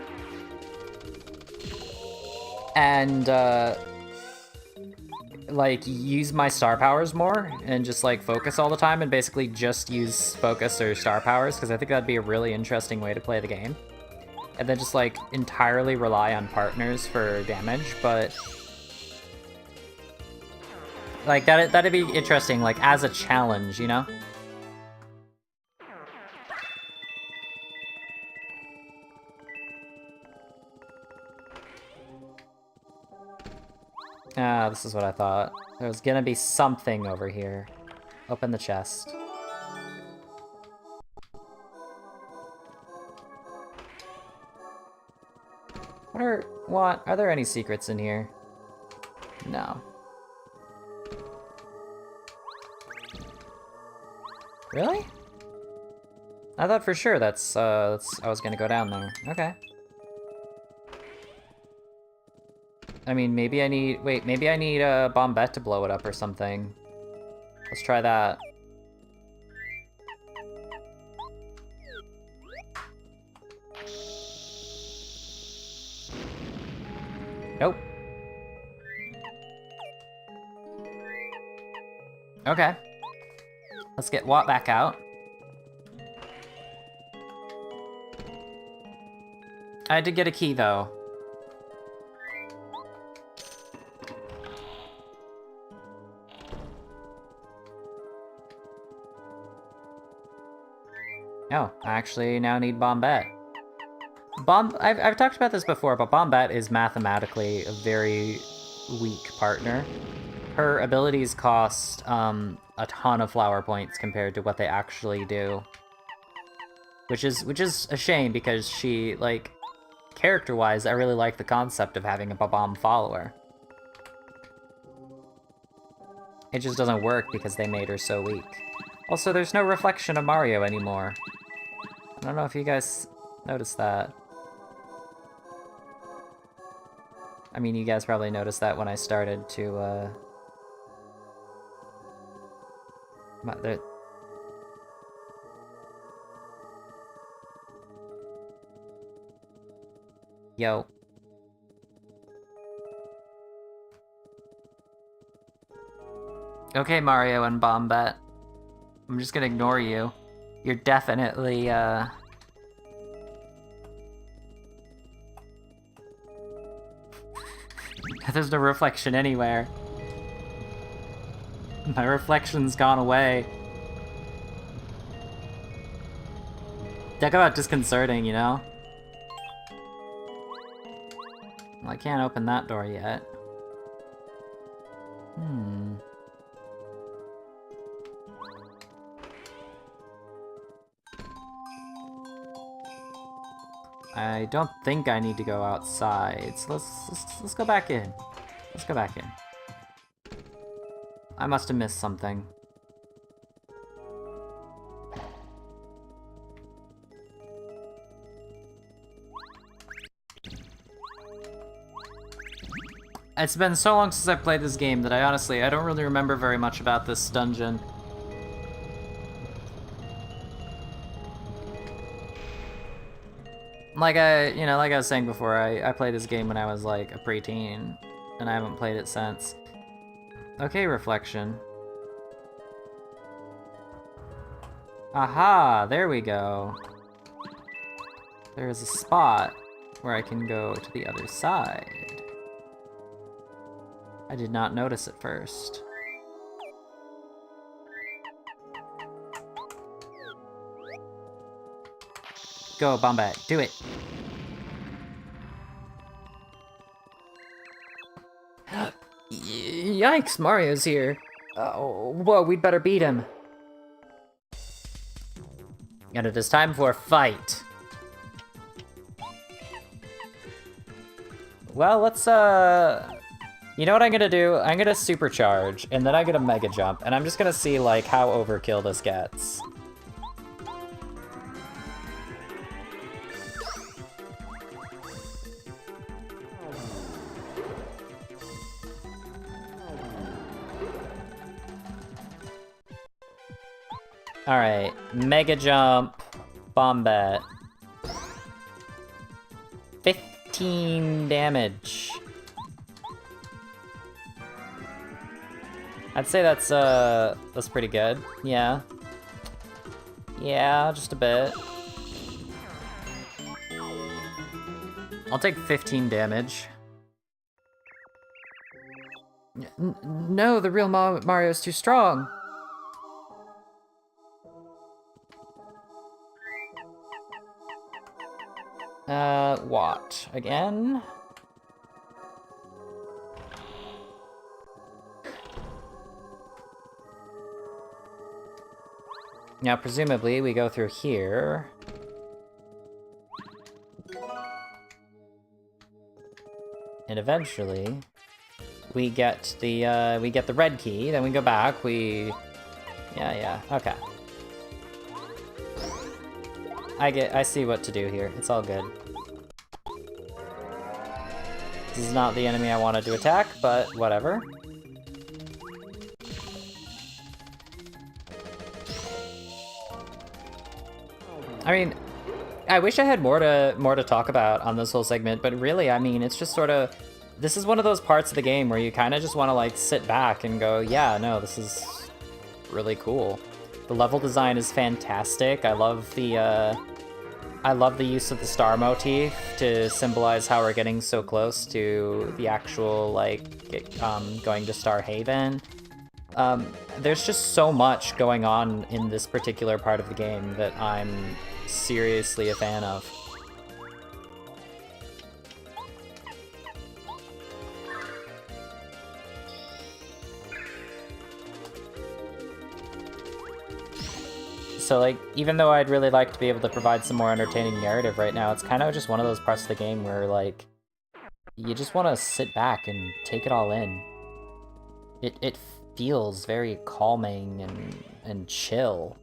And, like, use my star powers more and just, like, focus all the time and basically just use focus or star powers, because I think that'd be a really interesting way to play the game. And then just, like, entirely rely on partners for damage, but... like, that'd be interesting, like, as a challenge, you know? Ah, this is what I thought. There's gonna be something over here. Open the chest. What? Are there any secrets in here? No. Really? I thought for sure I was gonna go down there. Okay. I mean, maybe I need... wait, maybe I need a bombette to blow it up or something. Let's try that. Nope. Okay. Let's get Watt back out. I did get a key, though. Oh, I actually now need Bombette. I've talked about this before, but Bombette is mathematically a very weak partner. Her abilities cost a ton of flower points compared to what they actually do. Which is a shame, because she, like, character-wise, I really like the concept of having a Bob-omb follower. It just doesn't work because they made her so weak. Also, there's no reflection of Mario anymore. I don't know if you guys noticed that. I mean, you guys probably noticed that when I started to, Yo. Okay, Mario and Bombette. I'm just gonna ignore you. You're definitely, There's no reflection anywhere. My reflection's gone away. Talk about disconcerting, you know? Well, I can't open that door yet. I don't think I need to go outside, so let's go back in. Let's go back in. I must have missed something. It's been so long since I played this game that I don't really remember very much about this dungeon. Like like I was saying before, I played this game when I was like a preteen, and I haven't played it since. Okay, reflection. Aha, there we go. There is a spot where I can go to the other side. I did not notice at first. Go, Bombat, do it. Yikes, Mario's here. Oh, whoa, we'd better beat him. And it is time for a fight. Well, let's, you know what I'm gonna do? I'm gonna supercharge, and then I get a mega jump, and I'm just gonna see, like, how overkill this gets. Alright, mega jump, Bombat. 15 damage. I'd say that's pretty good. Yeah. Yeah, just a bit. I'll take 15 damage. No, the real Mario's too strong. What? Again? Now, presumably, we go through here. And eventually, we get the red key, then we go back, Yeah, okay. I see what to do here. It's all good. This is not the enemy I wanted to attack, but whatever. I mean, I wish I had more to talk about on this whole segment, but really, I mean, it's just sort of, this is one of those parts of the game where you kind of just want to like sit back and go, yeah, no, this is really cool. The level design is fantastic. I love the use of the star motif to symbolize how we're getting so close to the actual, like, going to Star Haven. There's just so much going on in this particular part of the game that I'm seriously a fan of. So, like, even though I'd really like to be able to provide some more entertaining narrative right now, it's kind of just one of those parts of the game where, like, you just want to sit back and take it all in. It feels very calming and chill.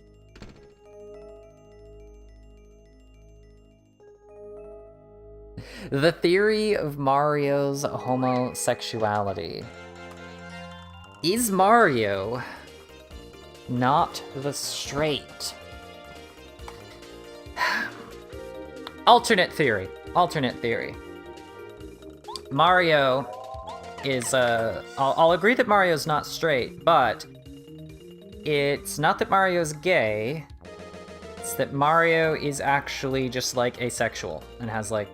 The theory of Mario's homosexuality. Is Mario not the straight? Alternate theory. Mario is, I'll agree that Mario's not straight, but it's not that Mario's gay, it's that Mario is actually just, like, asexual and has, like,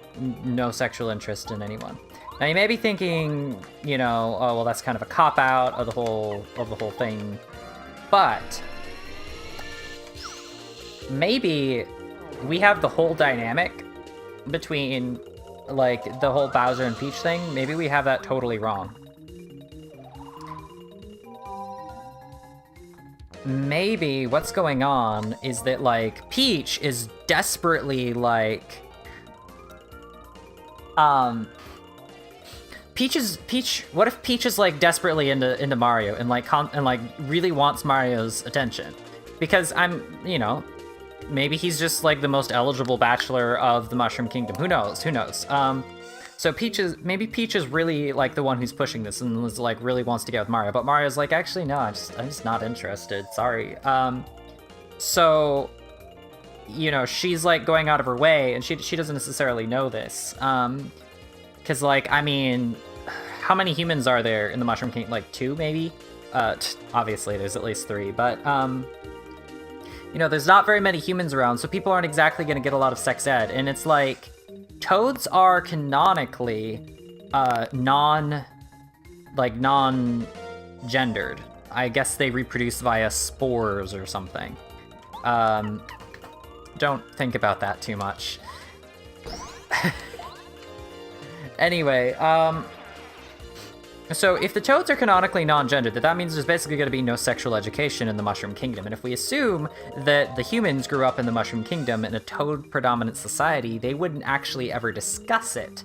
no sexual interest in anyone. Now, you may be thinking, you know, oh, well, that's kind of a cop-out of the whole thing, but maybe we have the whole dynamic between, like, the whole Bowser and Peach thing. Maybe we have that totally wrong. Maybe what's going on is that, like, Peach is desperately, like, what if Peach is, like, desperately into Mario and, like, really wants Mario's attention? Because you know, maybe he's just, like, the most eligible bachelor of the Mushroom Kingdom. Who knows? So maybe Peach is really, like, the one who's pushing this and is, like, really wants to get with Mario, but Mario's like, actually, no, I'm just not interested, sorry. So, you know, she's, like, going out of her way, and she doesn't necessarily know this. Because, like, I mean, how many humans are there in the Mushroom Kingdom? Like, 2, maybe? Obviously, there's at least 3, but, you know, there's not very many humans around, so people aren't exactly going to get a lot of sex ed. And it's like, toads are canonically non-gendered. I guess they reproduce via spores or something. Don't think about that too much. Anyway, so if the toads are canonically non-gendered, that means there's basically going to be no sexual education in the Mushroom Kingdom. And if we assume that the humans grew up in the Mushroom Kingdom in a toad-predominant society, they wouldn't actually ever discuss it.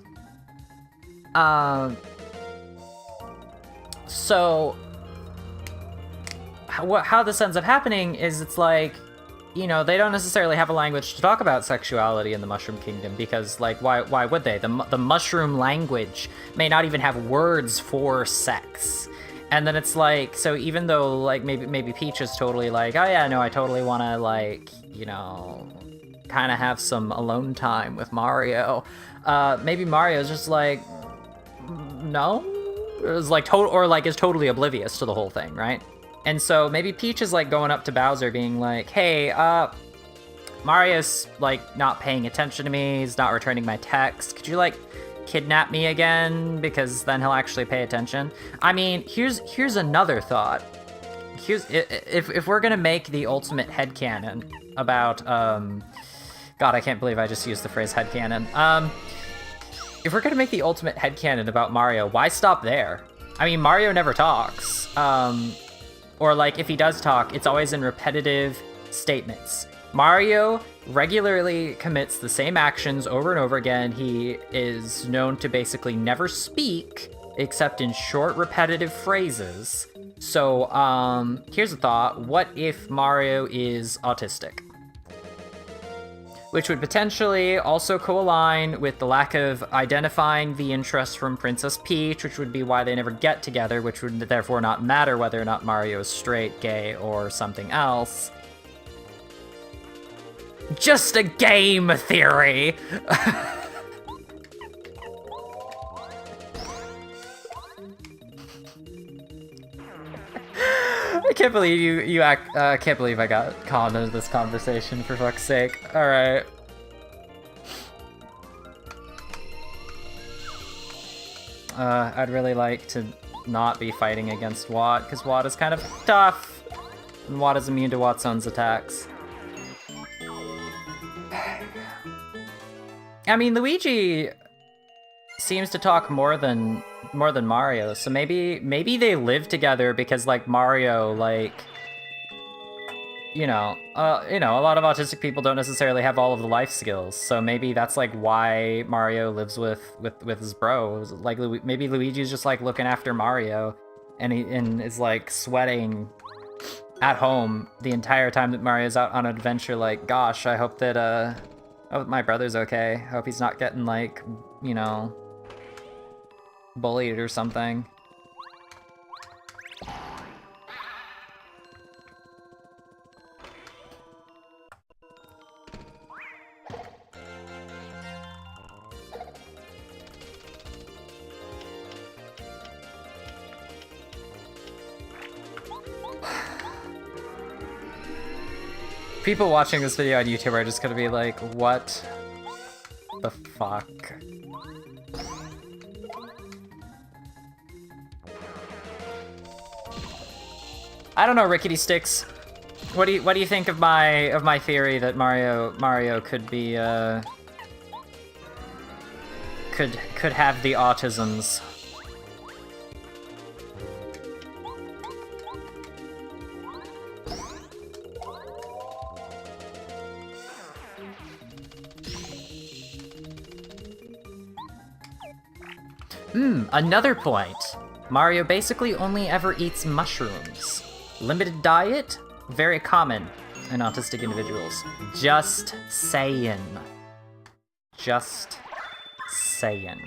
So how this ends up happening is it's like, you know, they don't necessarily have a language to talk about sexuality in the Mushroom Kingdom because, like, why would they? The mushroom language may not even have words for sex. And then it's like, so even though, like, maybe Peach is totally like, oh yeah, no, I totally want to, like, you know, kind of have some alone time with Mario. Maybe Mario's just like, no? Is like, is totally oblivious to the whole thing, right? And so maybe Peach is, like, going up to Bowser being like, hey, Mario's, like, not paying attention to me, he's not returning my text, could you, like, kidnap me again? Because then he'll actually pay attention. I mean, here's another thought. If we're gonna make the ultimate headcanon about, God, I can't believe I just used the phrase headcanon. If we're gonna make the ultimate headcanon about Mario, why stop there? I mean, Mario never talks. Or, like, if he does talk, it's always in repetitive statements. Mario regularly commits the same actions over and over again. He is known to basically never speak, except in short, repetitive phrases. So, here's a thought. What if Mario is autistic? Which would potentially also co-align with the lack of identifying the interest from Princess Peach, which would be why they never get together, which would therefore not matter whether or not Mario is straight, gay, or something else. Just a game theory! I can't believe can't believe I got caught into this conversation, for fuck's sake. Alright. I'd really like to not be fighting against Watt, because Watt is kind of tough. And Watt is immune to Wattson's attacks. I mean, Luigi seems to talk more than Mario, so maybe they live together because, like, Mario, like, you know, a lot of autistic people don't necessarily have all of the life skills, so maybe that's, like, why Mario lives with his bro. Like, maybe Luigi's just, like, looking after Mario, and is, like, sweating at home the entire time that Mario's out on an adventure, like, gosh, I hope that, I hope my brother's okay. I hope he's not getting, like, you know, bullied or something. People watching this video on YouTube are just gonna be like, what the fuck? I don't know, Rickety Sticks. What do you think of my theory that Mario could be could have the autisms? Another point. Mario basically only ever eats mushrooms. Limited diet, very common in autistic individuals. Just saying. Just saying.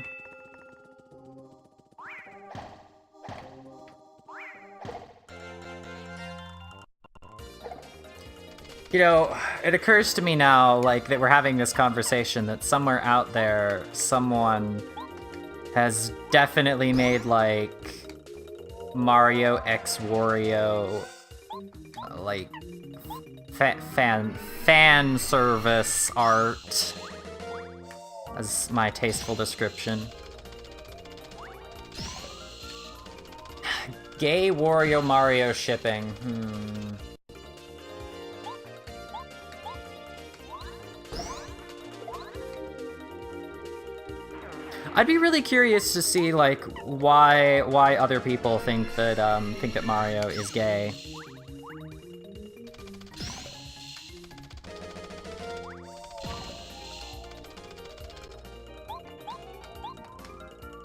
You know, it occurs to me now, like, that we're having this conversation, that somewhere out there, someone has definitely made, like, Mario X Wario, like, fan service art. As my tasteful description. Gay Wario Mario shipping. I'd be really curious to see like why other people think that Mario is gay.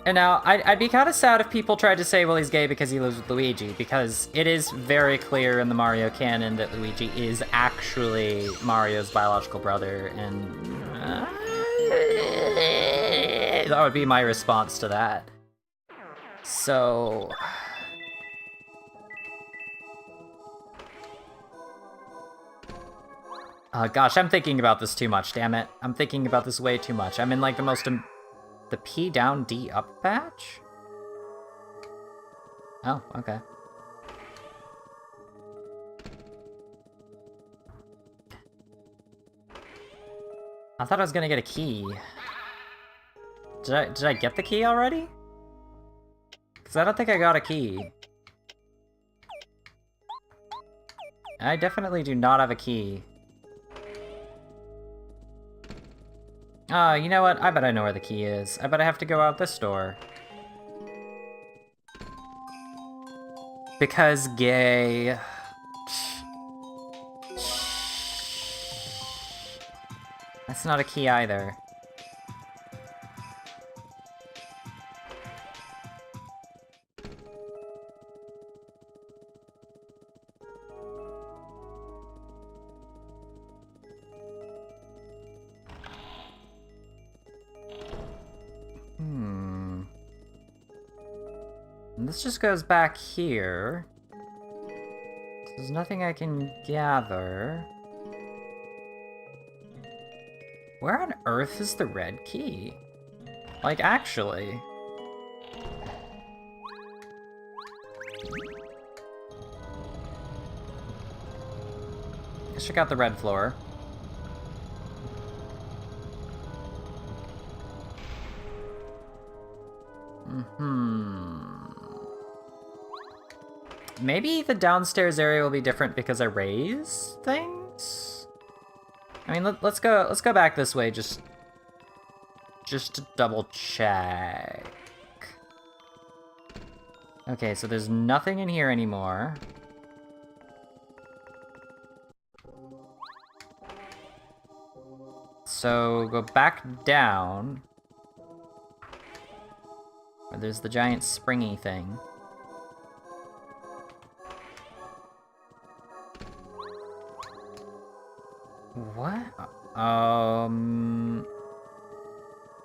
And now, I'd be kind of sad if people tried to say, well, he's gay because he lives with Luigi, because it is very clear in the Mario canon that Luigi is actually Mario's biological brother, and that would be my response to that. So... gosh, I'm thinking about this too much, damn it. I'm thinking about this way too much. I'm in, like, the P down, D up patch? Oh, okay. I thought I was gonna get a key. Did I get the key already? Because I don't think I got a key. I definitely do not have a key. You know what? I bet I know where the key is. I bet I have to go out this door. Because gay. That's not a key either. And this just goes back here. There's nothing I can gather. Where on earth is the red key? Like, actually. Let's check out the red floor. Maybe the downstairs area will be different because I raise things? I mean, let's go back this way just to double check. Okay, so there's nothing in here anymore. So go back down. Where there's the giant springy thing. What?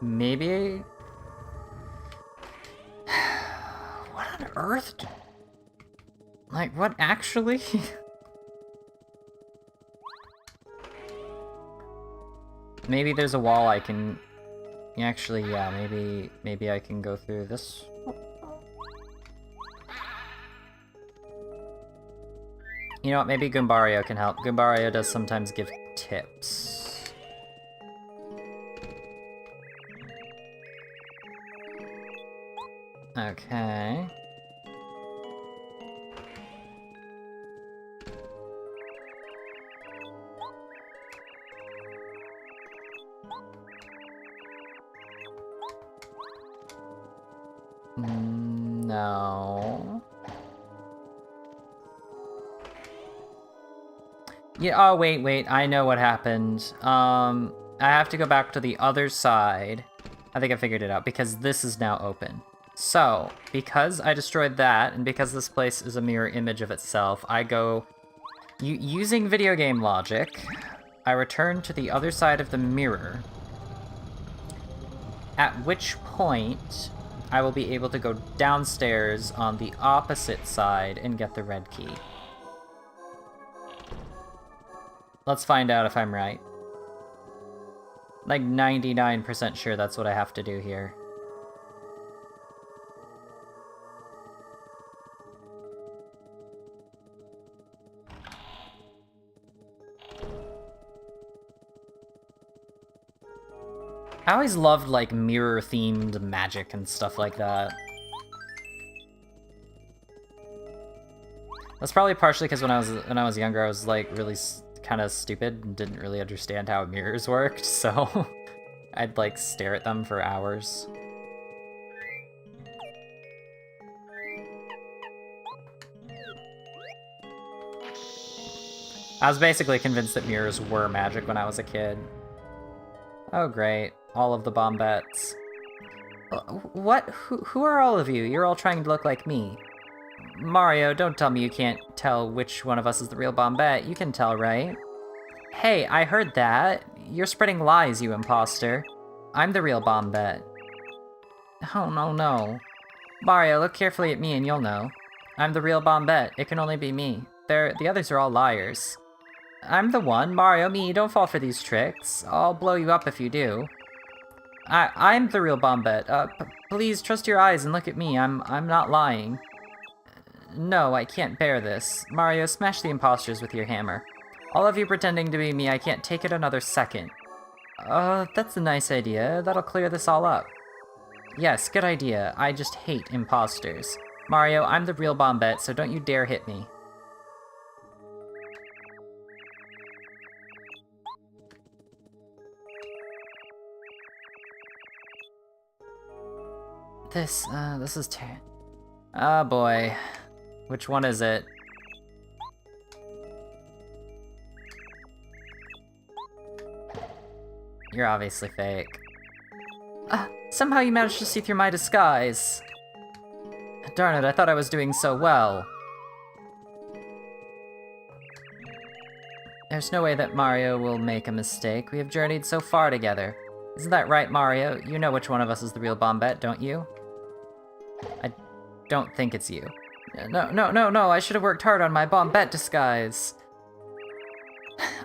Maybe... What on earth? Like, what actually? Maybe there's a wall I can... Actually, yeah, maybe I can go through this. You know what, maybe Goombario can help. Goombario does sometimes give tips. Okay. No. Yeah, oh, wait, I know what happened. I have to go back to the other side. I think I figured it out, because this is now open. So, because I destroyed that, and because this place is a mirror image of itself, I go... using video game logic, I return to the other side of the mirror, at which point I will be able to go downstairs on the opposite side and get the red key. Let's find out if I'm right. Like 99% sure that's what I have to do here. I always loved, like, mirror-themed magic and stuff like that. That's probably partially because when I was younger, I was, like, really kind of stupid and didn't really understand how mirrors worked, so I'd, like, stare at them for hours. I was basically convinced that mirrors were magic when I was a kid. Oh, great. All of the Bombettes. What? Who are all of you? You're all trying to look like me. Mario, don't tell me you can't tell which one of us is the real Bombette. You can tell, right? Hey, I heard that. You're spreading lies, you imposter. I'm the real Bombette. Oh, no. Mario, look carefully at me and you'll know. I'm the real Bombette. It can only be me. The others are all liars. I'm the one. Mario, me, don't fall for these tricks. I'll blow you up if you do. I'm the real Bombette. Please trust your eyes and look at me. I'm not lying. No, I can't bear this. Mario, smash the imposters with your hammer. All of you pretending to be me, I can't take it another second. That's a nice idea. That'll clear this all up. Yes, good idea. I just hate imposters. Mario, I'm the real Bombette, so don't you dare hit me. This is oh boy. Which one is it? You're obviously fake. Somehow you managed to see through my disguise. Darn it, I thought I was doing so well. There's no way that Mario will make a mistake. We have journeyed so far together. Isn't that right, Mario? You know which one of us is the real Bombette, don't you? I don't think it's you. No, I should have worked hard on my Bombette disguise.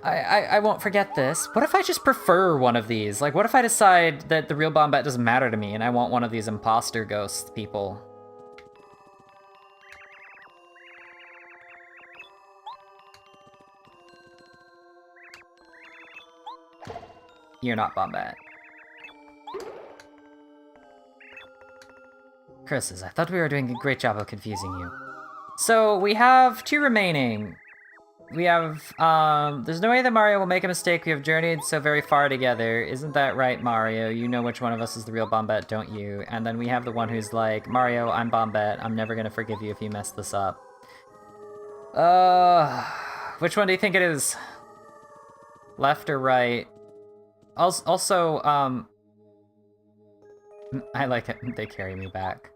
I won't forget this. What if I just prefer one of these? Like, what if I decide that the real Bombette doesn't matter to me and I want one of these imposter ghost people? You're not Bombette. Curses, I thought we were doing a great job of confusing you. So, we have 2 remaining. We have, there's no way that Mario will make a mistake. We have journeyed so very far together. Isn't that right, Mario? You know which one of us is the real Bombette, don't you? And then we have the one who's like, Mario, I'm Bombette. I'm never gonna forgive you if you mess this up. Which one do you think it is? Left or right? Also, I like it. They carry me back.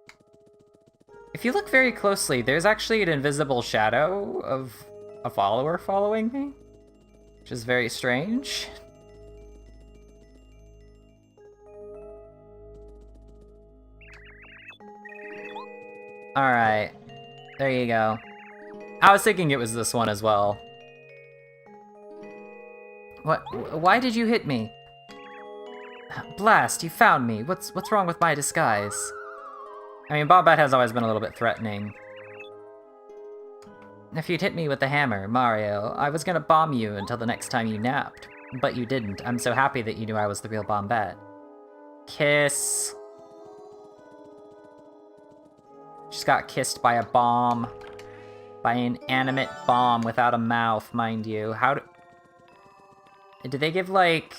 If you look very closely, there's actually an invisible shadow of a follower following me, which is very strange. Alright, there you go. I was thinking it was this one as well. What? Why did you hit me? Blast, you found me. What's wrong with my disguise? I mean, Bombette has always been a little bit threatening. If you'd hit me with the hammer, Mario, I was gonna bomb you until the next time you napped. But you didn't. I'm so happy that you knew I was the real Bombette. Kiss. Just got kissed by a bomb. By an animate bomb without a mouth, mind you. Did they give, like...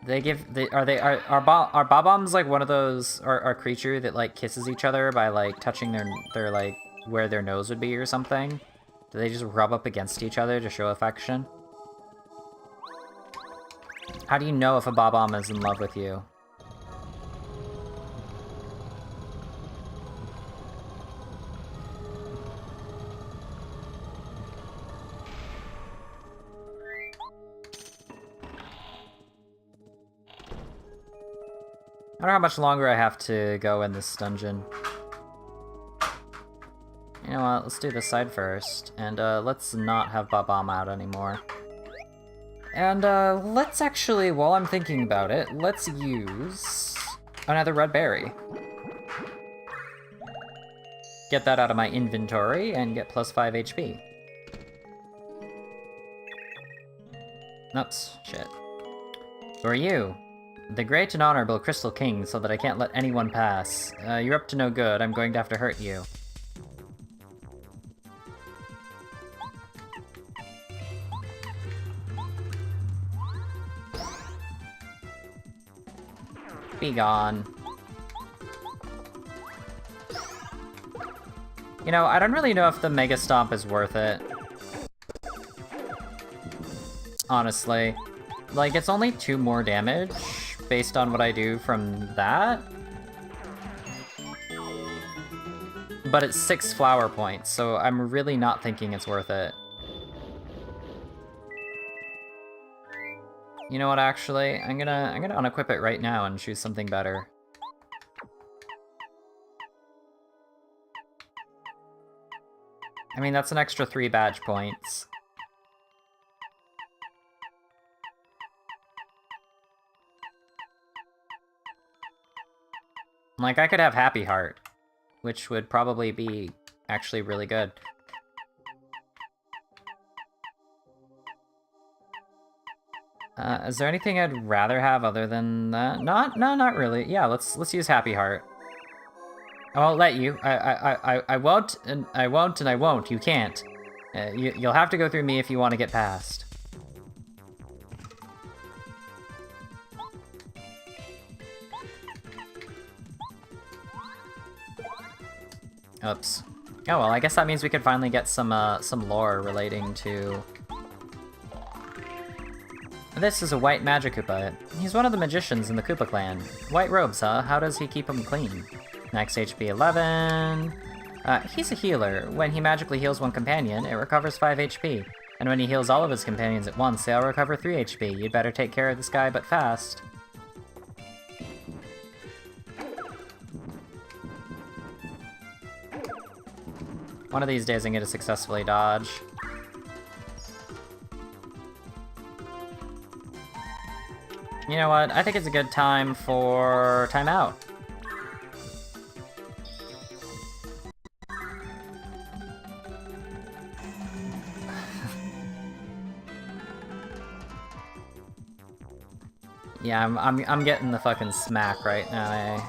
They give are bob-ombs like one of those are creature that like kisses each other by like touching their like where their nose would be or something? Do they just rub up against each other to show affection? How do you know if a bob-omb is in love with you? I don't know how much longer I have to go in this dungeon. You know what, let's do this side first. And let's not have Bob-omb out anymore. And let's actually, while I'm thinking about it, let's use another red berry. Get that out of my inventory and get plus 5 HP. Oops, shit. Who are you? The great and honorable Crystal King, so that I can't let anyone pass. You're up to no good. I'm going to have to hurt you. Be gone. You know, I don't really know if the Mega Stomp is worth it. Honestly. Like, it's only 2 more damage based on what I do from that. But it's 6 flower points, so I'm really not thinking it's worth it. You know what, actually? I'm gonna unequip it right now and choose something better. I mean, that's an extra 3 badge points. Like, I could have Happy Heart, which would probably be actually really good. Is there anything I'd rather have other than that? No, not really. Yeah, let's use Happy Heart. I won't let you. I won't, and I won't, and I won't. You can't. You'll have to go through me if you want to get past. Oops. Oh well, I guess that means we could finally get some lore relating to... This is a white magic Koopa. He's one of the magicians in the Koopa clan. White robes, huh? How does he keep them clean? Max HP 11... he's a healer. When he magically heals one companion, it recovers 5 HP. And when he heals all of his companions at once, they all recover 3 HP. You'd better take care of this guy, but fast. One of these days I'm gonna successfully dodge. You know what? I think it's a good time for timeout. Yeah, I'm getting the fucking smack right now, eh?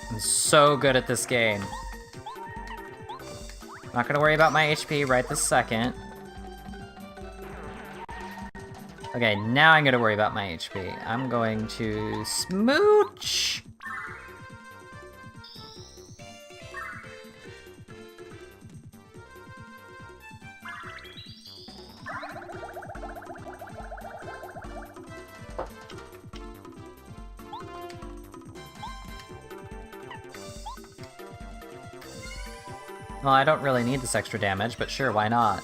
I'm so good at this game. Not gonna worry about my HP right this second. Okay, now I'm gonna worry about my HP. I'm going to smooch! Well, I don't really need this extra damage, but sure, why not?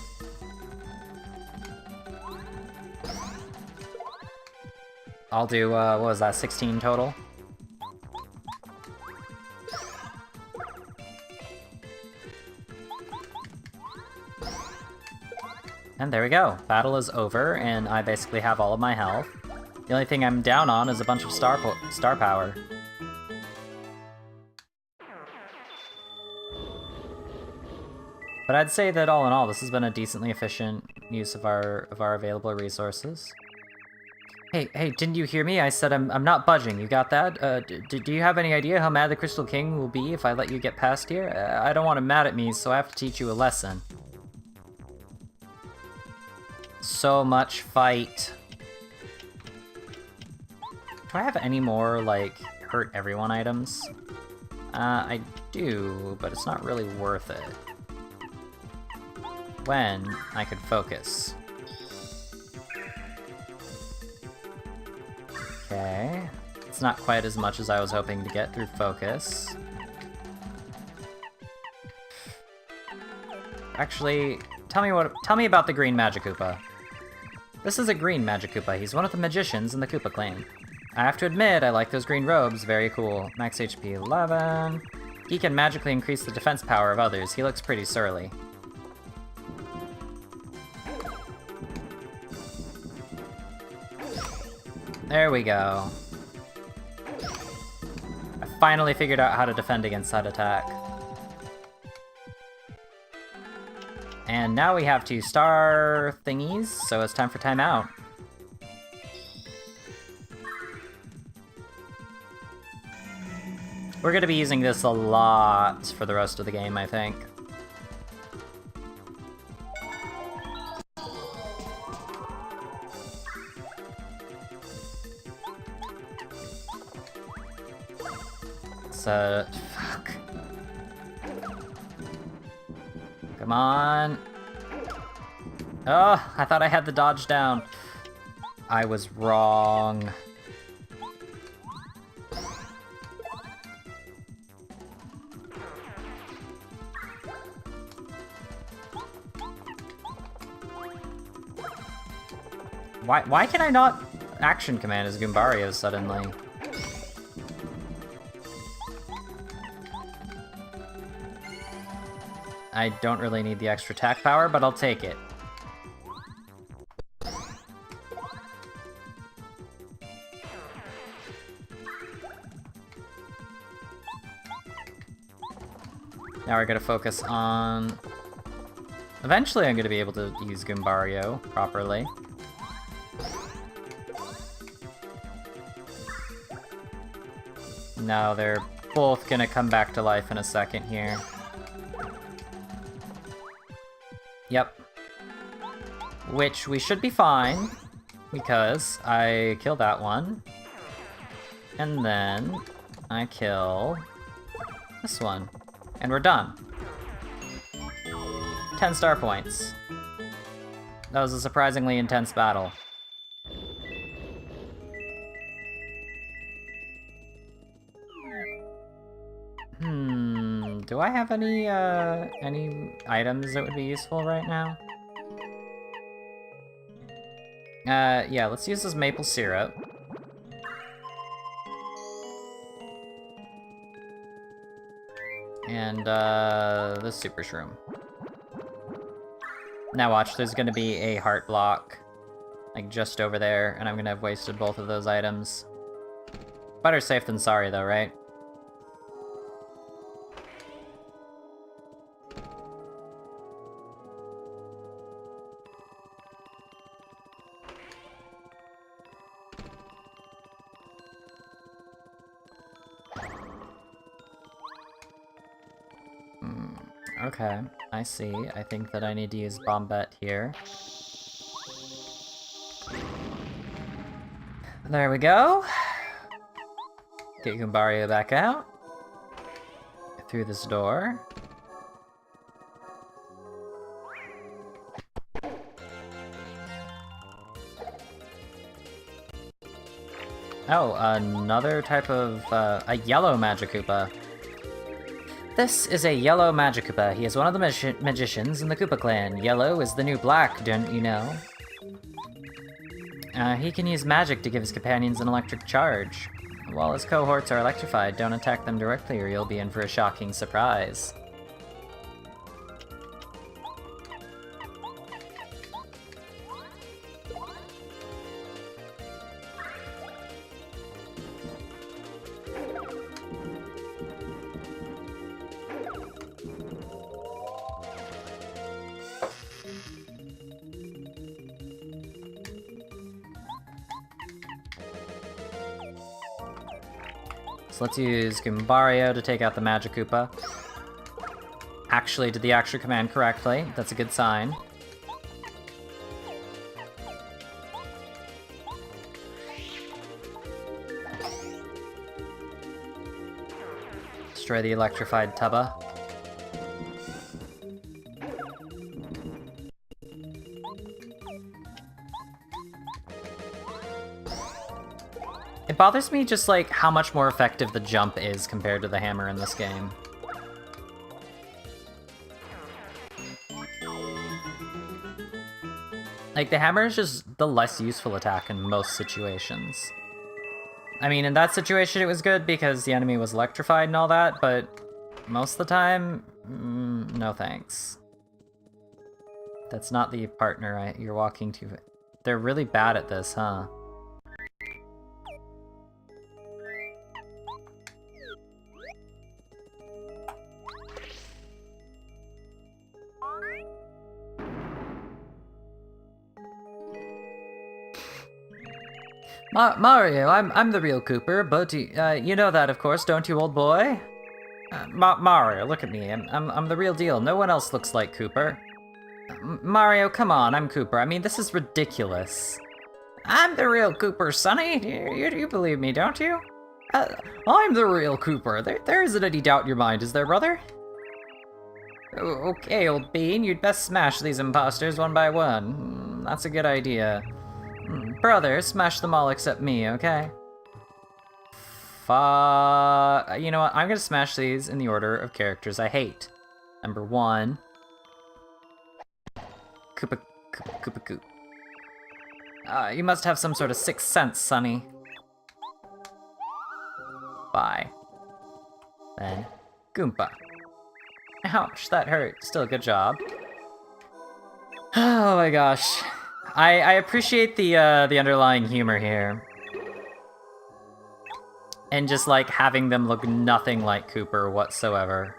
I'll do, what was that, 16 total? And there we go. Battle is over, and I basically have all of my health. The only thing I'm down on is a bunch of star power. But I'd say that all in all, this has been a decently efficient use of our available resources. Hey, didn't you hear me? I said I'm not budging. You got that? Do you have any idea how mad the Crystal King will be if I let you get past here? I don't want him mad at me, so I have to teach you a lesson. So much fight. Do I have any more, like, hurt everyone items? I do, but it's not really worth it. When I could focus. Okay. It's not quite as much as I was hoping to get through focus. Actually, tell me about the green Magic Koopa. This is a green Magic Koopa. He's one of the magicians in the Koopa clan. I have to admit, I like those green robes. Very cool. Max HP 11. He can magically increase the defense power of others. He looks pretty surly. There we go. I finally figured out how to defend against that attack. And now we have 2 star thingies, so it's time for timeout. We're gonna be using this a lot for the rest of the game, I think. Fuck. Come on. Oh, I thought I had the dodge down. I was wrong. Why can I not action command as Goombario suddenly? I don't really need the extra attack power, but I'll take it. Now we're gonna focus on... Eventually I'm gonna be able to use Goombario properly. No, they're both gonna come back to life in a second here. Yep. Which we should be fine, because I kill that one. And then I kill this one. And we're done. 10 star points. That was a surprisingly intense battle. Do I have any items that would be useful right now? Yeah, let's use this maple syrup. And, the super shroom. Now watch, there's gonna be a heart block, like, just over there, and I'm gonna have wasted both of those items. Better safe than sorry, though, right? Okay, I see. I think that I need to use Bombette here. There we go. Get Goombario back out. Through this door. Oh, another type of, a yellow Magikoopa. This is a yellow Magikoopa. He is one of the magicians in the Koopa clan. Yellow is the new black, don't you know? He can use magic to give his companions an electric charge. While his cohorts are electrified, don't attack them directly or you'll be in for a shocking surprise. So let's use Goombario to take out the Magikoopa. Actually did the extra command correctly. That's a good sign. Destroy the electrified Tubba. It bothers me just, like, how much more effective the jump is compared to the hammer in this game. Like, the hammer is just the less useful attack in most situations. I mean, in that situation it was good because the enemy was electrified and all that, but most of the time, no thanks. That's not the partner you're walking to. They're really bad at this, huh? Mario, I'm the real Cooper, but you know that, of course, don't you, old boy? Mario, look at me. I'm the real deal. No one else looks like Cooper. Mario, come on, I'm Cooper. I mean, this is ridiculous. I'm the real Cooper, Sonny. You believe me, don't you? I'm the real Cooper. There isn't any doubt in your mind, is there, brother? Okay, old bean, you'd best smash these imposters one by one. That's a good idea. Brother, smash them all except me, okay? You know what? I'm gonna smash these in the order of characters I hate. Number 1. Koopa Koop. You must have some sort of sixth sense, Sonny. Bye. Then, Goomba. Ouch, that hurt. Still, good job. Oh my gosh. I appreciate the underlying humor here. And just, like, having them look nothing like Cooper whatsoever.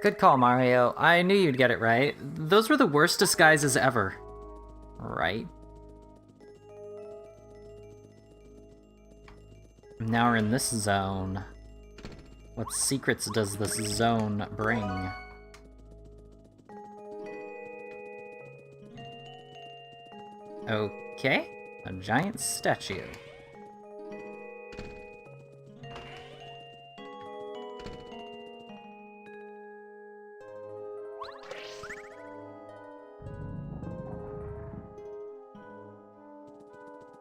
Good call, Mario. I knew you'd get it right. Those were the worst disguises ever. Right? Now we're in this zone. What secrets does this zone bring? Okay, a giant statue.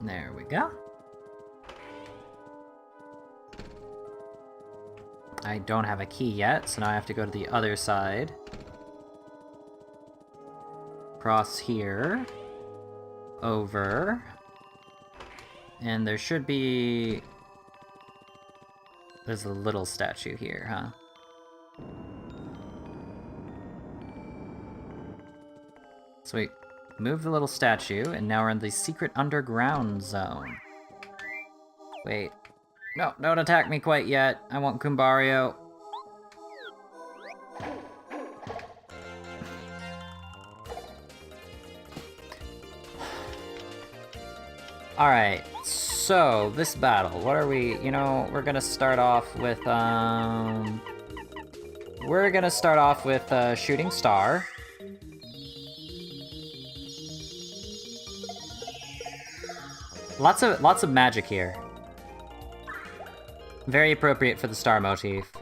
There we go. I don't have a key yet, so now I have to go to the other side. Cross here. Over. And there should be... There's a little statue here, huh? Sweet. Move the little statue, and now we're in the secret underground zone. Wait. No, don't attack me quite yet. I want Goombario. Alright, so this battle, what are we, you know, we're gonna start off with, Shooting Star. Lots of magic here. Very appropriate for the star motif.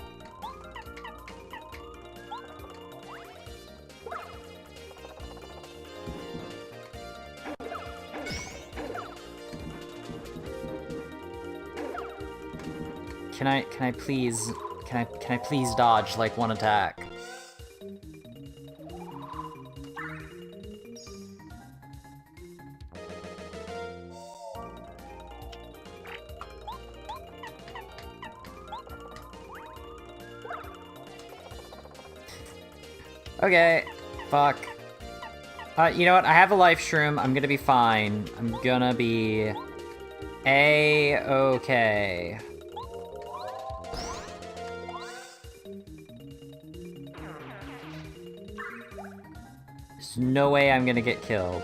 Can I please dodge like one attack? Okay, fuck. You know what? I have a life shroom. I'm gonna be fine. I'm gonna be A-okay. There's no way I'm gonna get killed.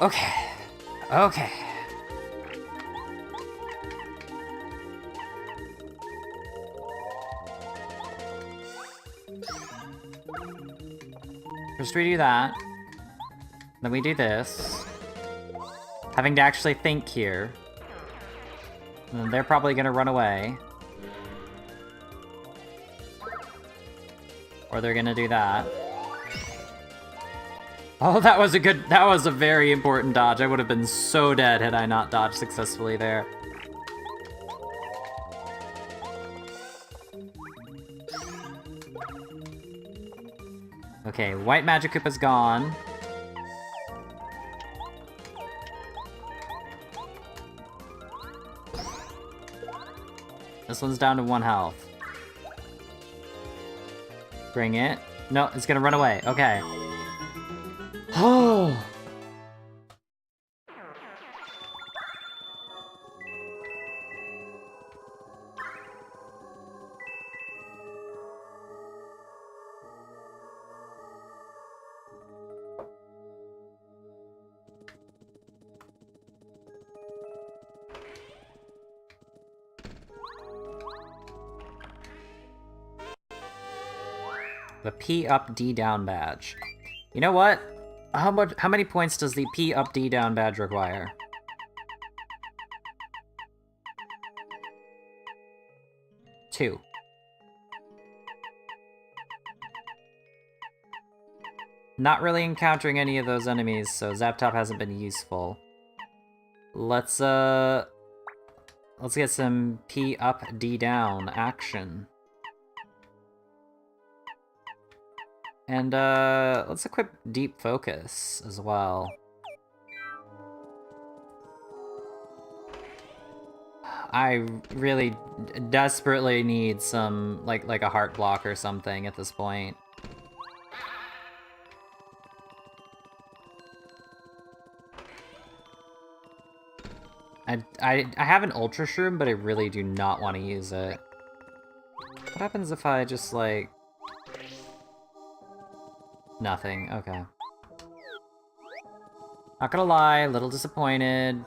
Okay. Okay. First we do that. Then we do this. Having to actually think here. And then they're probably gonna run away. Or they're gonna do that. Oh, that was a very important dodge. I would have been so dead had I not dodged successfully there. Okay, white Magikarp is gone. This one's down to 1 health. Bring it. No, it's gonna run away. Okay. Oh! a P up, D down badge. You know what? How many points does the P up, D down badge require? Two. Not really encountering any of those enemies, so Zap Top hasn't been useful. Let's get some P up, D down action. And let's equip Deep Focus as well. I really desperately need some, like a heart block or something at this point. I have an Ultra Shroom, but I really do not want to use it. What happens if I just, like... Nothing, okay. Not gonna lie, a little disappointed.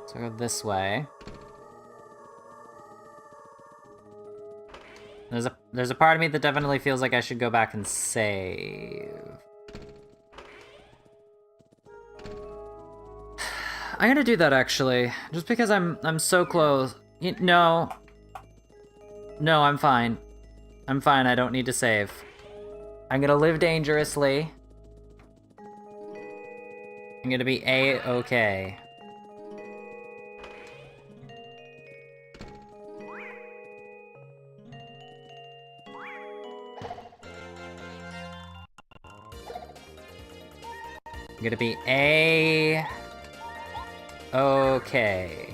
So go this way. There's a part of me that definitely feels like I should go back and save. I'm gonna do that actually, just because I'm so close. No, I'm fine. I'm fine. I don't need to save. I'm gonna live dangerously. I'm gonna be A-okay. I'm gonna be okay.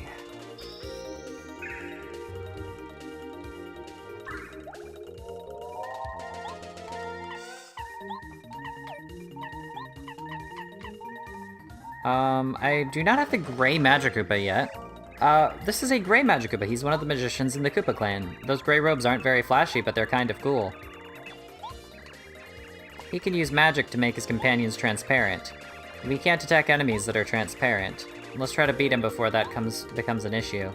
I do not have the gray Magic Koopa yet. This is a gray Magic Koopa. He's one of the magicians in the Koopa clan. Those gray robes aren't very flashy, but they're kind of cool. He can use magic to make his companions transparent. We can't attack enemies that are transparent. Let's try to beat him before that becomes an issue.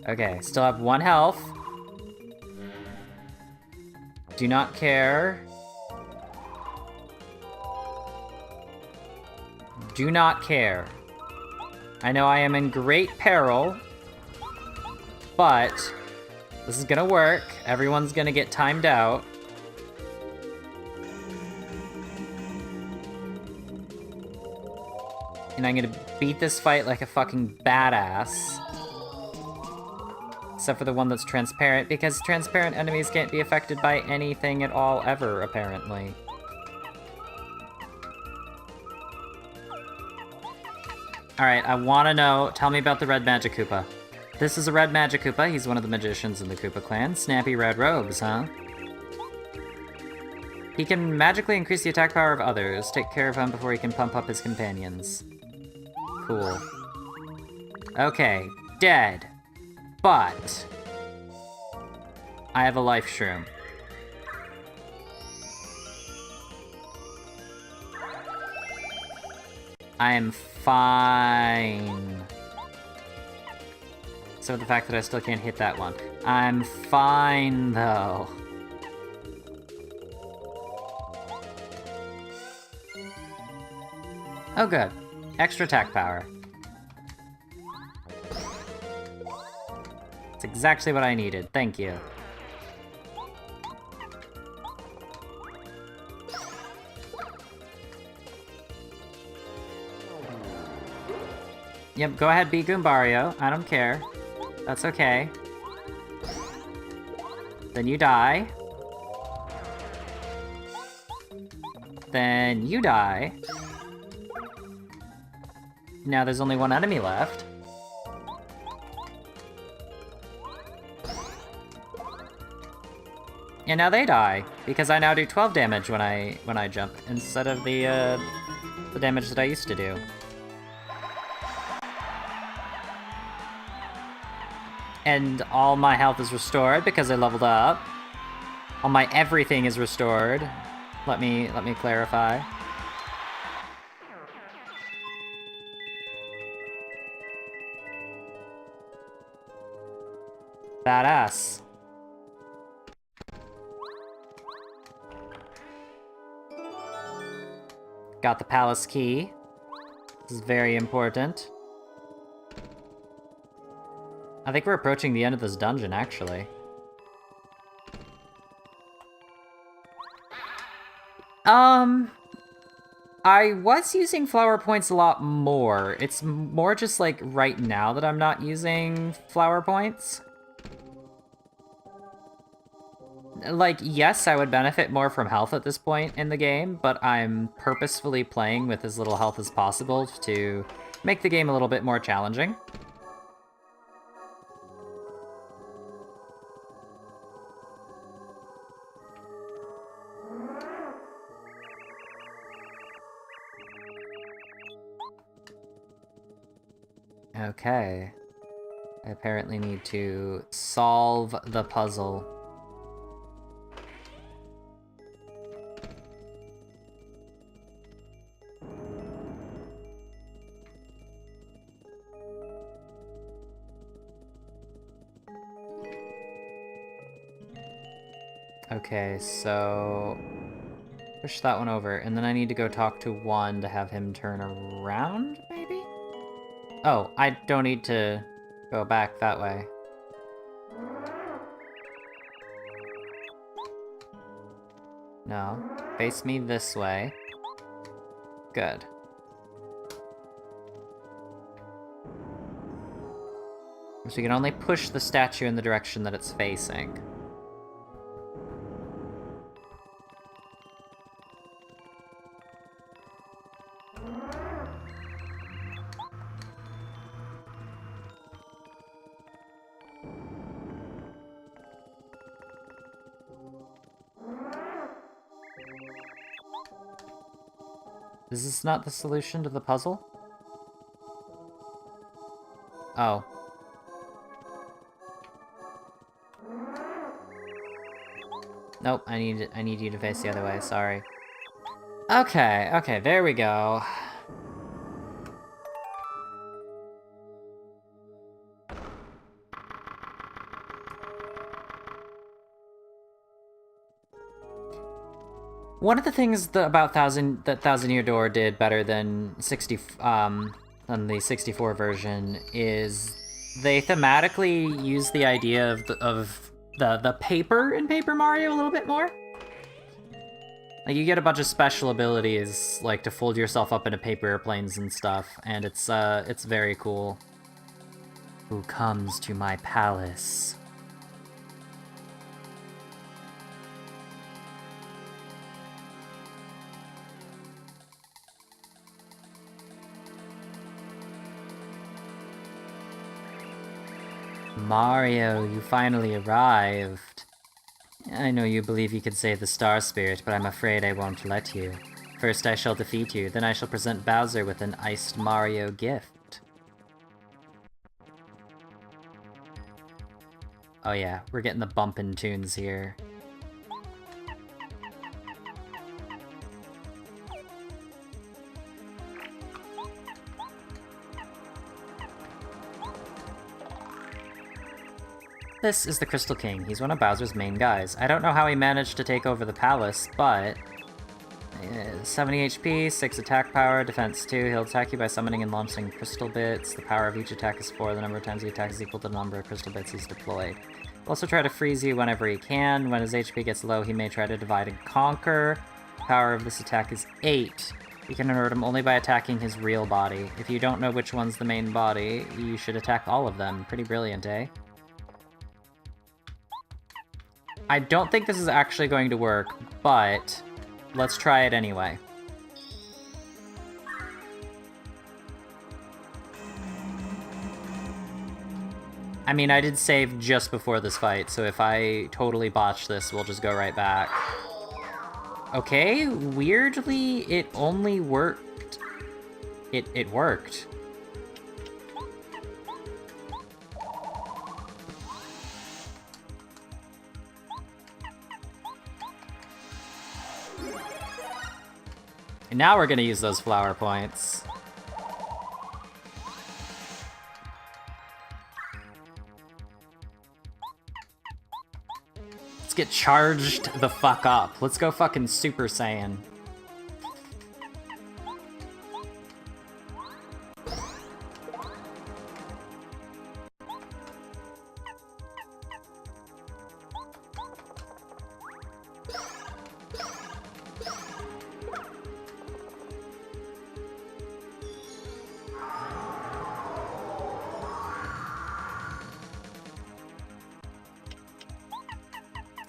Okay, still have 1 health. Do not care. Do not care. I know I am in great peril, but this is gonna work. Everyone's gonna get timed out. And I'm gonna beat this fight like a fucking badass. Except for the one that's transparent, because transparent enemies can't be affected by anything at all ever, apparently. Alright, I wanna know, tell me about the red Magic Koopa. This is a red Magic Koopa, he's one of the magicians in the Koopa clan. Snappy red robes, huh? He can magically increase the attack power of others. Take care of him before he can pump up his companions. Cool. Okay, dead. But I have a life shroom. I am fine. So the fact that I still can't hit that one. I'm fine, though. Oh, good. Extra attack power. That's exactly what I needed. Thank you. Yep, go ahead, be Goombario. I don't care. That's okay. Then you die. Then you die. Now there's only one enemy left. And now they die, because I now do 12 damage when I jump, instead of the damage that I used to do. And all my health is restored because I leveled up. All my everything is restored. Let me clarify. Badass. Got the palace key. This is very important. I think we're approaching the end of this dungeon, actually. I was using flower points a lot more. It's more just like right now that I'm not using flower points. Like, yes, I would benefit more from health at this point in the game, but I'm purposefully playing with as little health as possible to make the game a little bit more challenging. Okay. I apparently need to solve the puzzle. Okay, so push that one over, and then I need to go talk to one to have him turn around, maybe? Oh, I don't need to go back that way. No, face me this way. Good. So you can only push the statue in the direction that it's facing. Is this not the solution to the puzzle? Oh. Nope, I need you to face the other way, sorry. Okay, there we go. One of the things about Thousand Year Door did better than than the 64 version is they thematically use the idea of the paper in Paper Mario a little bit more. Like, you get a bunch of special abilities, like to fold yourself up into paper airplanes and stuff, and it's very cool. Who comes to my palace? Mario, you finally arrived. I know you believe you could save the Star Spirit, but I'm afraid I won't let you. First I shall defeat you, then I shall present Bowser with an iced Mario gift. Oh yeah, we're getting the bumpin' tunes here. This is the Crystal King. He's one of Bowser's main guys. I don't know how he managed to take over the palace, but 70 HP, 6 attack power, defense 2. He'll attack you by summoning and launching crystal bits. The power of each attack is 4. The number of times he attacks is equal to the number of crystal bits he's deployed. He'll also try to freeze you whenever he can. When his HP gets low, he may try to divide and conquer. Power of this attack is 8. You can hurt him only by attacking his real body. If you don't know which one's the main body, you should attack all of them. Pretty brilliant, eh? I don't think this is actually going to work, but let's try it anyway. I mean, I did save just before this fight, so if I totally botch this, we'll just go right back. Okay, weirdly, it only worked. It worked. And now we're gonna use those flower points. Let's get charged the fuck up. Let's go fucking Super Saiyan.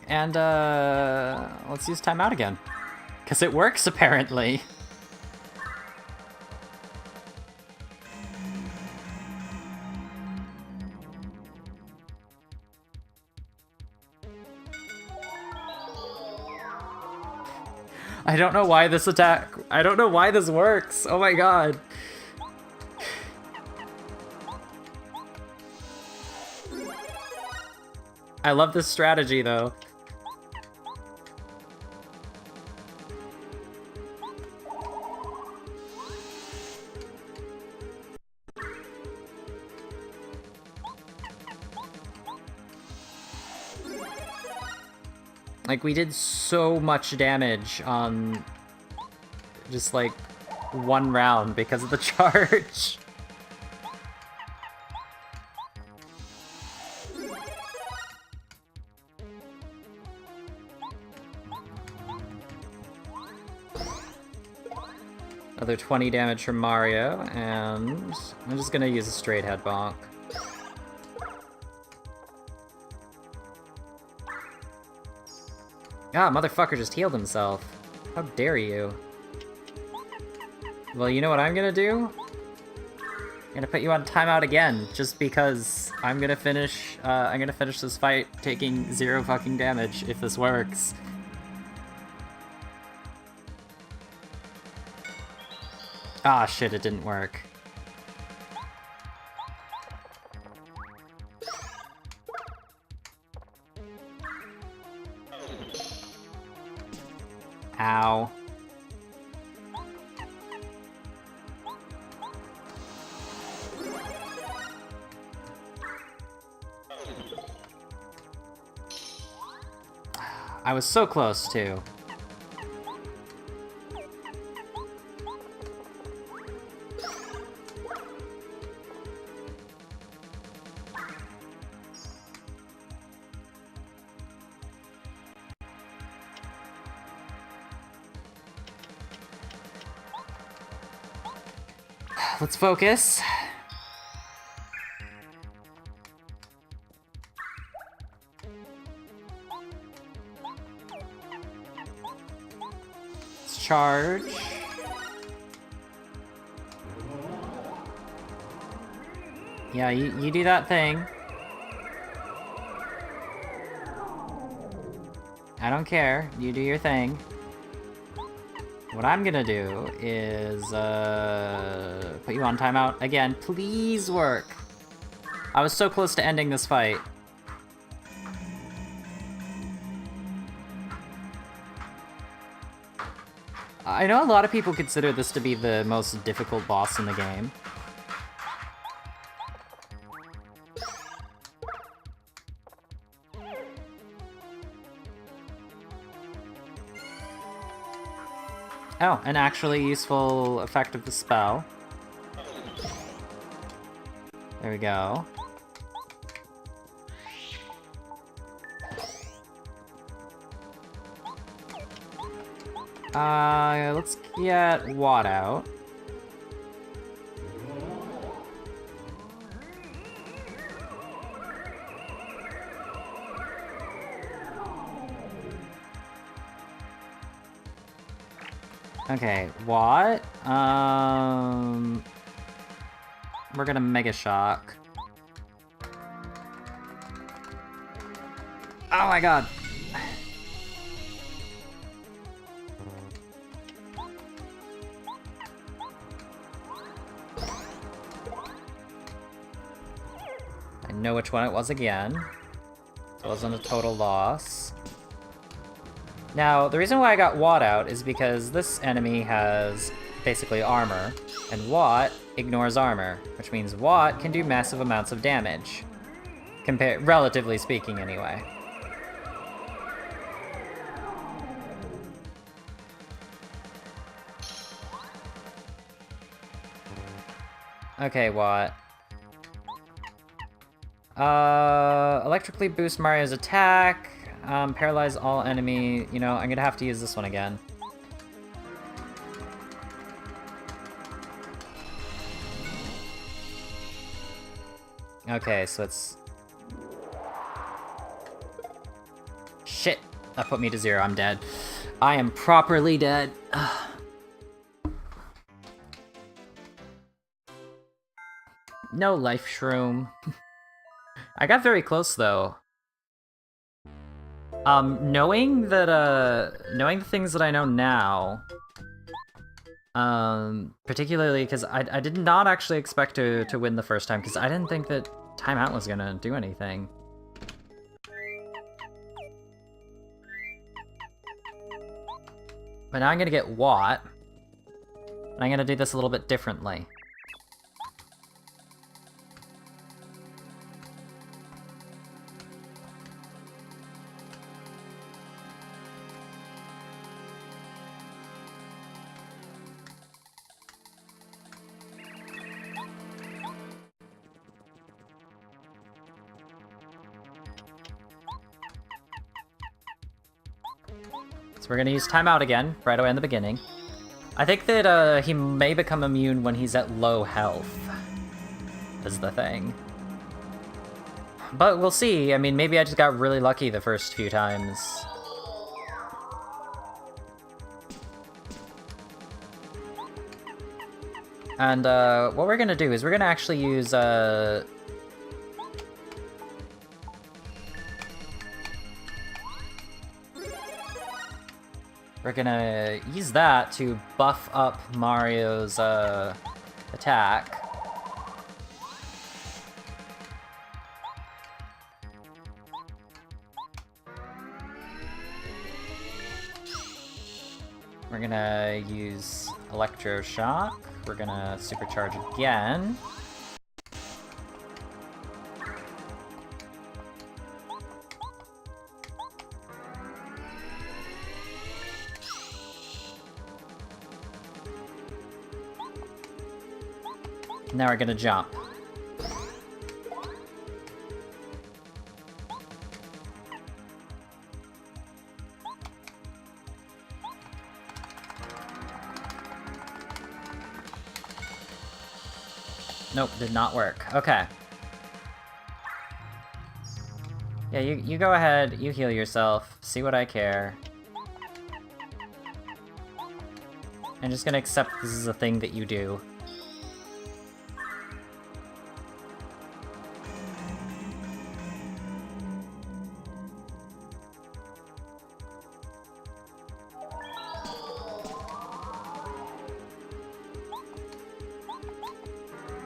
And, let's use timeout again. Because it works, apparently. I don't know why this attack... I don't know why this works. Oh my god. I love this strategy, though. Like, we did so much damage on just, like, one round because of the charge. Another 20 damage from Mario, and I'm just gonna use a straight head bonk. Ah, motherfucker just healed himself. How dare you? Well, you know what I'm gonna do? I'm gonna put you on timeout again, just because I'm gonna finish this fight taking 0 fucking damage if this works. Ah, shit, it didn't work. Ow. I was so close, too. Let's focus. Let's charge. Yeah, you do that thing. I don't care. You do your thing. What I'm gonna do is, put you on timeout again. Please work. I was so close to ending this fight. I know a lot of people consider this to be the most difficult boss in the game. Oh, an actually useful effect of the spell. There we go. Let's get Watt out. Okay, what? We're gonna Mega Shock. Oh my god! I know which one it was again. It wasn't a total loss. Now, the reason why I got Watt out is because this enemy has basically armor, and Watt ignores armor, which means Watt can do massive amounts of damage. Relatively speaking, anyway. Okay, Watt. Electrically boost Mario's attack. Paralyze all enemy. You know, I'm gonna have to use this one again. Okay, so it's... Shit! That put me to 0, I'm dead. I am properly dead. No life shroom. I got very close, though. Knowing the things that I know now, particularly because I did not actually expect to win the first time, because I didn't think that timeout was gonna do anything. But now I'm gonna get Watt, and I'm gonna do this a little bit differently. So we're gonna use timeout again, right away in the beginning. I think that he may become immune when he's at low health, is the thing. But we'll see. I mean, maybe I just got really lucky the first few times. And what we're gonna do is we're gonna actually use we're gonna use that to buff up Mario's attack. We're gonna use Electroshock. We're gonna supercharge again. Now we're gonna jump. Nope, did not work. Okay. Yeah, you go ahead, you heal yourself, see what I care. I'm just gonna accept this is a thing that you do.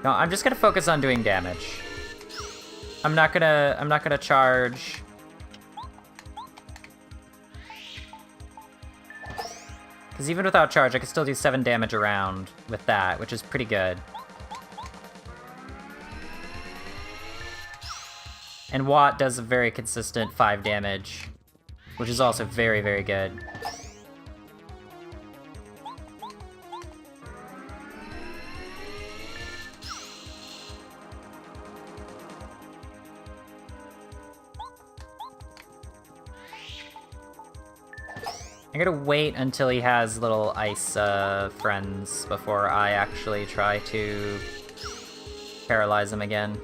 No, I'm just gonna focus on doing damage. I'm not gonna charge. Because even without charge, I can still do 7 damage around with that, which is pretty good. And Watt does a very consistent 5 damage, which is also very, very good. I'm gonna wait until he has little ice friends before I actually try to paralyze him again.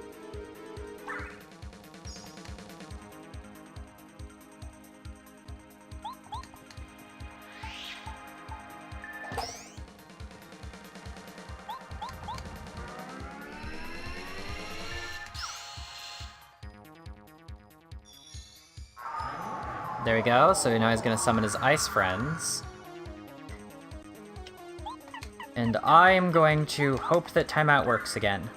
There we go, so now he's gonna summon his ice friends. And I am going to hope that timeout works again.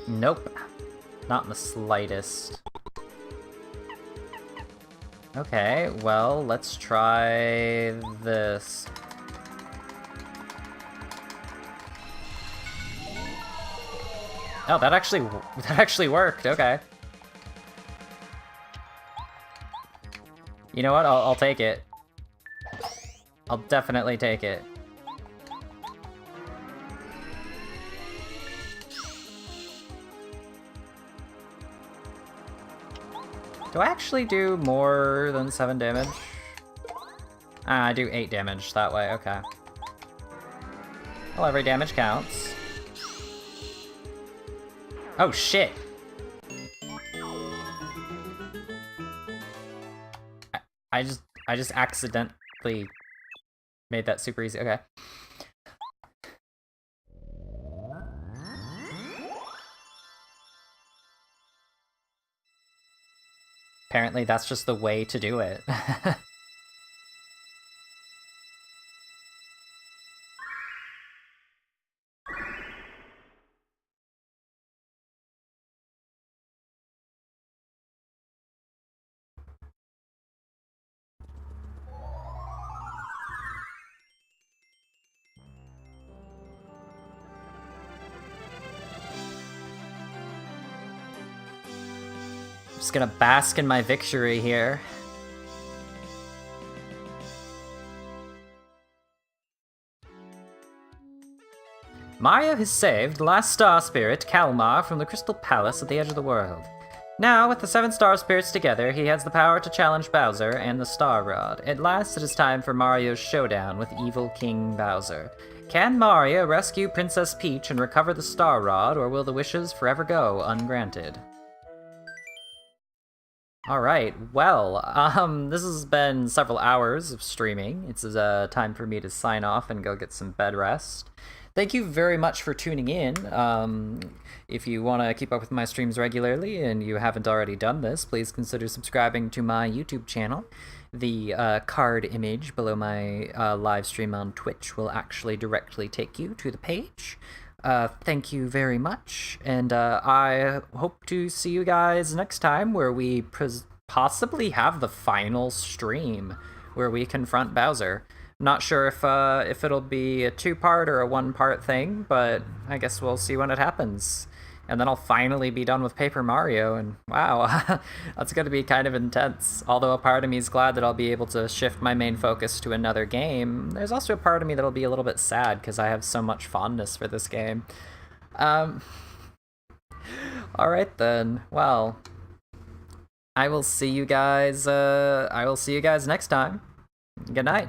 Nope. Not in the slightest. Okay, well, let's try this. Oh, that actually worked. Okay. You know what? I'll take it. I'll definitely take it. Do I actually do more than 7 damage? I do 8 damage that way, okay. Well, every damage counts. Oh, shit! I just accidentally made that super easy, okay. Apparently that's just the way to do it. Just gonna bask in my victory here. Mario has saved the last star spirit, Kalmar, from the Crystal Palace at the edge of the world. Now, with the 7 star spirits together, he has the power to challenge Bowser and the Star Rod. At last, it is time for Mario's showdown with evil King Bowser. Can Mario rescue Princess Peach and recover the Star Rod, or will the wishes forever go ungranted? Alright, well, this has been several hours of streaming. It's time for me to sign off and go get some bed rest. Thank you very much for tuning in. If you want to keep up with my streams regularly and you haven't already done this, please consider subscribing to my YouTube channel. The card image below my live stream on Twitch will actually directly take you to the page. Thank you very much, and I hope to see you guys next time where we possibly have the final stream where we confront Bowser. Not sure if it'll be a 2-part or a 1-part thing, but I guess we'll see when it happens. And then I'll finally be done with Paper Mario, and wow, that's gonna be kind of intense. Although a part of me is glad that I'll be able to shift my main focus to another game, there's also a part of me that'll be a little bit sad because I have so much fondness for this game. Alright then, well, I will see you guys next time. Good night.